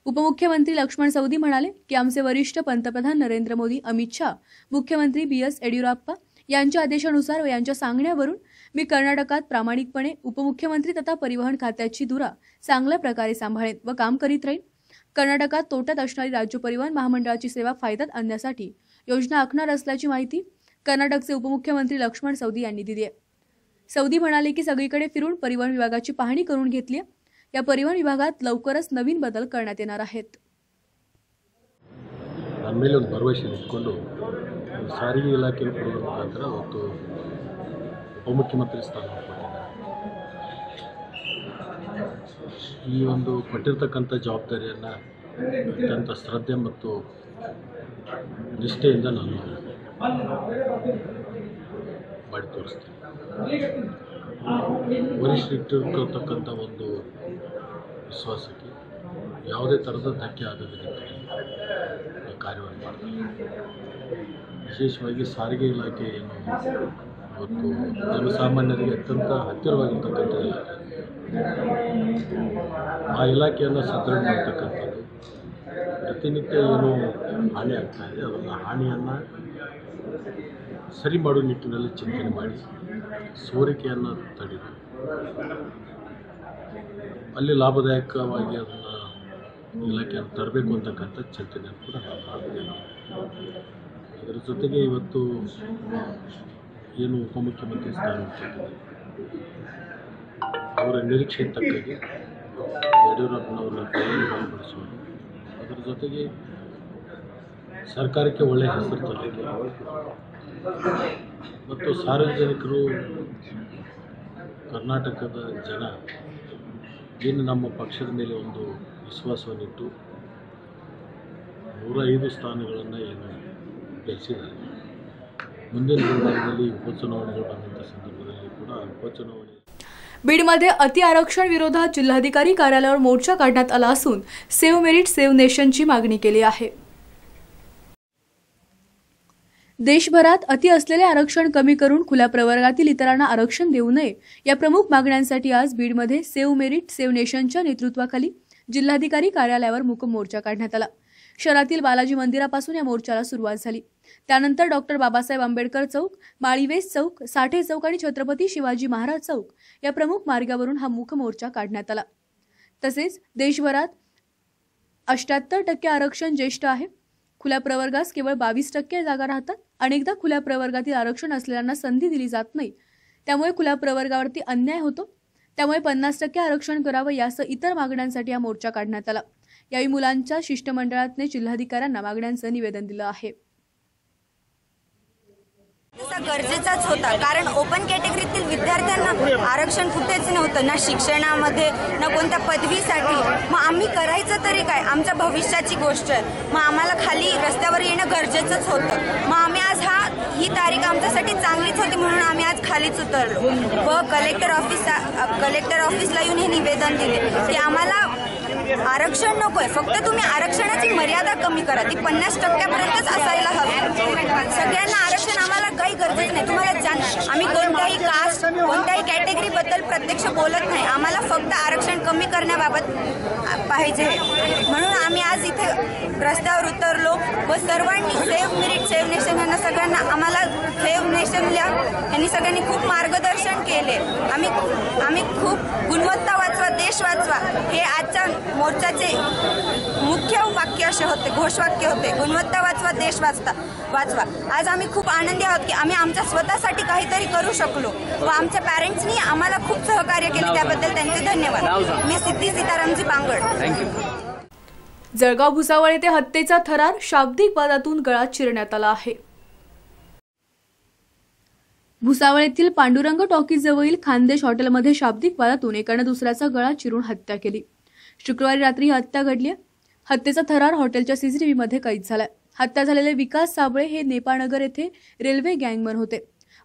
उपमुख्यमंत्री लक्ष्मण सवदी म्हणाले की आमचे वरिष्ठ पंतप्रधान नरेंद्र मोदी, अमित शाह, मुख्यमंत्री BS येडियुराप्पा यांच्या आदेशानुसार व यांच्या सांगण्यावरून मी कर्नाटकात प्रामाणिकपणे उपमुख्यमंत्री तथा परिवहन खात्याची धुरा चांगल्या प्रकारे सांभाळेन व काम करीत राहीन। कर्नाटकात तोट्यात असणारी राज्य परिवहन महामंडळाची सेवा फायद्यात आणण्यासाठी योजना आखणार असल्याची माहिती कर्नाटकचे उपमुख्यमंत्री लक्ष्मण सवदी यांनी दिली आहे। सवदी म्हणाले की सगळीकडे फिरून परिवहन विभागाची पाहणी करून घेतली आहे। या परिवहन विभागात लवकरच नवीन बदल करण्यात येणार आहेत। ನನ್ನ ಮೇಲೆ ಒಂದು ಭರವಸೆ ಇಟ್ಕೊಂಡು ಸಾರಿಗೆ ಇಲಾಖೆ ಕೊಡುವ ಮುಖಾಂತರ ಅವತ್ತು ಉಪಮುಖ್ಯಮಂತ್ರಿ ಸ್ಥಾನ ಕೊಟ್ಟಿದ್ದಾರೆ. ಈ ಒಂದು ಕೊಟ್ಟಿರ್ತಕ್ಕಂಥ ಜವಾಬ್ದಾರಿಯನ್ನು ಅತ್ಯಂತ ಶ್ರದ್ಧೆ ಮತ್ತು ನಿಷ್ಠೆಯಿಂದ ನಾನು ಮಾಡಿ ತೋರಿಸ್ತೇನೆ. ವರಿಷ್ಠರಿಟ್ಟಿರ್ತಕ್ಕಂಥ ಒಂದು ವಿಶ್ವಾಸಕ್ಕೆ ಯಾವುದೇ ಥರದ ಧಕ್ಕೆ ಆಗದ ರೀತಿಯಲ್ಲಿ ಈ ಕಾರ್ಯವನ್ನು ಮಾಡ್ತಾರೆ. ವಿಶೇಷವಾಗಿ ಸಾರಿಗೆ ಇಲಾಖೆ ಏನು ಇವತ್ತು ಜನಸಾಮಾನ್ಯರಿಗೆ ಅತ್ಯಂತ ಹತ್ತಿರವಾಗಿರ್ತಕ್ಕಂಥ ಇಲಾಖೆ, ಆ ಇಲಾಖೆಯನ್ನು ಸದೃಢ ಮಾಡ್ತಕ್ಕಂಥದ್ದು, ಪ್ರತಿನಿತ್ಯ ಏನು ಹಾನಿ ಆಗ್ತಾ ಇದೆ ಅದನ್ನು ಹಾನಿಯನ್ನು ಸರಿ ಮಾಡುವ ನಿಟ್ಟಿನಲ್ಲಿ ಚಿಂತನೆ ಮಾಡಿ ಸೋರಿಕೆಯನ್ನು ತಡೆದು ಅಲ್ಲಿ ಲಾಭದಾಯಕವಾಗಿ ಅದನ್ನು ಇಲಾಖೆಯನ್ನು ತರಬೇಕು ಅಂತಕ್ಕಂಥ ಚಿಂತನೆಯನ್ನು ಕೂಡ ನಾವು ಮಾಡ್ತೇವೆ. ಅದರ ಜೊತೆಗೆ ಇವತ್ತು ಏನು ಉಪಮುಖ್ಯಮಂತ್ರಿ ಸ್ಥಾನ ಕೊಟ್ಟಿದ್ದಾರೆ ಅವರ ನಿರೀಕ್ಷೆ ತಕ್ಕಾಗಿ ಯಡಿಯೂರಪ್ಪನವರ ಕೈಯಲ್ಲಿ ಬಲಪಡಿಸುವುದು, ಅದರ ಜೊತೆಗೆ ಸರ್ಕಾರಕ್ಕೆ ಒಳ್ಳೆಯ ಹೆಸರು ತರಲಿಕ್ಕೆ ಮತ್ತು ಸಾರ್ವಜನಿಕರು ಕರ್ನಾಟಕದ ಜನ ಏನು ನಮ್ಮ ಪಕ್ಷದ ಮೇಲೆ ಒಂದು ವಿಶ್ವಾಸವನ್ನಿಟ್ಟು 105 ಸ್ಥಾನಗಳನ್ನು ಏನು ಗೆಲ್ಲಿಸಿದ್ದಾರೆ. ಮುಂದಿನ ದಿನಮಾನದಲ್ಲಿ उपचुनावणेಗಳು ಬಂದಂಥ संदर्भाದಲ್ಲಿ ಕೂಡ उपचुनावणे बीडमध्ये अति आरक्षण विरोधात जिल्हाधिकारी कार्यालयावर मोर्चा काढण्यात आला असून सेव्ह मेरिट सेव्ह नेशनची मागणी केली आहे. देशभरात अति असलेले आरक्षण कमी करून खुल्या प्रवर्गातील इतरांना आरक्षण देऊ नये या प्रमुख मागण्यांसाठी आज बीडमध्ये सेव्ह मेरिट सेव्ह नेशनच्या नेतृत्वाखाली जिल्हाधिकारी कार्यालयावर मूक मोर्चा काढण्यात आला. शहरातील बालाजी मंदिरापासून या मोर्चाला सुरुवात झाली. त्यानंतर डॉक्टर बाबासाहेब आंबेडकर चौक, माळीवेस चौक, साठे चौक आणि छत्रपती शिवाजी महाराज चौक या प्रमुख मार्गावरून हा मूक मोर्चा काढण्यात आला. तसेच देशभरात 78% आरक्षण ज्येष्ठ आहे. खुल्या प्रवर्गास केवळ 22% जागा राहतात. अनेकदा खुल्या प्रवर्गातील आरक्षण असलेल्यांना संधी दिली जात नाही. त्यामुळे खुल्या प्रवर्गावरती अन्याय होतो. त्यामुळे 50% आरक्षण करावं यासह इतर मागण्यांसाठी हा मोर्चा काढण्यात आला. यावेळी मुलांच्या शिष्टमंडळाने जिल्हाधिकाऱ्यांना मागण्यांचं निवेदन दिलं आहे. गरजेचाच होता, कारण ओपन कॅटेगरीतील विद्यार्थ्यांना आरक्षण कुठेच नव्हतं, ना शिक्षणामध्ये ना कोणत्या पदवीसाठी. मग आम्ही करायचं तरी काय? आमच्या भविष्याची गोष्ट आहे. मग आम्हाला खाली रस्त्यावर येणं गरजेचंच होतं. मग आम्ही आज ही तारीख आमच्यासाठी चांगलीच होती म्हणून आम्ही आज खालीच उतरलो व कलेक्टर ऑफिसला येऊन हे निवेदन दिले की आम्हाला आरक्षण नकोय, फक्त तुम्ही आरक्षणाची मर्यादा कमी करा, ती 50%पर्यंतच असायला हवी. सगळ्यांना आरक्षण आम्हाला काही गरजेचं नाही. तुम्हाला आम्ही कोणत्याही कास्ट कोणत्याही कॅटेगरी बद्दल प्रत्यक्ष बोलत नाही. आम्हाला फक्त आरक्षण कमी करण्याबाबत पाहिजे. म्हणून आम्ही आज इथे रस्त्यावर उतरलो व सर्वांनी सेव्ह मेरिट सेव्ह नेशन यांना सगळ्यांना आम्हाला सेव्ह नेशनला यांनी सगळ्यांनी खूप मार्गदर्शन केले. आम्ही खूप गुणवत्ता वाचवा देश वाचवा हे आजच्या मोर्चाचे मुख्य वाक्य असे होते, घोषवाक्य होते. गुणवत्ता वाचवा देश वाचवा. आज आम्ही खूप आनंदी आहोत की आम्ही आमच्या स्वतःसाठी काहीतरी करू शकलो व आमच्या पॅरेंट्सनी आम्हाला खूप सहकार्य केले, त्याबद्दल त्यांचे धन्यवाद. मी सिद्धी सीतारामजी बांगड. जळगाव भुसावळ येथे हत्येचा थरार शाब्दिक वादातून गळा चिरण्यात आला आहे. भुसावळ येथील पांडुरंग टॉकीज जवळील खानदेश हॉटेलमध्ये शाब्दिक वादातून एकाने दुसऱ्याचा गळा चिरून हत्या केली. शुक्रवारी रात्री ही हत्या घडली. हत्येचा थरार हॉटेलच्या सीसीटीव्हीमध्ये कैद झालाय. हत्या झालेले विकास साबळे हे नेपाळनगर येथे रेल्वे गँगमन होते.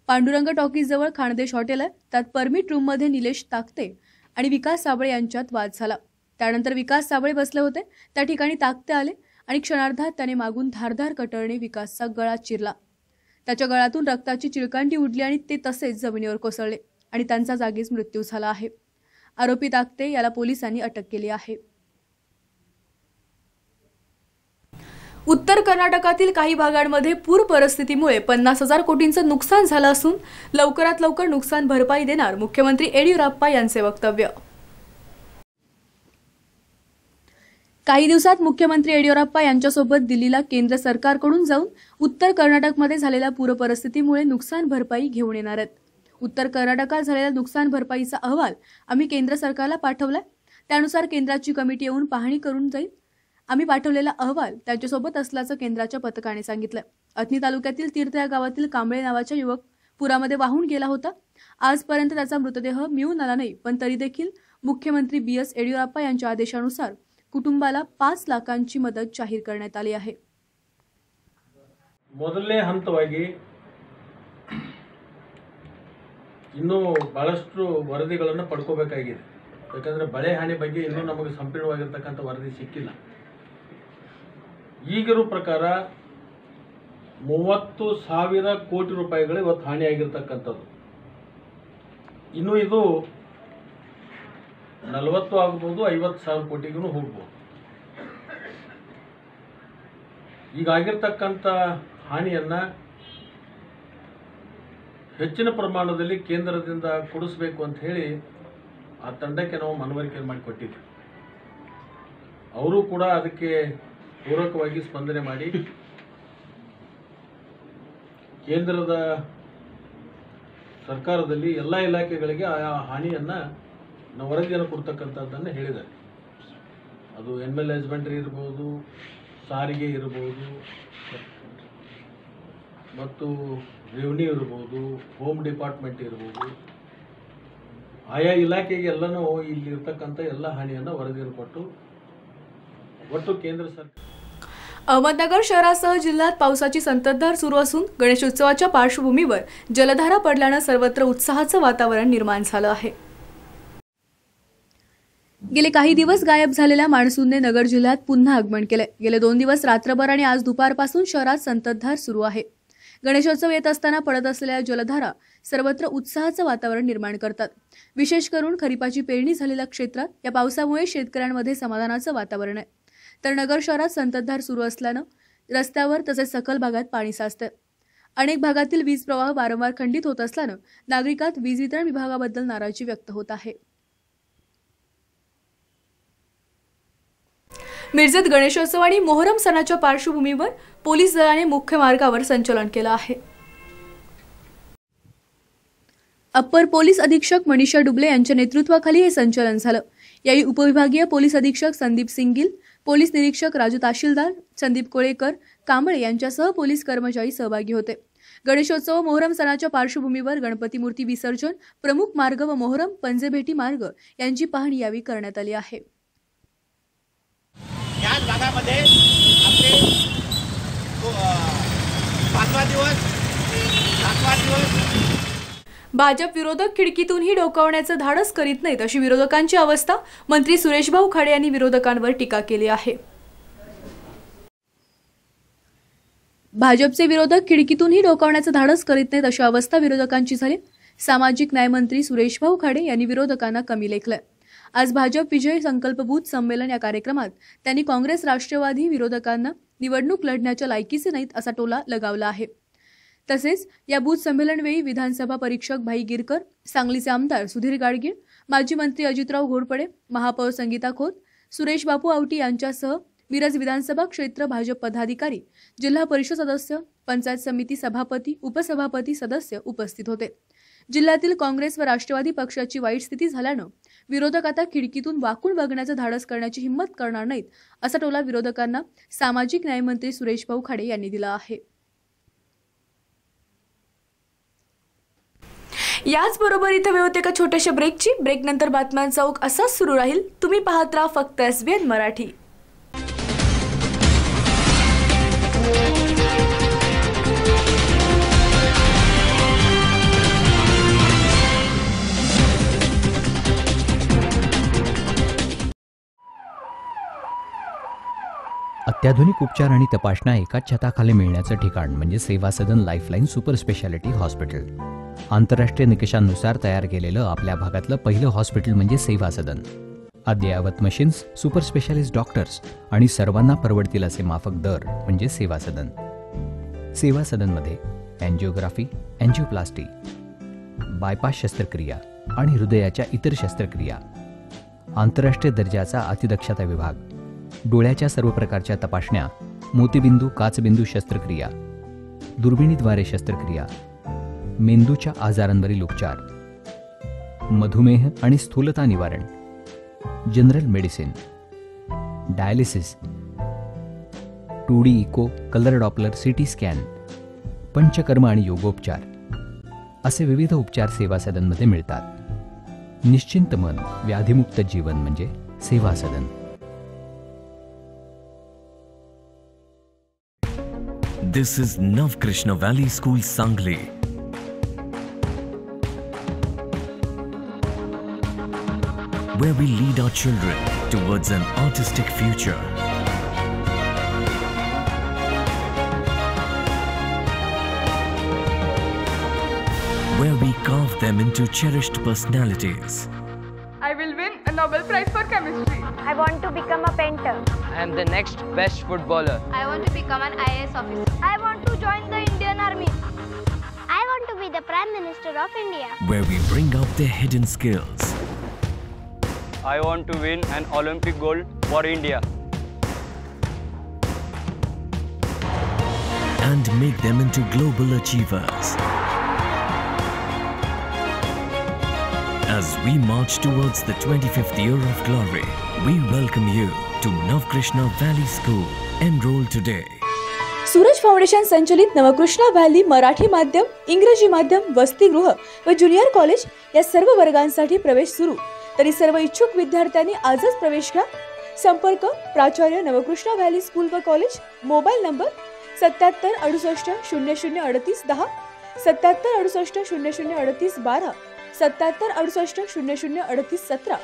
पांडुरंग टॉकीज जवळ खानदेश हॉटेल आहे. त्यात परमिट रूममध्ये निलेश ताकते आणि विकास साबळे यांच्यात वाद झाला. त्यानंतर विकास साबळे बसले होते. त्या ठिकाणी ताकते आले आणि क्षणार्धात त्याने मागून धारदार कटरने विकासचा गळा चिरला. त्याच्या गळ्यातून रक्ताची चिळकांडी उडली आणि ते तसेच जमिनीवर कोसळले आणि त्यांचा जागीच मृत्यू झाला आहे. आरोपी ताकते याला पोलिसांनी अटक केली आहे. उत्तर कर्नाटकातील काही भागांमध्ये पूर परिस्थितीमुळे 50,000 कोटींचं नुकसान झालं असून लवकरात लवकर नुकसान भरपाई देणार मुख्यमंत्री येडियुराप्पा यांचे वक्तव्य. काही दिवसात मुख्यमंत्री येडियुराप्पा यांच्यासोबत दिल्लीला केंद्र सरकारकडून जाऊन उत्तर कर्नाटकमध्ये झालेल्या पूर परिस्थितीमुळे नुकसान भरपाई घेऊन येणार आहेत. उत्तर कर्नाटकात झालेल्या नुकसान भरपाईचा अहवाल आम्ही केंद्र सरकारला पाठवलाय. त्यानुसार केंद्राची कमिटी येऊन पाहणी करून जाईल आम्ही पाठवलेला अहवाल त्यांच्यासोबत असल्याचं केंद्राच्या पथकाने सांगितलं. अथणी तालुक्यातील तीर्थ या गावातील कांबळे नावाचा युवक पुरामध्ये वाहून गेला होता. आजपर्यंत त्याचा मृतदेह मिळून आला नाही, पण तरी देखील मुख्यमंत्री BS येडियुरप्पा यांच्या आदेशानुसार कुटुंबाला 5 लाखांची मदत जाहीर करण्यात आली आहे. ಮೊದಲನೇ ಹಂತವಾಗಿ ಇನ್ನೂ ಬಹಳಷ್ಟು ವರದಿಗಳನ್ನು ಪಡ್ಕೋಬೇಕಾಗಿದೆ. ಯಾಕಂದರೆ ಬೆಳೆ ಹಾನಿ ಬಗ್ಗೆ ಇನ್ನೂ ನಮಗೆ ಸಂಪೂರ್ಣವಾಗಿರ್ತಕ್ಕಂಥ ವರದಿ ಸಿಕ್ಕಿಲ್ಲ. ಈಗಿರೋ ಪ್ರಕಾರ 30,000 ಕೋಟಿ ರೂಪಾಯಿಗಳು ಇವತ್ತು ಹಾನಿಯಾಗಿರ್ತಕ್ಕಂಥದ್ದು. ಇನ್ನು ಇದು 40 ಆಗ್ಬೋದು, 50,000 ಕೋಟಿಗೂ ಹೋಗ್ಬೋದು. ಈಗಾಗಿರ್ತಕ್ಕಂಥ ಹಾನಿಯನ್ನು ಹೆಚ್ಚಿನ ಪ್ರಮಾಣದಲ್ಲಿ ಕೇಂದ್ರದಿಂದ ಕೊಡಿಸಬೇಕು ಅಂತ ಹೇಳಿ ಆ ತಂಡಕ್ಕೆ ನಾವು ಮನವರಿಕೆ ಮಾಡಿಕೊಟ್ಟಿದ್ವಿ. ಅವರು ಕೂಡ ಅದಕ್ಕೆ ಪೂರಕವಾಗಿ ಸ್ಪಂದನೆ ಮಾಡಿ ಕೇಂದ್ರದ ಸರ್ಕಾರದಲ್ಲಿ ಎಲ್ಲ ಇಲಾಖೆಗಳಿಗೆ ಆ ಹಾನಿಯನ್ನು ವರದಿಯನ್ನು ಕೊಡ್ತಕ್ಕಂಥದ್ದನ್ನು ಹೇಳಿದ್ದಾರೆ. ಅದು ಎನಿಮಲ್ ಹಸ್ಬೆಂಡ್ರಿ ಇರ್ಬೋದು, ಸಾರಿಗೆ ಇರ್ಬೋದು, ಮತ್ತು ರೆವಿನ್ಯೂ ಇರ್ಬೋದು, ಹೋಮ್ ಡಿಪಾರ್ಟ್ಮೆಂಟ್ ಇರ್ಬೋದು, ಆಯಾ ಇಲಾಖೆಗೆ ಎಲ್ಲನೂ ಇಲ್ಲಿರ್ತಕ್ಕಂಥ ಎಲ್ಲ ಹಾನಿಯನ್ನು ವರದಿಯನ್ನು ಕೊಟ್ಟು ಒಟ್ಟು ಕೇಂದ್ರ ಸರ್ಕಾರ. अहमदनगर शहरासह जिल्ह्यात पावसाची संततधार सुरू असून गणेशोत्सवाच्या पार्श्वभूमीवर जलधारा पडल्यानं सर्वत्र उत्साहाचं वातावरण निर्माण झालं आहे. गेले काही दिवस गायब झालेल्या मान्सूनने नगर जिल्ह्यात पुन्हा आगमन केलंय. गेले 2 दिवस रात्रभर आणि आज दुपारपासून शहरात संततधार सुरू आहे. गणेशोत्सव येत असताना पडत असलेल्या जलधारा सर्वत्र उत्साहाचं वातावरण निर्माण करतात. विशेष करून खरीपाची पेरणी झालेल्या क्षेत्रात या पावसामुळे शेतकऱ्यांमध्ये समाधानाचं वातावरण आहे. तर नगर शहरात संततधार सुरू असल्यानं रस्त्यावर तसेच सखल भागात पाणी साचतं. अनेक भागातील वीज प्रवाह वारंवार खंडित होत असल्यानं नागरिकांत वीज वितरण विभागाबद्दल नाराजी व्यक्त होत आहे. मिरजेत गणेशोत्सव आणि मोहरम सणाच्या पार्श्वभूमीवर पोलीस दलाने मुख्य मार्गावर संचलन केलं आहे. अप्पर पोलीस अधीक्षक मनीषा डुबले यांच्या नेतृत्वाखाली हे संचलन झालं. यावेळी उपविभागीय पोलीस अधीक्षक संदीप सिंगिल, पोलीस निरीक्षक राजू तहसीलदार संदीप कोळेकर कांबळे यांच्यासह पोलीस कर्मचारी सहभागी होते. गणेशोत्सव मोहरम सणाच्या पार्श्वभूमीवर गणपती मूर्ती विसर्जन, प्रमुख मार्ग व मोहरम पंजेभेटी मार्ग यांची पाहणी यावेळी करण्यात आली आहे. याच भागामध्ये आपले 5वा दिवस भाजप विरोधक खिडकीतूनही डोकावण्याचं धाडस करीत नाहीत अशी विरोधकांची अवस्था. मंत्री सुरेशभाऊ खाडे यांनी विरोधकांवर टीका केली आहे. भाजपचे विरोधक खिडकीतूनही डोकावण्याचं धाडस करीत नाहीत अशी अवस्था विरोधकांची झाली. सामाजिक न्यायमंत्री सुरेशभाऊ खाडे यांनी विरोधकांना कमी लेखलंय. आज भाजप विजय संकल्प बूथ संमेलन या कार्यक्रमात त्यांनी काँग्रेस राष्ट्रवादी विरोधकांना निवडणूक लढण्याच्या लायकीचे नाहीत असा टोला लगावला आहे. तसेच या बूथ संमेलनवेळी विधानसभा परीक्षक भाई गिरकर, सांगलीचे आमदार सुधीर गाडगीळ, माजी मंत्री अजितराव घोरपडे, महापौर संगीता खोत, सुरेश बापू आवटी यांच्यासह मिरज विधानसभा क्षेत्र भाजप पदाधिकारी, जिल्हा परिषद सदस्य, पंचायत समिती सभापती, उपसभापती सदस्य उपस्थित होते. जिल्ह्यातील काँग्रेस व राष्ट्रवादी पक्षाची वाईट स्थिती झाल्यानं विरोधक आता खिडकीतून वाकून बघण्याचं धाडस करण्याची हिंमत करणार नाहीत असा टोला विरोधकांना सामाजिक न्यायमंत्री सुरेशभाऊ खाडे यांनी दिला आहे. याचबरोबर इथं वेळ होते एका छोट्याशा ब्रेकची. ब्रेकनंतर बातम्यांचा ओघ असाच सुरू राहील. तुम्ही पाहत राहा फक्त SBN मराठी. अत्याधुनिक उपचार आणि तपासण्या एकाच छताखाली मिळण्याचं ठिकाण म्हणजे सेवा सदन लाईफलाईन सुपर स्पेशालिटी हॉस्पिटल. आंतरराष्ट्रीय निकषांनुसार तयार केलेलं आपल्या भागातलं पहिलं हॉस्पिटल म्हणजे सेवा सदन. अद्ययावत मशीन्स, सुपर स्पेशालिस्ट डॉक्टर्स आणि सर्वांना परवडतील असे माफक दर म्हणजे सेवा सदन. सेवा सदनमध्ये अँजिओग्राफी, अँजिओप्लास्टी, बायपास शस्त्रक्रिया आणि हृदयाच्या इतर शस्त्रक्रिया, आंतरराष्ट्रीय दर्जाचा अतिदक्षता विभाग, डोळ्याच्या सर्व प्रकारच्या तपासण्या, मोतीबिंदू काचबिंदू शस्त्रक्रिया, दुर्बिणीद्वारे शस्त्रक्रिया, मेंदूच्या आजारांवरील उपचार, मधुमेह आणि स्थूलता निवारण, general medicine, dialysis, 2D echo, colour Doppler, CT scan, panchakarma आणि योगोपचार असे विविध उपचार सेवा सदनमध्ये मिळतात. निश्चिंत मन, व्याधिमुक्त जीवन म्हणजे सेवा सदन. This is Navkrishna Valley School, Sangli. Where we lead our children towards an artistic future. Where we carve them into cherished personalities. I will win a Nobel Prize for chemistry. I want to become a painter. I am the next best footballer. I want to become an IAS officer. I want to join the Indian Army. I want to be the Prime Minister of India. Where we bring out their hidden skills. I want to win an Olympic gold for India. And make them into global achievers. As we march towards the 25th year of glory, we welcome you to Navkrishna Valley School. Enroll today. Suraj foundation संचलित Navkrishna valley Marathi माध्यम, इंग्रजी माध्यम, वसतिगृह व junior college या सर्व वर्गांसाठी प्रवेश सुरू. तरी सर्व इच्छुक विद्यार्थ्यांनी आजच प्रवेश घ्या. संपर्क प्राचार्य नवकृष्णा व्हॅली स्कूल व college. Mobile number 77 68 00 38 10, 77 68 00 38 12, 77 68 00 38 17.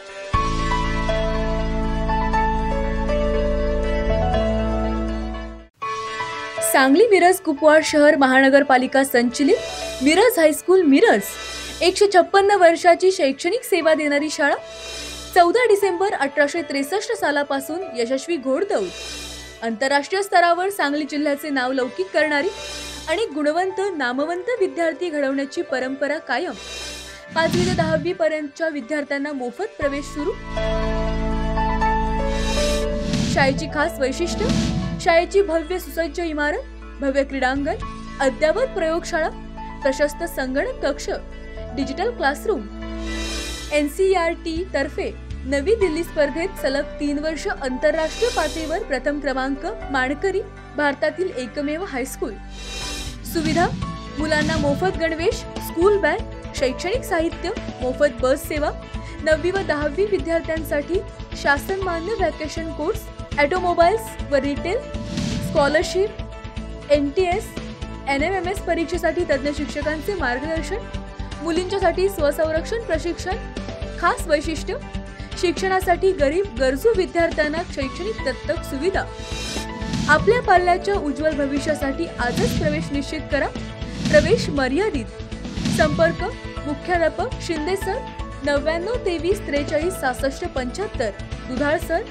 Sangli Miraj Kupwad शहर महानगरपालिका संचलित मिरज हायस्कूल मिरज 156 वर्षाची शैक्षणिक सेवा देणारी शाळा. 14 डिसेंबर 1863 सालापासून यशस्वी घोडदौड. आंतरराष्ट्रीय स्तरावर सांगली जिल्ह्याचे नाव लौकिक करणारी आणि गुणवंत नामवंत विद्यार्थी घडवण्याची परंपरा कायम. 5वी ते 10वी पर्यंतच्या विद्यार्थ्यांना मोफत प्रवेश सुरू. शाळेची खास वैशिष्ट्य: शाळेची भव्य सुसज्ज इमारत, भव्य क्रीडांगण, अद्ययावत प्रयोगशाळा, प्रशस्त संगणक कक्ष, डिजिटल क्लासरूम. NCERT तर्फे नवी दिल्ली स्पर्धेत सलग 3 वर्ष आंतरराष्ट्रीय पातळीवर प्रथम क्रमांक मानकरी भारतातील एकमेव हायस्कूल. सुविधा: मुलांना मोफत गणवेश, स्कूल बॅग, शैक्षणिक साहित्य, मोफत बस सेवा. 9वी व 10वी विद्यार्थ्यांसाठी शासनमान्य व्हॅकेशन कोर्स, ऑटोमोबाईल्स व रिटेल, स्कॉलरशिप, NTS, NMMS परीक्षेसाठी तज्ज्ञ शिक्षकांचे मार्गदर्शन. मुलींच्यासाठी स्वसंरक्षण प्रशिक्षण. खास वैशिष्ट्य: शिक्षणासाठी गरीब गरजू विद्यार्थ्यांना शैक्षणिक दत्तक सुविधा. आपल्या पाल्याच्या उज्ज्वल भविष्यासाठी आजच प्रवेश निश्चित करा. प्रवेश मर्यादित. संपर्क मुख्याध्यापक शिंदे सर 99 23 43 66 75, दुधाळ सर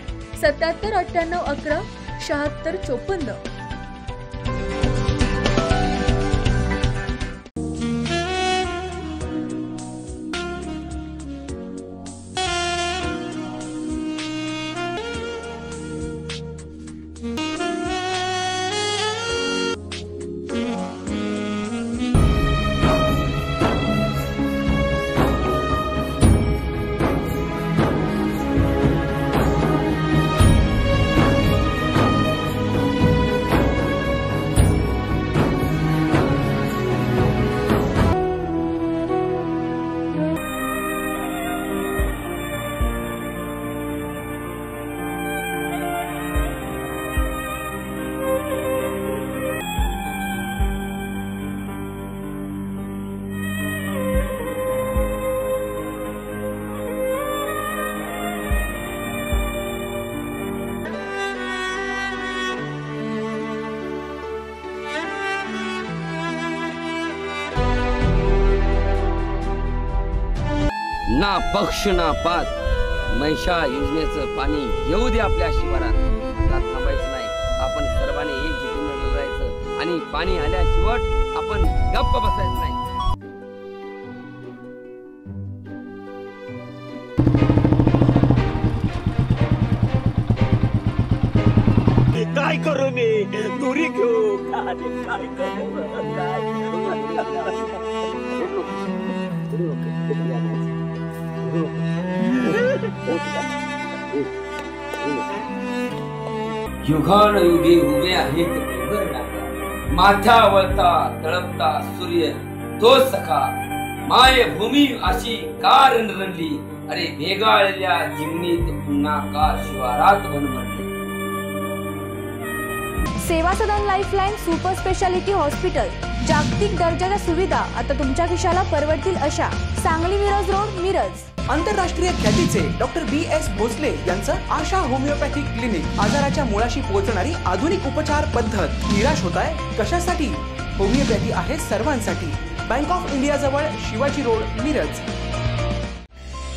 77 98 11 76 54. ना पक्ष ना पात, मैशा योजनेचं पाणी येऊ दे आपल्या शिवारात. आता थांबायचं नाही, आपण सर्वांनी एकजुटीने लढायचं आणि पाणी आल्याशिवाय आपण गप्प बसायचं नाही. काय करू मी? दुरी घेऊ काय करू? युगानुयुगे उभे आहेत डोंगर डागा, माथ्यावरता तळपता सूर्य तो सखा, मायभूमी अशी का रणरणली, अरे भेगाळलेल्या जिमनीत पुन्हा का शिवारात बनवली. सेवा सदन लाईफलाईन सुपर स्पेशालिटी हॉस्पिटल, जागतिक दर्जाच्या सुविधा आता तुमच्या खिशाला परवडतील अशा. सांगली मिरज रोड, मिरज. आंतरराष्ट्रीय ख्यातीचे डॉक्टर BS भोसले यांचं आशा होमिओपॅथिक क्लिनिक, आजाराच्या मुळाशी पोहोचणारी आधुनिक उपचार पद्धत. निराश होताय कशासाठी? होमिओपॅथी आहे सर्वांसाठी. बँक ऑफ इंडिया जवळ, शिवाजी रोड, मिरज.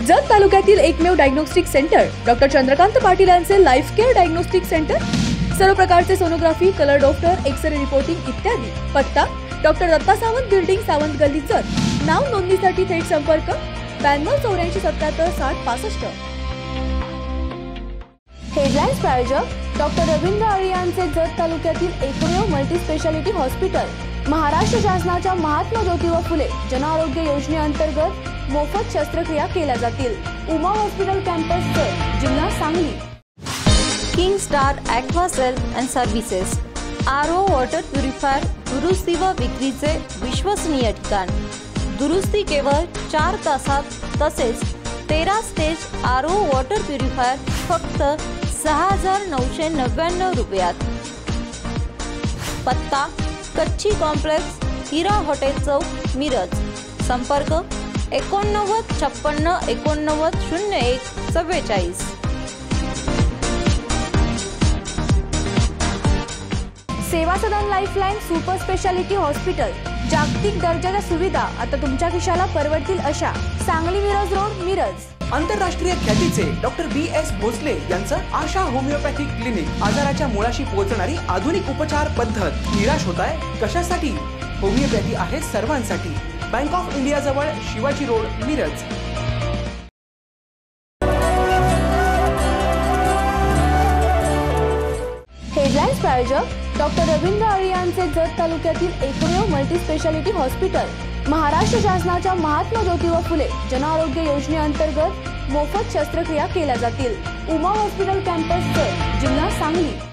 जत तालुक्यातील एकमेव diagnostic centre doctor Chandrakant Patil यांचे लाईफ केअर डायग्नोस्टिक सेंटर. सर्व प्रकारचे sonography, colour doctor, X-ray reporting इत्यादी. पत्ता डॉक्टर दत्ता सावंत बिल्डिंग, सावंत गल्ली, जत. नाव नोंदणीसाठी थेट संपर्क 9284776065. हेडलाईन्स प्रायोजक डॉक्टर रवींद्र अळी यांचे जत तालुक्यातील एकमेव मल्टी स्पेशालिटी हॉस्पिटल. महाराष्ट्र शासनाच्या महात्मा ज्योतिबा फुले जनआरोग्य योजनेअंतर्गत मोफत शस्त्रक्रिया केल्या जातील. उमा हॉस्पिटल कॅम्पस, जत, जिल्हा Sangli. King star Aquacell and services, RO water purifier दुरुस्ती व विक्रीचे विश्वसनीय ठिकाण. दुरुस्ती केवळ 4 तासात, तसेच 13 स्टेज RO वॉटर प्युरिफायर फक्त 6,999 रुपयात. पत्ता कच्ची कॉम्प्लेक्स, हिरा हॉटेल चौक, मिरज. संपर्क 89 56 89 01 44. सेवा सदन लाईफलाईन सुपर स्पेशालिटी हॉस्पिटल, जागतिक दर्जाच्या सुविधा आता तुमच्या खिशाला परवडतील अशा. सांगली मिरज रोड, मिरज. आंतरराष्ट्रीय ख्यातीचे डॉक्टर BS भोसले यांचं आशा होमिओपॅथिक क्लिनिक, आजाराच्या मुळाशी पोहोचणारी आधुनिक उपचार पद्धत. निराश होताय कशासाठी? होमिओपॅथी आहे सर्वांसाठी. बँक ऑफ इंडिया जवळ, शिवाजी रोड, मिरज. हेडलाईन्स प्रायोजक डॉक्टर रवींद्र अळी यांचे जत तालुक्यातील एकमेव मल्टी स्पेशालिटी हॉस्पिटल. महाराष्ट्र शासनाच्या महात्मा ज्योतिबा फुले जनआरोग्य योजनेअंतर्गत मोफत शस्त्रक्रिया केल्या जातील. उमा हॉस्पिटल कॅम्पस, जत, जिल्हा सांगली.